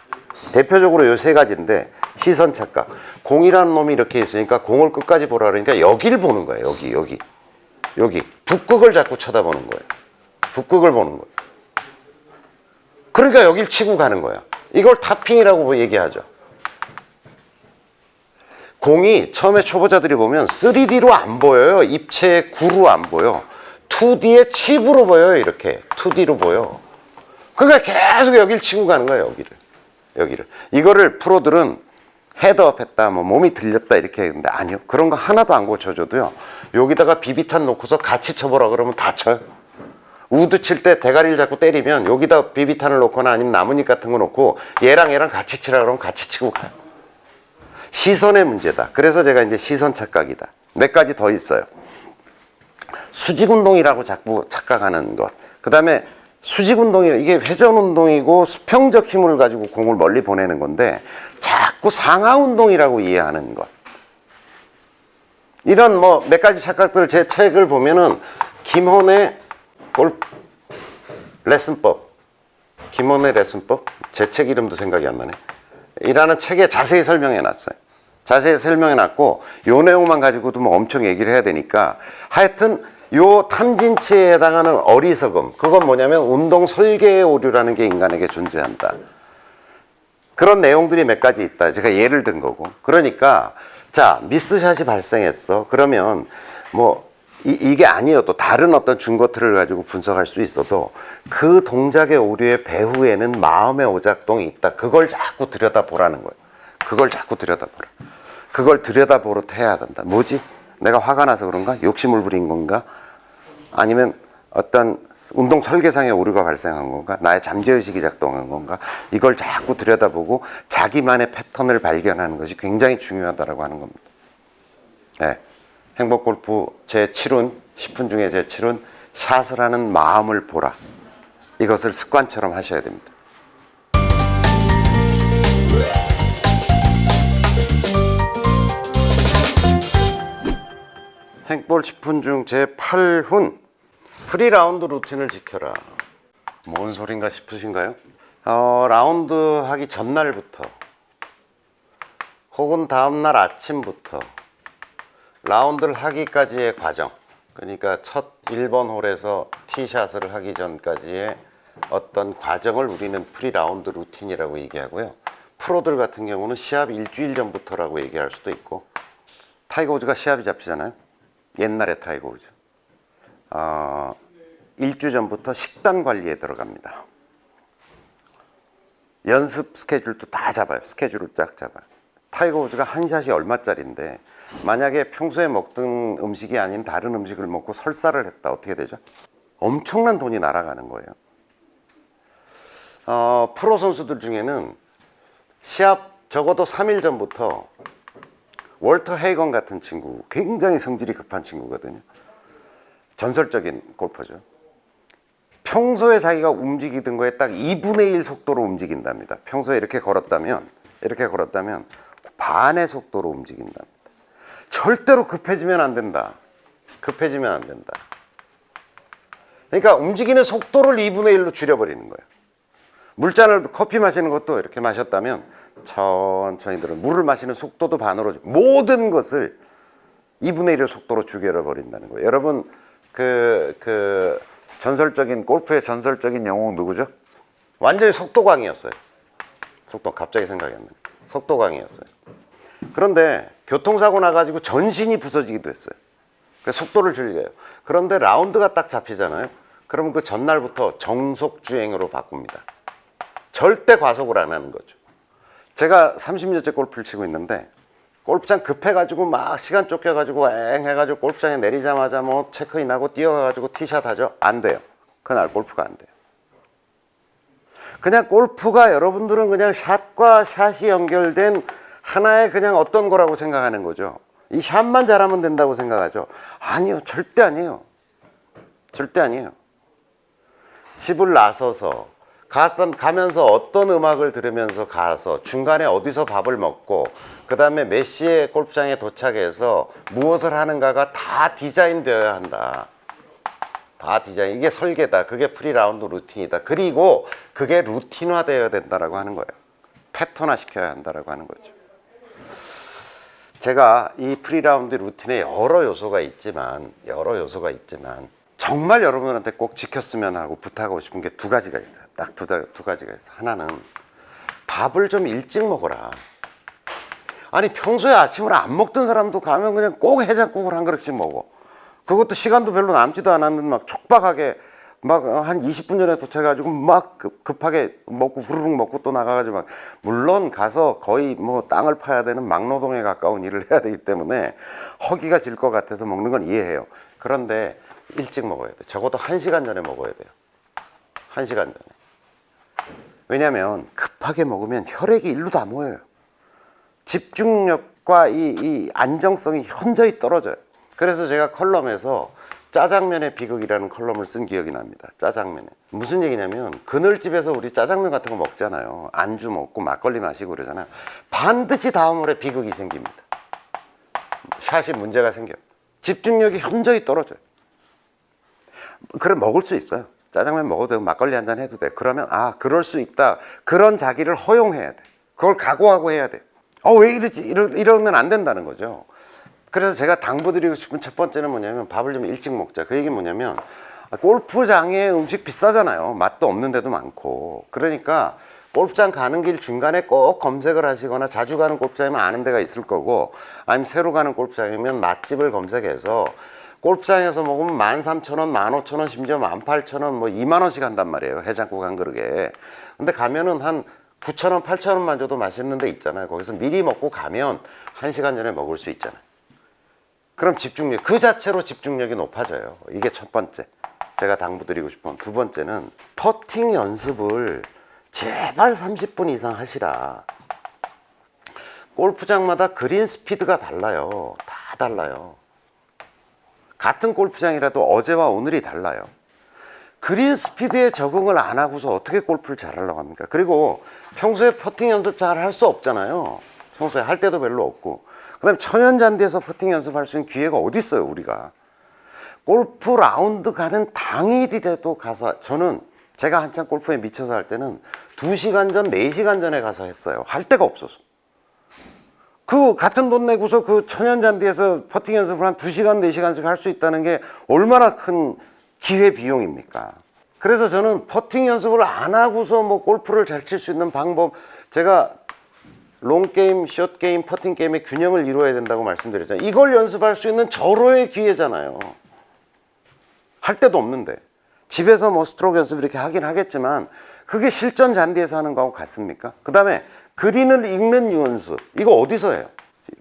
대표적으로 요 3가지인데, 시선 착각. 공이라는 놈이 이렇게 있으니까 공을 끝까지 보라 그러니까 여기를 보는 거예요. 여기. 북극을 자꾸 쳐다보는 거예요. 북극을 보는 거예요. 그러니까 여길 치고 가는 거야. 이걸 타핑이라고 얘기하죠. 공이 처음에 초보자들이 보면 3D로 안 보여요. 입체의 구로 안 보여. 2D의 칩으로 보여요. 이렇게 2D로 보여. 그러니까 계속 여길 치고 가는 거예요. 여기를. 이거를 프로들은 헤드업 했다, 뭐 몸이 들렸다 이렇게 했는데 아니요. 그런 거 하나도 안 고쳐줘도요. 여기다가 비비탄 놓고서 같이 쳐보라 그러면 다 쳐요. 우드 칠 때 대가리를 자꾸 때리면 여기다 비비탄을 놓거나 아니면 나뭇잎 같은 거 놓고 얘랑 같이 치라 그러면 같이 치고 가요. 시선의 문제다. 그래서 제가 이제 시선 착각이다. 몇 가지 더 있어요. 수직 운동이라고 자꾸 착각하는 것. 그 다음에 수직 운동이 이게 회전 운동이고 수평적 힘을 가지고 공을 멀리 보내는 건데 자꾸 상하 운동이라고 이해하는 것. 이런 뭐 몇 가지 착각들 제 책을 보면은 김헌의 골프 레슨법, 김헌의 레슨법, 제 책 이름도 생각이 안 나네. 이라는 책에 자세히 설명해 놨어요. 자세히 설명해 놨고 요 내용만 가지고도 뭐 엄청 얘기를 해야 되니까 하여튼 요 탐진치에 해당하는 어리석음, 그건 뭐냐면 운동 설계의 오류라는 게 인간에게 존재한다. 그런 내용들이 몇 가지 있다. 제가 예를 든 거고. 그러니까 자, 미스샷이 발생했어. 그러면 뭐 이게 아니어도 다른 어떤 증거틀을 가지고 분석할 수 있어도 그 동작의 오류의 배후에는 마음의 오작동이 있다. 그걸 자꾸 들여다보라는 거예요. 그걸 자꾸 들여다보라. 그걸 들여다보듯 해야 된다. 뭐지? 내가 화가 나서 그런가? 욕심을 부린 건가? 아니면 어떤 운동 설계상의 오류가 발생한 건가? 나의 잠재의식이 작동한 건가? 이걸 자꾸 들여다보고 자기만의 패턴을 발견하는 것이 굉장히 중요하다고 하는 겁니다. 네. 행복골프 제7훈, 10분 중에 제7훈, 샷을 하는 마음을 보라. 이것을 습관처럼 하셔야 됩니다. 행볼 10분 중 제8훈, 프리라운드 루틴을 지켜라. 뭔 소린가 싶으신가요? 라운드 하기 전날부터 혹은 다음날 아침부터 라운드를 하기까지의 과정, 그러니까 첫 1번 홀에서 티샷을 하기 전까지의 어떤 과정을 우리는 프리라운드 루틴이라고 얘기하고요. 프로들 같은 경우는 시합 일주일 전부터라고 얘기할 수도 있고, 타이거 우즈가 시합이 잡히잖아요. 옛날에 타이거 우즈. 일주 전부터 식단 관리에 들어갑니다. 연습 스케줄도 다 잡아요. 스케줄을 쫙 잡아요. 타이거 우즈가 한 샷이 얼마짜리인데 만약에 평소에 먹던 음식이 아닌 다른 음식을 먹고 설사를 했다. 어떻게 되죠? 엄청난 돈이 날아가는 거예요. 프로 선수들 중에는 시합 적어도 3일 전부터 월터 헤이건 같은 친구, 굉장히 성질이 급한 친구거든요. 전설적인 골퍼죠. 평소에 자기가 움직이던 거에 딱 2분의 1 속도로 움직인답니다. 평소에 이렇게 걸었다면 반의 속도로 움직인답니다. 절대로 급해지면 안 된다. 급해지면 안 된다. 그러니까 움직이는 속도를 2분의 1로 줄여버리는 거예요. 물잔을 커피 마시는 것도 이렇게 마셨다면 천천히 들어. 물을 마시는 속도도 반으로, 모든 것을 2분의 1의 속도로 줄여버린다는 거예요. 여러분 그 전설적인 골프의 전설적인 영웅 누구죠? 완전히 속도광이었어요. 갑자기 생각이 안 나요. 속도광이었어요. 그런데 교통사고 나가지고 전신이 부서지기도 했어요. 그래서 속도를 줄여요. 그런데 라운드가 딱 잡히잖아요. 그러면 그 전날부터 정속주행으로 바꿉니다. 절대 과속을 안 하는 거죠. 제가 30년째 골프를 치고 있는데 골프장 급해가지고 막 시간 쫓겨가지고 엥 해가지고 골프장에 내리자마자 뭐 체크인하고 뛰어가가지고 티샷 하죠? 안 돼요. 그날 골프가 안 돼요. 그냥 골프가 여러분들은 그냥 샷과 샷이 연결된 하나의 그냥 어떤 거라고 생각하는 거죠. 이 샷만 잘하면 된다고 생각하죠. 아니요, 절대 아니에요. 절대 아니에요. 집을 나서서 가면서 어떤 음악을 들으면서 가서 중간에 어디서 밥을 먹고 그 다음에 몇 시에 골프장에 도착해서 무엇을 하는가가 다 디자인되어야 한다. 다 디자인. 이게 설계다. 그게 프리라운드 루틴이다. 그리고 그게 루틴화되어야 된다라고 하는 거예요. 패턴화 시켜야 한다라고 하는 거죠. 제가 이 프리라운드 루틴에 여러 요소가 있지만 정말 여러분한테 꼭 지켰으면 하고 부탁하고 싶은 게 두 가지가 있어요. 딱 두 가지가 있어요. 하나는 밥을 좀 일찍 먹어라. 아니 평소에 아침을 안 먹던 사람도 가면 그냥 꼭 해장국을 한 그릇씩 먹어. 그것도 시간도 별로 남지도 않았는데 막 촉박하게 막 한 20분 전에 도착해가지고 막 급하게 먹고 후루룩 먹고 또 나가가지고 막, 물론 가서 거의 뭐 땅을 파야 되는 막노동에 가까운 일을 해야 되기 때문에 허기가 질 것 같아서 먹는 건 이해해요. 그런데 일찍 먹어야 돼. 적어도 1시간 전에 먹어야 돼요. 1시간 전에. 왜냐하면 급하게 먹으면 혈액이 일로 다 모여요. 집중력과 이 안정성이 현저히 떨어져요. 그래서 제가 컬럼에서 짜장면의 비극이라는 컬럼을 쓴 기억이 납니다. 짜장면에. 무슨 얘기냐면 그늘집에서 우리 짜장면 같은 거 먹잖아요. 안주 먹고 막걸리 마시고 그러잖아요. 반드시 다음 홀에 비극이 생깁니다. 샷이 문제가 생겨요. 집중력이 현저히 떨어져요. 그래 먹을 수 있어요. 짜장면 먹어도 되고 막걸리 한잔 해도 돼. 그러면 그럴 수 있다. 그런 자기를 허용해야 돼. 그걸 각오하고 해야 돼. 왜 이러지? 이러면 안 된다는 거죠. 그래서 제가 당부드리고 싶은 첫 번째는 뭐냐면 밥을 좀 일찍 먹자. 그 얘기는 뭐냐면 골프장에 음식 비싸잖아요. 맛도 없는 데도 많고. 그러니까 골프장 가는 길 중간에 꼭 검색을 하시거나 자주 가는 골프장이면 아는 데가 있을 거고, 아니면 새로 가는 골프장이면 맛집을 검색해서 골프장에서 먹으면 13,000원, 15,000원, 심지어 18,000원, 뭐 2만원씩 한단 말이에요. 해장국 한 그릇에. 근데 가면은 한 9,000원, 8,000원만 줘도 맛있는 데 있잖아요. 거기서 미리 먹고 가면 1시간 전에 먹을 수 있잖아요. 그럼 집중력, 그 자체로 집중력이 높아져요. 이게 첫 번째. 제가 당부드리고 싶은. 두 번째는 퍼팅 연습을 제발 30분 이상 하시라. 골프장마다 그린 스피드가 달라요. 다 달라요. 같은 골프장이라도 어제와 오늘이 달라요. 그린 스피드에 적응을 안 하고서 어떻게 골프를 잘하려고 합니까? 그리고 평소에 퍼팅 연습 잘 할 수 없잖아요. 평소에 할 때도 별로 없고. 그 다음에 천연잔디에서 퍼팅 연습할 수 있는 기회가 어디 있어요, 우리가. 골프 라운드 가는 당일이라도 가서, 저는 제가 한참 골프에 미쳐서 할 때는 2시간 전, 4시간 전에 가서 했어요. 할 데가 없어서. 그 같은 돈 내고서 그 천연잔디에서 퍼팅 연습을 한 2시간, 4시간씩 할 수 있다는 게 얼마나 큰 기회 비용입니까? 그래서 저는 퍼팅 연습을 안 하고서 뭐 골프를 잘 칠 수 있는 방법, 제가 롱게임, 숏게임, 퍼팅 게임의 균형을 이루어야 된다고 말씀드렸잖아요. 이걸 연습할 수 있는 절호의 기회잖아요. 할 데도 없는데. 집에서 뭐 스트로크 연습 이렇게 하긴 하겠지만 그게 실전 잔디에서 하는 거하고 같습니까? 그 다음에 그린을 읽는 연습, 이거 어디서 해요?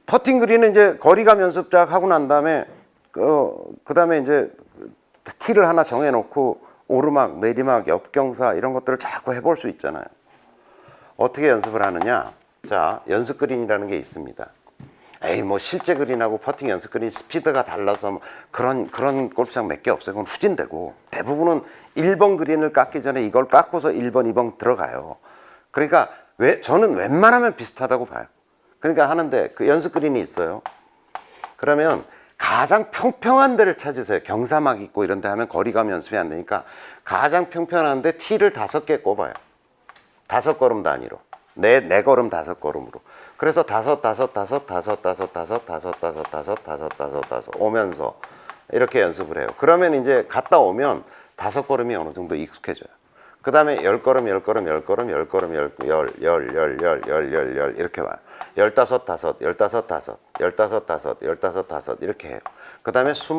퍼팅 그린은 이제 거리감 연습 쫙 하고 난 다음에 그 다음에 이제 티를 하나 정해놓고 오르막, 내리막, 옆경사 이런 것들을 자꾸 해볼 수 있잖아요. 어떻게 연습을 하느냐? 자, 연습 그린이라는 게 있습니다. 에이, 뭐 실제 그린하고 퍼팅 연습 그린 스피드가 달라서 뭐 그런 골프장 몇 개 없어요. 그건 후진되고 대부분은 1번 그린을 깎기 전에 이걸 깎고서 1번, 2번 들어가요. 그러니까 저는 웬만하면 비슷하다고 봐요. 그러니까 하는데 그 연습 그린이 있어요. 그러면 가장 평평한 데를 찾으세요. 경사막 있고 이런 데 하면 거리감 연습이 안 되니까 가장 평평한데 티를 5개 꼽아요. 5걸음 단위로. 네 걸음 5걸음으로. 그래서 5 오면서 이렇게 연습을 해요. 그러면 이제 갔다 오면 5걸음이 어느 정도 익숙해져요. 그 다음에 10걸음 이렇게 와요. 15 이렇게 해요. 그 다음에 20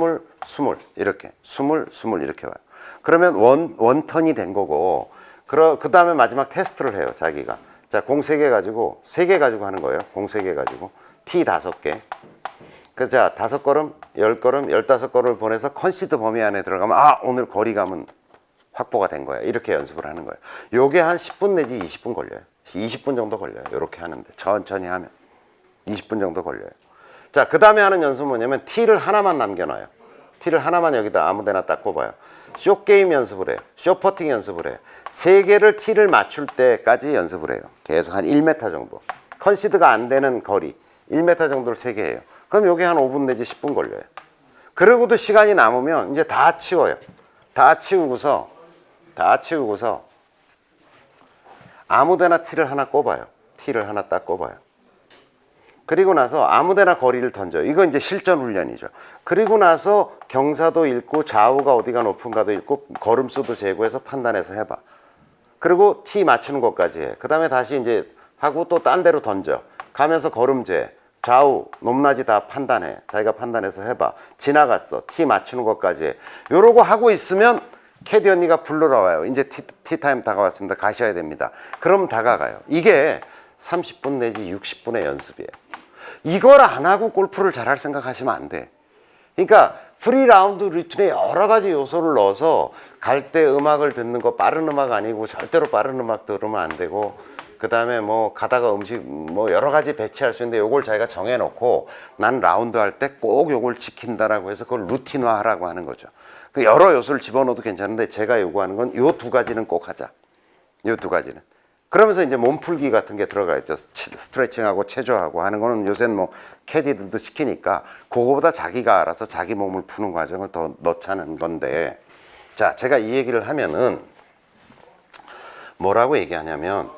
이렇게 20 이렇게 와요. 그러면 원턴이 된 거고, 그 다음에 마지막 테스트를 해요. 자기가 자, 공 3개 가지고 3개 가지고 하는 거예요. 공 3개 가지고 티 5개. 그 자, 5걸음 10걸음 15걸음을 보내서 컨시드 범위 안에 들어가면 오늘 거리감은 확보가 된 거예요. 이렇게 연습을 하는 거예요. 요게 한 10분 내지 20분 걸려요. 20분 정도 걸려요. 이렇게 하는데 천천히 하면 20분 정도 걸려요. 자, 그 다음에 하는 연습은 뭐냐면 티를 하나만 남겨놔요. 티를 하나만 여기다 아무데나 딱 꼽아요. 숏게임 연습을 해요. 숏퍼팅 연습을 해요. 3개를 티를 맞출 때까지 연습을 해요. 계속 한 1m 정도. 컨시드가 안 되는 거리 1m 정도를 3개 해요. 그럼 요게 한 5분 내지 10분 걸려요. 그러고도 시간이 남으면 이제 다 치워요. 다 치우고서 아무데나 티를 하나 꼽아요. 티를 하나 딱 꼽아요. 그리고 나서 아무데나 거리를 던져요. 이거 이제 실전 훈련이죠. 그리고 나서 경사도 읽고 좌우가 어디가 높은가도 읽고 걸음수도 재고해서 판단해서 해봐. 그리고 티 맞추는 것까지 해. 그 다음에 다시 이제 하고 또 딴 데로 던져. 가면서 걸음재, 좌우, 높낮이 다 판단해. 자기가 판단해서 해봐. 지나갔어. 티 맞추는 것까지 해. 요러고 하고 있으면 캐디 언니가 불러라 와요. 이제 티타임 다가왔습니다. 가셔야 됩니다. 그럼 다가가요. 이게 30분 내지 60분의 연습이에요. 이걸 안 하고 골프를 잘할 생각하시면 안 돼. 그러니까 프리 라운드 루틴에 여러 가지 요소를 넣어서 갈 때 음악을 듣는 거 빠른 음악 아니고 절대로 빠른 음악 들으면 안 되고, 그 다음에 뭐 가다가 음식 뭐 여러 가지 배치할 수 있는데 요걸 자기가 정해놓고 난 라운드 할 때 꼭 요걸 지킨다라고 해서 그걸 루틴화 하라고 하는 거죠. 그 여러 요소를 집어넣어도 괜찮은데 제가 요구하는 건 요 2가지는 꼭 하자. 요 2가지는. 그러면서 이제 몸풀기 같은 게 들어가 있죠. 스트레칭하고 체조하고 하는 거는 요새는 뭐 캐디들도 시키니까 그거보다 자기가 알아서 자기 몸을 푸는 과정을 더 넣자는 건데, 자, 제가 이 얘기를 하면은 뭐라고 얘기하냐면,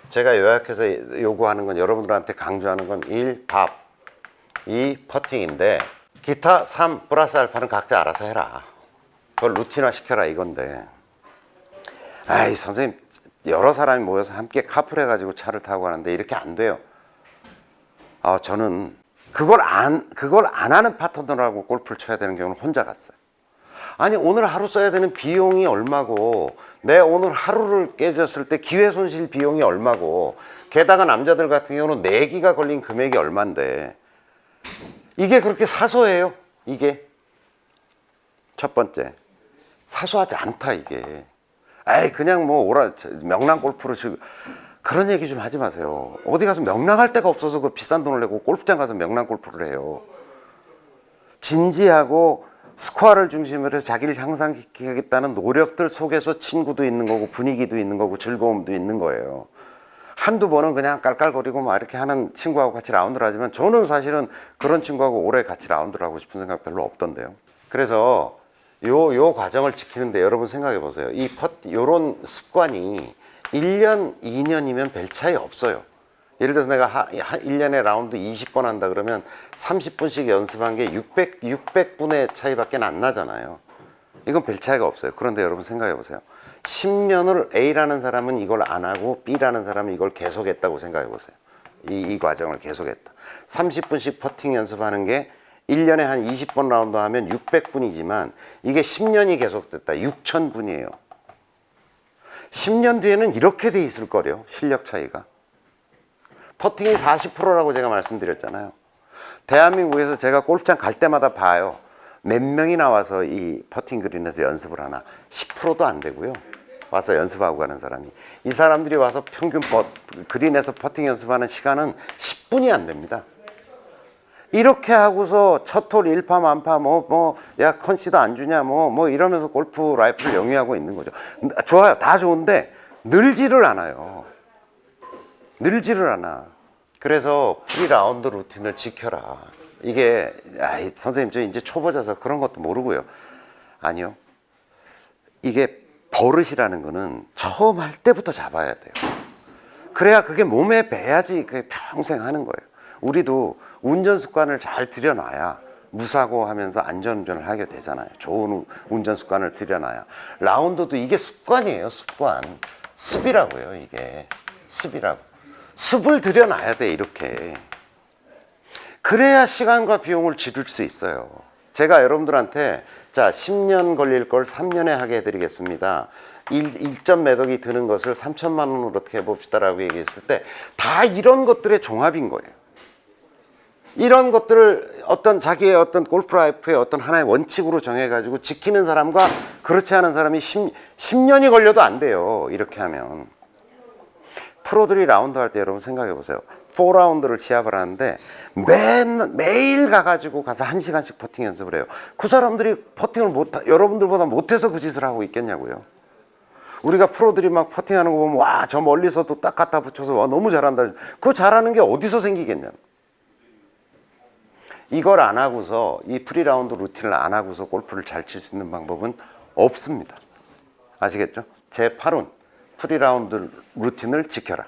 제가 요약해서 요구하는 건, 여러분들한테 강조하는 건 1. 밥, 2. 퍼팅인데 기타 3 플러스 알파는 각자 알아서 해라. 그걸 루틴화 시켜라 이건데, 아이 선생님 여러 사람이 모여서 함께 카풀해가지고 차를 타고 가는데 이렇게 안 돼요. 저는 그걸 안 하는 파트너라고 골프를 쳐야 되는 경우는 혼자 갔어요. 아니 오늘 하루 써야 되는 비용이 얼마고, 내 오늘 하루를 깨졌을 때 기회 손실 비용이 얼마고, 게다가 남자들 같은 경우는 내기가 걸린 금액이 얼만데 이게 그렇게 사소해요. 이게 첫 번째 사소하지 않다. 이게 에이 그냥 뭐 명랑 골프로 지금 그런 얘기 좀 하지 마세요. 어디 가서 명랑할 데가 없어서 그 비싼 돈을 내고 골프장 가서 명랑 골프를 해요. 진지하고 스코어를 중심으로 해서 자기를 향상시키겠다는 노력들 속에서 친구도 있는 거고 분위기도 있는 거고 즐거움도 있는 거예요. 한두 번은 그냥 깔깔거리고 막 이렇게 하는 친구하고 같이 라운드를 하지만 저는 사실은 그런 친구하고 오래 같이 라운드를 하고 싶은 생각 별로 없던데요. 그래서 요 과정을 지키는데 여러분 생각해 보세요. 요런 습관이 1년, 2년이면 별 차이 없어요. 예를 들어서 내가 1년에 라운드 20번 한다 그러면 30분씩 연습한 게 600분의 차이밖에 안 나잖아요. 이건 별 차이가 없어요. 그런데 여러분 생각해 보세요. 10년을 A라는 사람은 이걸 안 하고 B라는 사람은 이걸 계속했다고 생각해 보세요. 이 과정을 계속했다. 30분씩 퍼팅 연습하는 게 1년에 한 20번 라운드 하면 600분이지만 이게 10년이 계속됐다. 6000분이에요. 10년 뒤에는 이렇게 돼 있을 거래요. 실력 차이가. 퍼팅이 40%라고 제가 말씀드렸잖아요. 대한민국에서 제가 골프장 갈 때마다 봐요. 몇 명이 나와서 이 퍼팅 그린에서 연습을 하나. 10%도 안 되고요. 와서 연습하고 가는 사람이. 이 사람들이 와서 평균 그린에서 퍼팅 연습하는 시간은 10분이 안 됩니다. 이렇게 하고서 첫 홀 1파 만파 야 컨시드 안 주냐 이러면서 골프 라이프를 영위하고 있는 거죠. 좋아요. 다 좋은데 늘지를 않아요. 늘지를 않아. 그래서 프리라운드 루틴을 지켜라. 이게 선생님 저 이제 초보자서 그런 것도 모르고요. 아니요. 이게 버릇이라는 거는 처음 할 때부터 잡아야 돼요. 그래야 그게 몸에 배야지 그게 평생 하는 거예요. 우리도 운전 습관을 잘 들여놔야 무사고 하면서 안전운전을 하게 되잖아요. 좋은 운전 습관을 들여놔야. 라운드도 이게 습관이에요. 습관. 습이라고요. 이게 습이라고. 습을 들여놔야 돼. 이렇게. 그래야 시간과 비용을 줄일 수 있어요. 제가 여러분들한테 자 10년 걸릴 걸 3년에 하게 해드리겠습니다. 1점 매덕이 드는 것을 3천만 원으로 어떻게 해봅시다 라고 얘기했을 때 다 이런 것들의 종합인 거예요. 이런 것들을 어떤 자기의 어떤 골프 라이프의 어떤 하나의 원칙으로 정해가지고 지키는 사람과 그렇지 않은 사람이 10년이 걸려도 안 돼요. 이렇게 하면. 프로들이 라운드 할 때 여러분 생각해 보세요. 4라운드를 시합을 하는데 매일 가가지고 가서 1시간씩 퍼팅 연습을 해요. 그 사람들이 퍼팅을 여러분들보다 못해서 그 짓을 하고 있겠냐고요. 우리가 프로들이 막 퍼팅하는 거 보면 와, 저 멀리서도 딱 갖다 붙여서 와, 너무 잘한다. 그거 잘하는 게 어디서 생기겠냐. 이걸 안 하고서 이 프리라운드 루틴을 안 하고서 골프를 잘 칠 수 있는 방법은 없습니다. 아시겠죠? 제8운 프리라운드 루틴을 지켜라.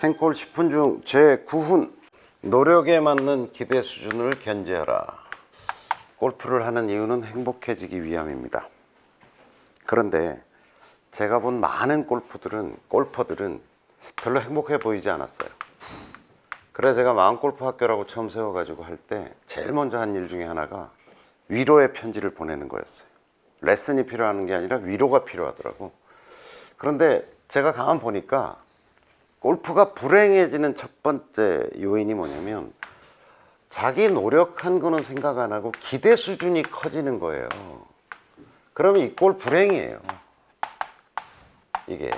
행골 10분 중 제9훈 노력에 맞는 기대 수준을 견지하라. 골프를 하는 이유는 행복해지기 위함입니다. 그런데 제가 본 많은 골퍼들은 별로 행복해 보이지 않았어요. 그래서 제가 마음골프학교라고 처음 세워가지고 할 때 제일 먼저 한 일 중에 하나가 위로의 편지를 보내는 거였어요. 레슨이 필요한 게 아니라 위로가 필요하더라고. 그런데 제가 가만 보니까 골프가 불행해지는 첫 번째 요인이 뭐냐면 자기 노력한 거는 생각 안 하고 기대 수준이 커지는 거예요. 그러면 이 꼴 불행이에요. 이게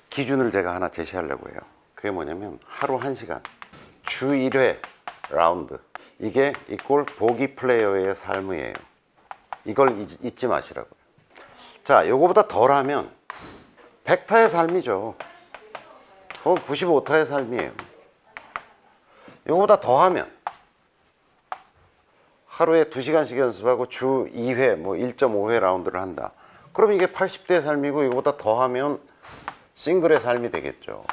기준을 제가 하나 제시하려고 해요. 그게 뭐냐면 하루 1시간 주 1회 라운드. 이게 이꼴 보기 플레이어의 삶이에요. 이걸 잊지 마시라고요. 자, 요거보다 덜하면 100타의 삶이죠. 95타의 삶이에요. 요거보다 더하면 하루에 2시간씩 연습하고 주 2회 1.5회 라운드를 한다. 그럼 이게 80대의 삶이고 이거보다 더하면 싱글의 삶이 되겠죠.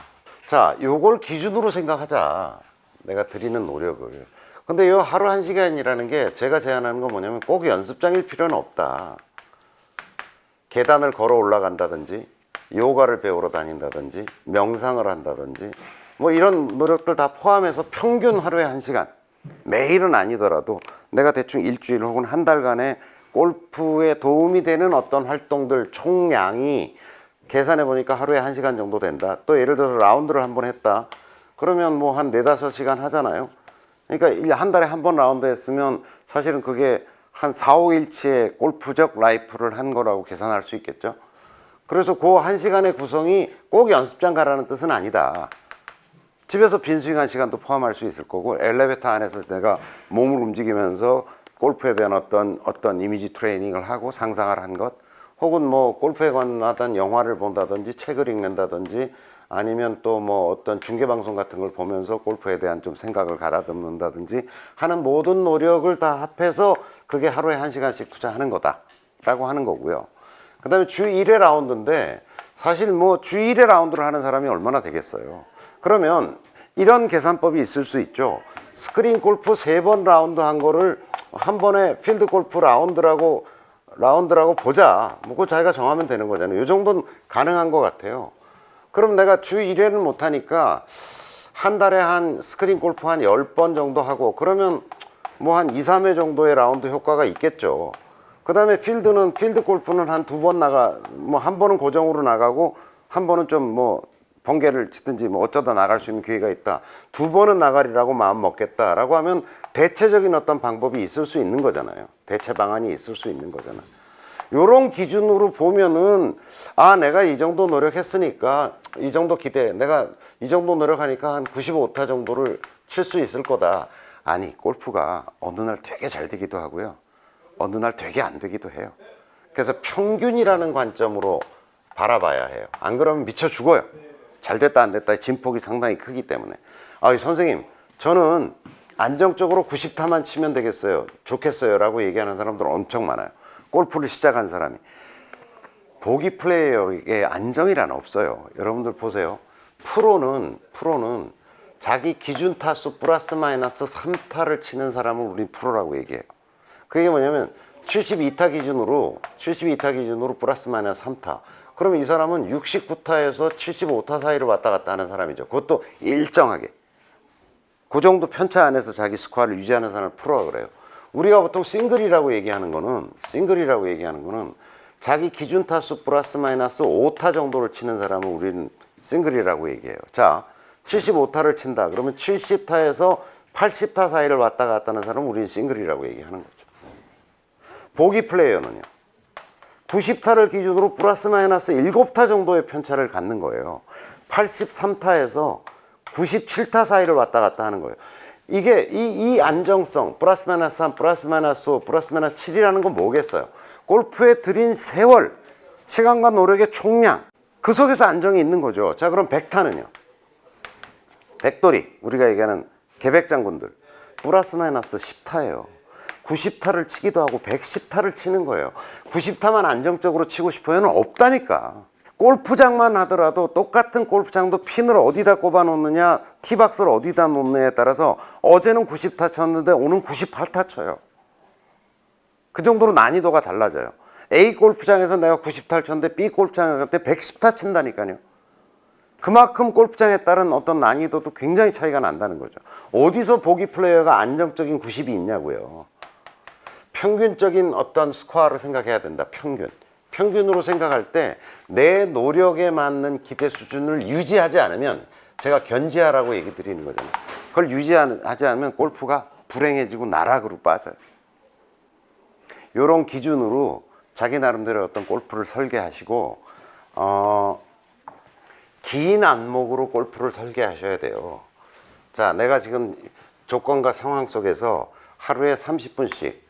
자, 요걸 기준으로 생각하자. 내가 드리는 노력을. 근데 요 하루 1시간이라는 게 제가 제안하는 건 뭐냐면 꼭 연습장일 필요는 없다. 계단을 걸어 올라간다든지 요가를 배우러 다닌다든지 명상을 한다든지 이런 노력들 다 포함해서 평균 하루에 1시간. 매일은 아니더라도 내가 대충 일주일 혹은 한 달간의 골프에 도움이 되는 어떤 활동들 총량이 계산해 보니까 하루에 1시간 정도 된다. 또 예를 들어서 라운드를 한번 했다. 그러면 한 4-5시간 하잖아요. 그러니까 한 달에 한 번 라운드 했으면 사실은 그게 한 4-5일치의 골프적 라이프를 한 거라고 계산할 수 있겠죠. 그래서 그 1시간의 구성이 꼭 연습장 가라는 뜻은 아니다. 집에서 빈스윙 1시간도 포함할 수 있을 거고 엘리베이터 안에서 내가 몸을 움직이면서 골프에 대한 어떤 이미지 트레이닝을 하고 상상을 한 것, 혹은 골프에 관한 영화를 본다든지 책을 읽는다든지 아니면 또 어떤 중계방송 같은 걸 보면서 골프에 대한 좀 생각을 가다듬는다든지 하는 모든 노력을 다 합해서 그게 하루에 1시간씩 투자하는 거다. 라고 하는 거고요. 그 다음에 주 1회 라운드인데 사실 뭐 주 1회 라운드를 하는 사람이 얼마나 되겠어요. 그러면 이런 계산법이 있을 수 있죠. 스크린 골프 3번 라운드 한 거를 한 번에 필드 골프 라운드라고 보자. 뭐 그거 자기가 정하면 되는 거잖아요. 이 정도는 가능한 것 같아요. 그럼 내가 주 1회는 못하니까 한 달에 한 스크린 골프 한 10번 정도 하고 그러면 뭐 한 2, 3회 정도의 라운드 효과가 있겠죠. 그 다음에 필드 골프는 한 2번 뭐 한 번은 고정으로 나가고 한 번은 좀 뭐 번개를 치든지 뭐 어쩌다 나갈 수 있는 기회가 있다. 2번은 나가리라고 마음 먹겠다라고 하면 대체적인 어떤 방법이 있을 수 있는 거잖아요. 대체 방안이 있을 수 있는 거잖아. 요런 기준으로 보면은 아 내가 이 정도 노력했으니까 이 정도 기대 내가 이 정도 노력하니까 한 95타 정도를 칠 수 있을 거다. 아니 골프가 어느 날 되게 잘 되기도 하고요. 어느 날 되게 안 되기도 해요. 그래서 평균이라는 관점으로 바라봐야 해요. 안 그러면 미쳐 죽어요. 잘 됐다 안 됐다 진폭이 상당히 크기 때문에. 아 선생님 저는 안정적으로 90타만 치면 되겠어요. 좋겠어요 라고 얘기하는 사람들 엄청 많아요. 골프를 시작한 사람이. 보기 플레이어에게 안정이란 없어요. 여러분들 보세요. 프로는 자기 기준 타수 플러스 마이너스 3타를 치는 사람을 우리 프로라고 얘기해요. 그게 뭐냐면 72타 기준으로 플러스 마이너스 3타. 그러면 이 사람은 69타에서 75타 사이를 왔다 갔다 하는 사람이죠. 그것도 일정하게. 그 정도 편차 안에서 자기 스코어를 유지하는 사람을 프로라고 그래요. 우리가 보통 싱글이라고 얘기하는 거는 자기 기준 타수 플러스 마이너스 5타 정도를 치는 사람을 우리는 싱글이라고 얘기해요. 자, 75타를 친다. 그러면 70타에서 80타 사이를 왔다 갔다 하는 사람은 우리는 싱글이라고 얘기하는 거죠. 보기 플레이어는요. 90타를 기준으로 플러스 마이너스 7타 정도의 편차를 갖는 거예요. 83타에서 97타 사이를 왔다 갔다 하는 거예요. 이게 이 안정성 플러스 마이너스 3, 플러스 마이너스 5, 플러스 마이너스 7이라는 건 뭐겠어요? 골프에 들인 세월, 시간과 노력의 총량 그 속에서 안정이 있는 거죠. 자 그럼 100타는요. 백돌이 우리가 얘기하는 개백장군들 플러스 마이너스 10타예요. 90타를 치기도 하고 110타를 치는 거예요. 90타만 안정적으로 치고 싶어요는 없다니까. 골프장만 하더라도 똑같은 골프장도 핀을 어디다 꼽아 놓느냐 티박스를 어디다 놓느냐에 따라서 어제는 90타 쳤는데 오늘은 98타 쳐요. 그 정도로 난이도가 달라져요. A 골프장에서 내가 90타를 쳤는데 B 골프장에 갈 때 110타 친다니까요. 그만큼 골프장에 따른 어떤 난이도도 굉장히 차이가 난다는 거죠. 어디서 보기 플레이어가 안정적인 90이 있냐고요. 평균적인 어떤 스코어를 생각해야 된다. 평균으로 생각할 때 내 노력에 맞는 기대 수준을 유지하지 않으면 제가 견지하라고 얘기 드리는 거잖아요. 그걸 유지하지 않으면 골프가 불행해지고 나락으로 빠져요. 이런 기준으로 자기 나름대로 어떤 골프를 설계하시고 긴 안목으로 골프를 설계하셔야 돼요. 자, 내가 지금 조건과 상황 속에서 하루에 30분씩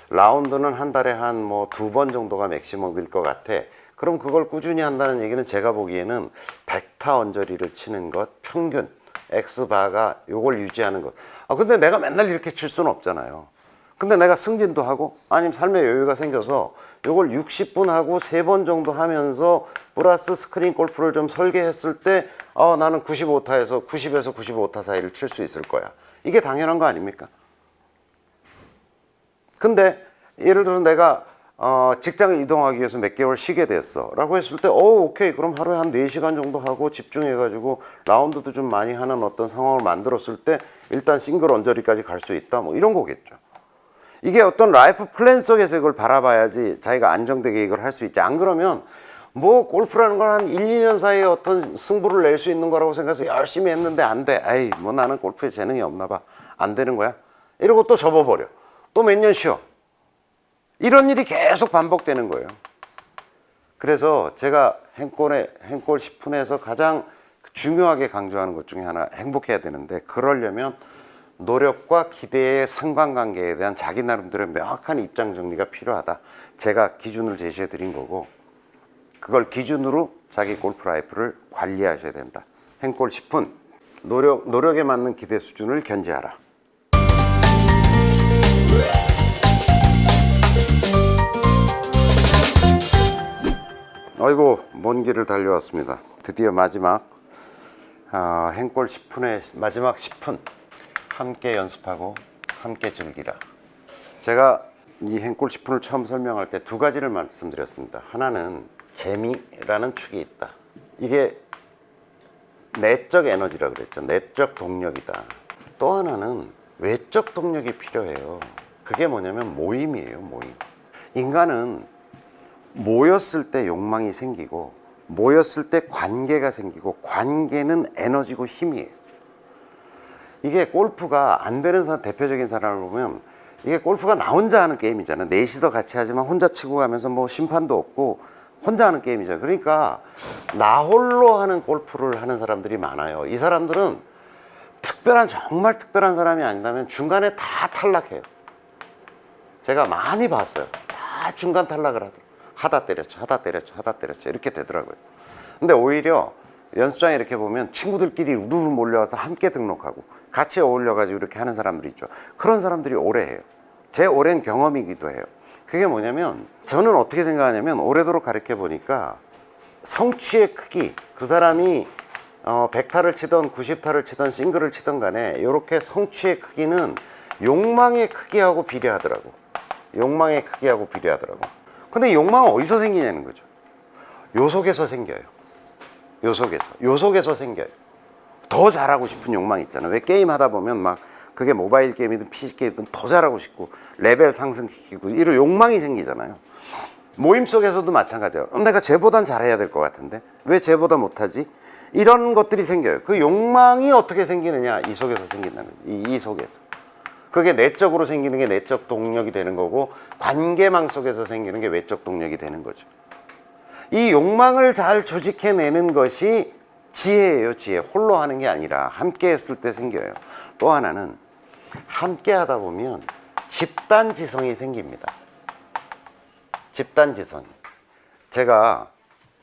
라운드는 한 달에 한 뭐 2번 정도가 맥시멈일 것 같아. 그럼 그걸 꾸준히 한다는 얘기는 제가 보기에는 100타 언저리를 치는 것, 평균 X바가 요걸 유지하는 것. 근데 내가 맨날 이렇게 칠 수는 없잖아요. 근데 내가 승진도 하고 아니면 삶의 여유가 생겨서 요걸 60분 하고 3번 정도 하면서 플러스 스크린 골프를 좀 설계했을 때 나는 90에서 95타 사이를 칠 수 있을 거야. 이게 당연한 거 아닙니까? 근데 예를 들어 내가 직장을 이동하기 위해서 몇 개월 쉬게 됐어 라고 했을 때 오케이 그럼 하루에 한 4시간 정도 하고 집중해 가지고 라운드도 좀 많이 하는 어떤 상황을 만들었을 때 일단 싱글 언저리까지 갈 수 있다 뭐 이런 거겠죠. 이게 어떤 라이프 플랜 속에서 이걸 바라봐야지 자기가 안정되게 이걸 할 수 있지. 안 그러면 뭐 골프라는 건 한 1, 2년 사이에 어떤 승부를 낼 수 있는 거라고 생각해서 열심히 했는데 안 돼. 에이 뭐 나는 골프에 재능이 없나 봐. 안 되는 거야. 이러고 또 접어버려. 또 몇 년 쉬어. 이런 일이 계속 반복되는 거예요. 그래서 제가 행골 10분에서 가장 중요하게 강조하는 것 중에 하나 행복해야 되는데 그러려면 노력과 기대의 상관관계에 대한 자기 나름대로 명확한 입장 정리가 필요하다. 제가 기준을 제시해 드린 거고 그걸 기준으로 자기 골프 라이프를 관리하셔야 된다. 행골 10분 노력에 맞는 기대 수준을 견지하라. 아이고 먼 길을 달려왔습니다. 드디어 마지막 행골 10분의 마지막 10분 함께 연습하고 함께 즐기라. 제가 이 행골 10분을 처음 설명할 때 두 가지를 말씀드렸습니다. 하나는 재미라는 축이 있다. 이게 내적 에너지라고 그랬죠. 내적 동력이다. 또 하나는 외적 동력이 필요해요. 그게 뭐냐면 모임이에요. 모임. 인간은 모였을 때 욕망이 생기고 모였을 때 관계가 생기고 관계는 에너지고 힘이에요. 이게 골프가 안 되는 사람, 대표적인 사람을 보면 이게 골프가 나 혼자 하는 게임이잖아. 넷이서 같이 하지만 혼자 치고 가면서 뭐 심판도 없고 혼자 하는 게임이잖아. 그러니까 나 홀로 하는 골프를 하는 사람들이 많아요. 이 사람들은 정말 특별한 사람이 아니라면 중간에 다 탈락해요. 제가 많이 봤어요. 다 중간 탈락을 하다 때렸죠 이렇게 되더라고요. 근데 오히려 연습장에 이렇게 보면 친구들끼리 우르르 몰려와서 함께 등록하고 같이 어울려가지고 이렇게 하는 사람들이 있죠. 그런 사람들이 오래 해요. 제 오랜 경험이기도 해요. 그게 뭐냐면 저는 어떻게 생각하냐면 오래도록 가르쳐 보니까 성취의 크기, 그 사람이 100타를 치던 90타를 치던 싱글을 치던 간에 이렇게 성취의 크기는 욕망의 크기하고 비례하더라고. 욕망의 크기하고 비례하더라고. 근데 욕망은 어디서 생기냐는 거죠. 요 속에서 생겨요. 요 속에서 생겨요. 더 잘하고 싶은 욕망이 있잖아. 왜 게임 하다 보면 막 그게 모바일 게임이든 PC 게임이든 더 잘하고 싶고 레벨 상승시키고 이런 욕망이 생기잖아요. 모임 속에서도 마찬가지예요. 내가 쟤보단 잘해야 될 것 같은데 왜 쟤보다 못하지? 이런 것들이 생겨요. 그 욕망이 어떻게 생기느냐? 이 속에서 생긴다는 거예요. 이 속에서. 그게 내적으로 생기는 게 내적 동력이 되는 거고 관계망 속에서 생기는 게 외적 동력이 되는 거죠. 이 욕망을 잘 조직해내는 것이 지혜예요. 지혜. 홀로 하는 게 아니라 함께 했을 때 생겨요. 또 하나는 함께 하다 보면 집단지성이 생깁니다. 집단지성이. 제가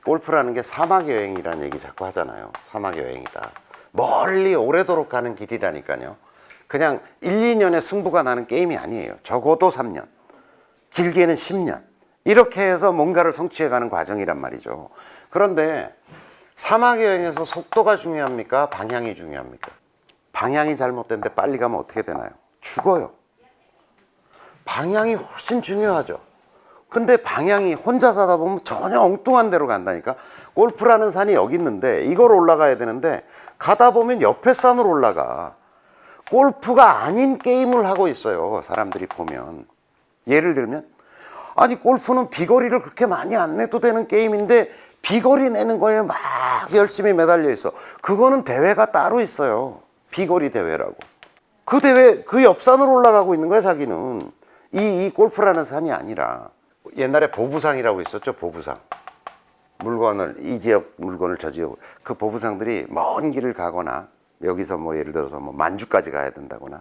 골프라는 게 사막여행이라는 얘기 자꾸 하잖아요. 사막여행이다. 멀리 오래도록 가는 길이라니까요. 그냥 1, 2년에 승부가 나는 게임이 아니에요. 적어도 3년, 길게는 10년 이렇게 해서 뭔가를 성취해가는 과정이란 말이죠. 그런데 사막여행에서 속도가 중요합니까? 방향이 중요합니까? 방향이 잘못된데 빨리 가면 어떻게 되나요? 죽어요. 방향이 훨씬 중요하죠. 근데 방향이 혼자 사다 보면 전혀 엉뚱한 데로 간다니까. 골프라는 산이 여기 있는데 이걸 올라가야 되는데 가다 보면 옆에 산으로 올라가. 골프가 아닌 게임을 하고 있어요. 사람들이 보면. 예를 들면 아니 골프는 비거리를 그렇게 많이 안 내도 되는 게임인데 비거리 내는 거에 막 열심히 매달려 있어. 그거는 대회가 따로 있어요. 비거리 대회라고. 그 대회 그 옆산으로 올라가고 있는 거야. 자기는 이 골프라는 산이 아니라. 옛날에 보부상이라고 있었죠. 보부상. 물건을 이 지역 물건을 저 지역 그 보부상들이 먼 길을 가거나 여기서 뭐 예를 들어서 뭐 만주까지 가야 된다거나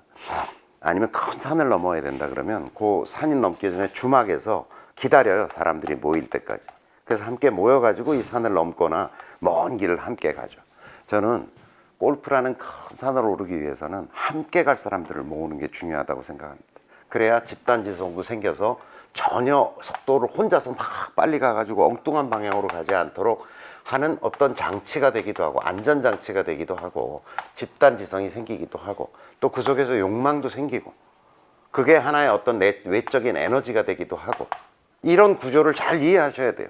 아니면 큰 산을 넘어야 된다 그러면 그 산이 넘기 전에 주막에서 기다려요. 사람들이 모일 때까지. 그래서 함께 모여가지고 이 산을 넘거나 먼 길을 함께 가죠. 저는 골프라는 큰 산을 오르기 위해서는 함께 갈 사람들을 모으는 게 중요하다고 생각합니다. 그래야 집단지성도 생겨서 전혀 속도를 혼자서 막 빨리 가가지고 엉뚱한 방향으로 가지 않도록 하는 어떤 장치가 되기도 하고 안전장치가 되기도 하고 집단지성이 생기기도 하고 또 그 속에서 욕망도 생기고 그게 하나의 어떤 외적인 에너지가 되기도 하고 이런 구조를 잘 이해하셔야 돼요.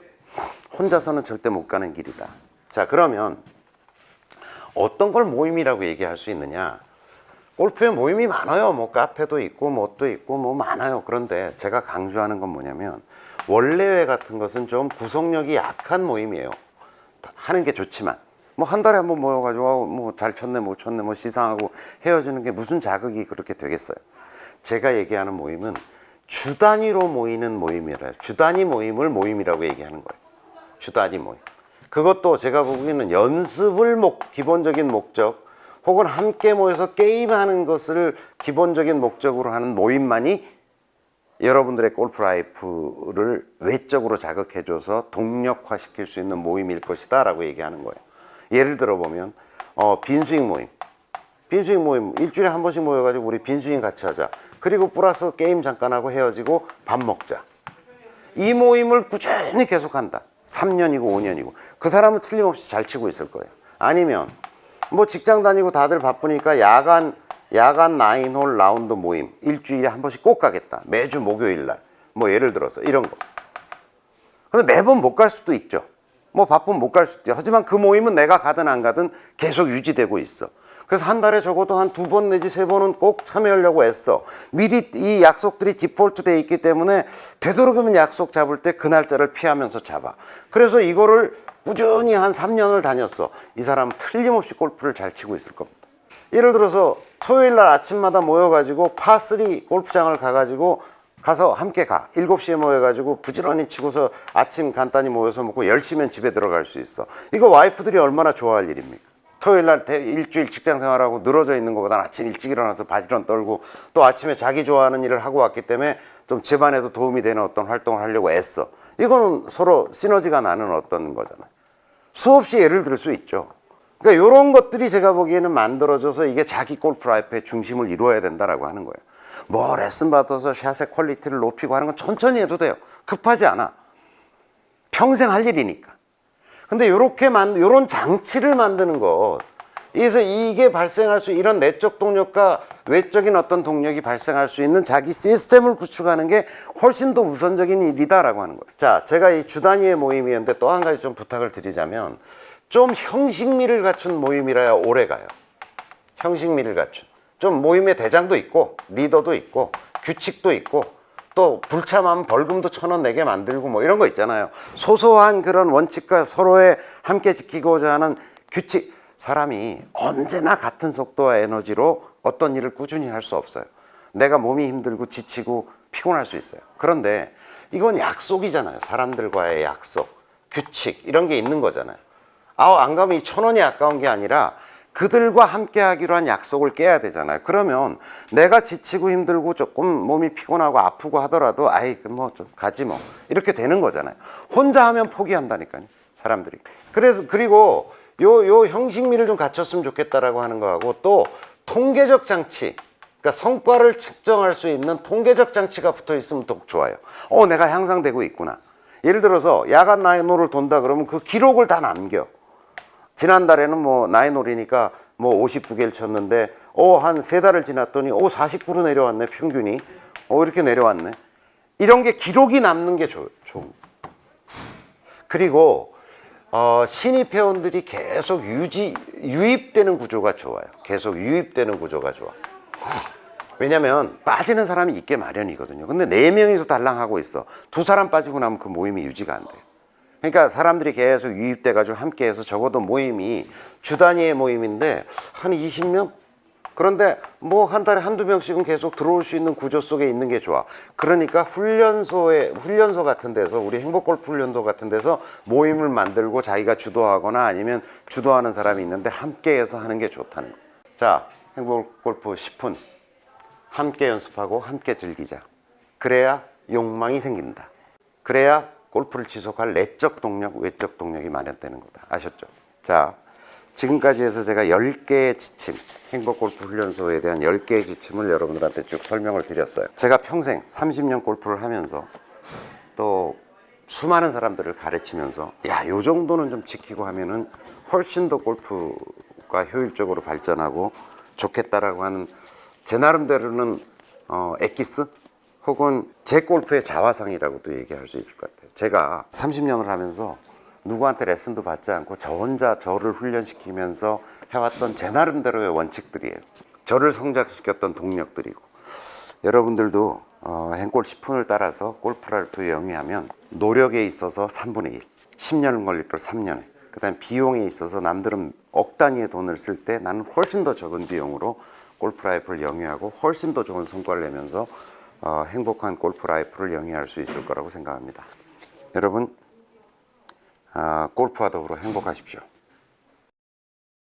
혼자서는 절대 못 가는 길이다. 자, 그러면 어떤 걸 모임이라고 얘기할 수 있느냐? 골프에 모임이 많아요. 뭐 카페도 있고 뭣도 있고 뭐 많아요. 그런데 제가 강조하는 건 뭐냐면 원래회 같은 것은 좀 구속력이 약한 모임이에요. 하는 게 좋지만 뭐 한 달에 한번 모여가지고 뭐 잘 쳤네 못 쳤네 뭐 시상하고 헤어지는 게 무슨 자극이 그렇게 되겠어요. 제가 얘기하는 모임은 주 단위로 모이는 모임이라 주 단위 모임을 모임이라고 얘기하는 거예요. 주 단위 모임. 그것도 제가 보기에는 연습을 기본적인 목적 혹은 함께 모여서 게임하는 것을 기본적인 목적으로 하는 모임만이 여러분들의 골프 라이프를 외적으로 자극해줘서 동력화시킬 수 있는 모임일 것이다 라고 얘기하는 거예요. 예를 들어 보면 빈스윙 모임. 빈스윙 모임 일주일에 한 번씩 모여가지고 우리 빈스윙 같이 하자. 그리고 플러스 게임 잠깐 하고 헤어지고 밥 먹자. 이 모임을 꾸준히 계속한다. 3년이고 5년이고 그 사람은 틀림없이 잘 치고 있을 거예요. 아니면 뭐 직장 다니고 다들 바쁘니까 야간 9홀 라운드 모임 일주일에 한 번씩 꼭 가겠다. 매주 목요일 날. 뭐 예를 들어서 이런 거. 근데 매번 못 갈 수도 있죠. 뭐 바쁘면 못 갈 수도 있죠. 하지만 그 모임은 내가 가든 안 가든 계속 유지되고 있어. 그래서 한 달에 적어도 한 2번 내지 3번은 꼭 참여하려고 했어. 미리 이 약속들이 디폴트 돼 있기 때문에 되도록이면 약속 잡을 때 그 날짜를 피하면서 잡아. 그래서 이거를 꾸준히 한 3년을 다녔어. 이 사람은 틀림없이 골프를 잘 치고 있을 겁니다. 예를 들어서 토요일 날 아침마다 모여가지고 파3 골프장을 가서 함께 가. 7시에 모여가지고 부지런히 치고서 아침 간단히 모여서 먹고 10시면 집에 들어갈 수 있어. 이거 와이프들이 얼마나 좋아할 일입니까? 토요일 날 일주일 직장 생활하고 늘어져 있는 것보다 아침 일찍 일어나서 바지런 떨고 또 아침에 자기 좋아하는 일을 하고 왔기 때문에 좀 집안에도 도움이 되는 어떤 활동을 하려고 애써. 이거는 서로 시너지가 나는 어떤 거잖아요. 수없이 예를 들 수 있죠. 그러니까 이런 것들이 제가 보기에는 만들어져서 이게 자기 골프 라이프의 중심을 이루어야 된다라고 하는 거예요. 뭐 레슨 받아서 샷의 퀄리티를 높이고 하는 건 천천히 해도 돼요. 급하지 않아. 평생 할 일이니까. 근데 요런 장치를 만드는 것. 그래서 이게 발생할 수 이런 내적 동력과 외적인 어떤 동력이 발생할 수 있는 자기 시스템을 구축하는 게 훨씬 더 우선적인 일이다라고 하는 거예요. 자, 제가 이 주 단위의 모임이었는데 또 한 가지 좀 부탁을 드리자면 좀 형식미를 갖춘 모임이라야 오래 가요. 형식미를 갖춘. 좀 모임의 대장도 있고 리더도 있고 규칙도 있고 또 불참하면 벌금도 1,000원 내게 만들고 뭐 이런 거 있잖아요. 소소한 그런 원칙과 서로의 함께 지키고자 하는 규칙. 사람이 언제나 같은 속도와 에너지로 어떤 일을 꾸준히 할 수 없어요. 내가 몸이 힘들고 지치고 피곤할 수 있어요. 그런데 이건 약속이잖아요. 사람들과의 약속, 규칙 이런 게 있는 거잖아요. 안 가면 이 1,000원이 아까운 게 아니라 그들과 함께 하기로 한 약속을 깨야 되잖아요. 그러면 내가 지치고 힘들고 조금 몸이 피곤하고 아프고 하더라도 뭐 좀 가지 뭐 이렇게 되는 거잖아요. 혼자 하면 포기한다니까요. 사람들이. 그리고 요 형식미를 좀 갖췄으면 좋겠다라고 하는 거하고 또 통계적 장치, 그러니까 성과를 측정할 수 있는 통계적 장치가 붙어 있으면 더 좋아요. 내가 향상되고 있구나. 예를 들어서 야간 나인홀을 돈다 그러면 그 기록을 다 남겨. 지난달에는 뭐 나인홀이니까 뭐 59개를 쳤는데 한 3달을 지났더니 49로 내려왔네 평균이. 이렇게 내려왔네. 이런 게 기록이 남는 게 좋은. 그리고 신입 회원들이 계속 유입되는 구조가 좋아요. 계속 유입되는 구조가 좋아. 왜냐면 빠지는 사람이 있게 마련이거든요. 근데 4명이서 달랑하고 있어. 2사람 빠지고 나면 그 모임이 유지가 안 돼요. 그러니까 사람들이 계속 유입돼가지고 함께해서 적어도 모임이 주 단위의 모임인데 한 20명? 그런데 뭐 한 달에 1-2명씩은 계속 들어올 수 있는 구조 속에 있는 게 좋아. 그러니까 훈련소 같은 데서 우리 행복골프 훈련소 같은 데서 모임을 만들고 자기가 주도하거나 아니면 주도하는 사람이 있는데 함께해서 하는 게 좋다는 거예요. 자, 행복골프 10분 함께 연습하고 함께 즐기자. 그래야 욕망이 생긴다. 그래야 골프를 지속할 내적 동력, 외적 동력이 마련되는 거다. 아셨죠? 자, 지금까지 해서 제가 10개의 지침, 행복골프 훈련소에 대한 10개의 지침을 여러분들한테 쭉 설명을 드렸어요. 제가 평생 30년 골프를 하면서 또 수많은 사람들을 가르치면서 요 정도는 좀 지키고 하면은 훨씬 더 골프가 효율적으로 발전하고 좋겠다라고 하는 제 나름대로는 엑기스 혹은 제 골프의 자화상이라고도 얘기할 수 있을 것 같아요. 제가 30년을 하면서 누구한테 레슨도 받지 않고 저 혼자 저를 훈련시키면서 해왔던 제 나름대로의 원칙들이에요. 저를 성장시켰던 동력들이고 여러분들도 행골 10분을 따라서 골프라이프를 영위하면 노력에 있어서 3분의 1, 10년을 걸릴 걸 3년에 그 다음에 비용에 있어서 남들은 억 단위의 돈을 쓸 때 나는 훨씬 더 적은 비용으로 골프라이프를 영위하고 훨씬 더 좋은 성과를 내면서 행복한 골프라이프를 영위할 수 있을 거라고 생각합니다. 여러분 골프와 더불어 행복하십시오.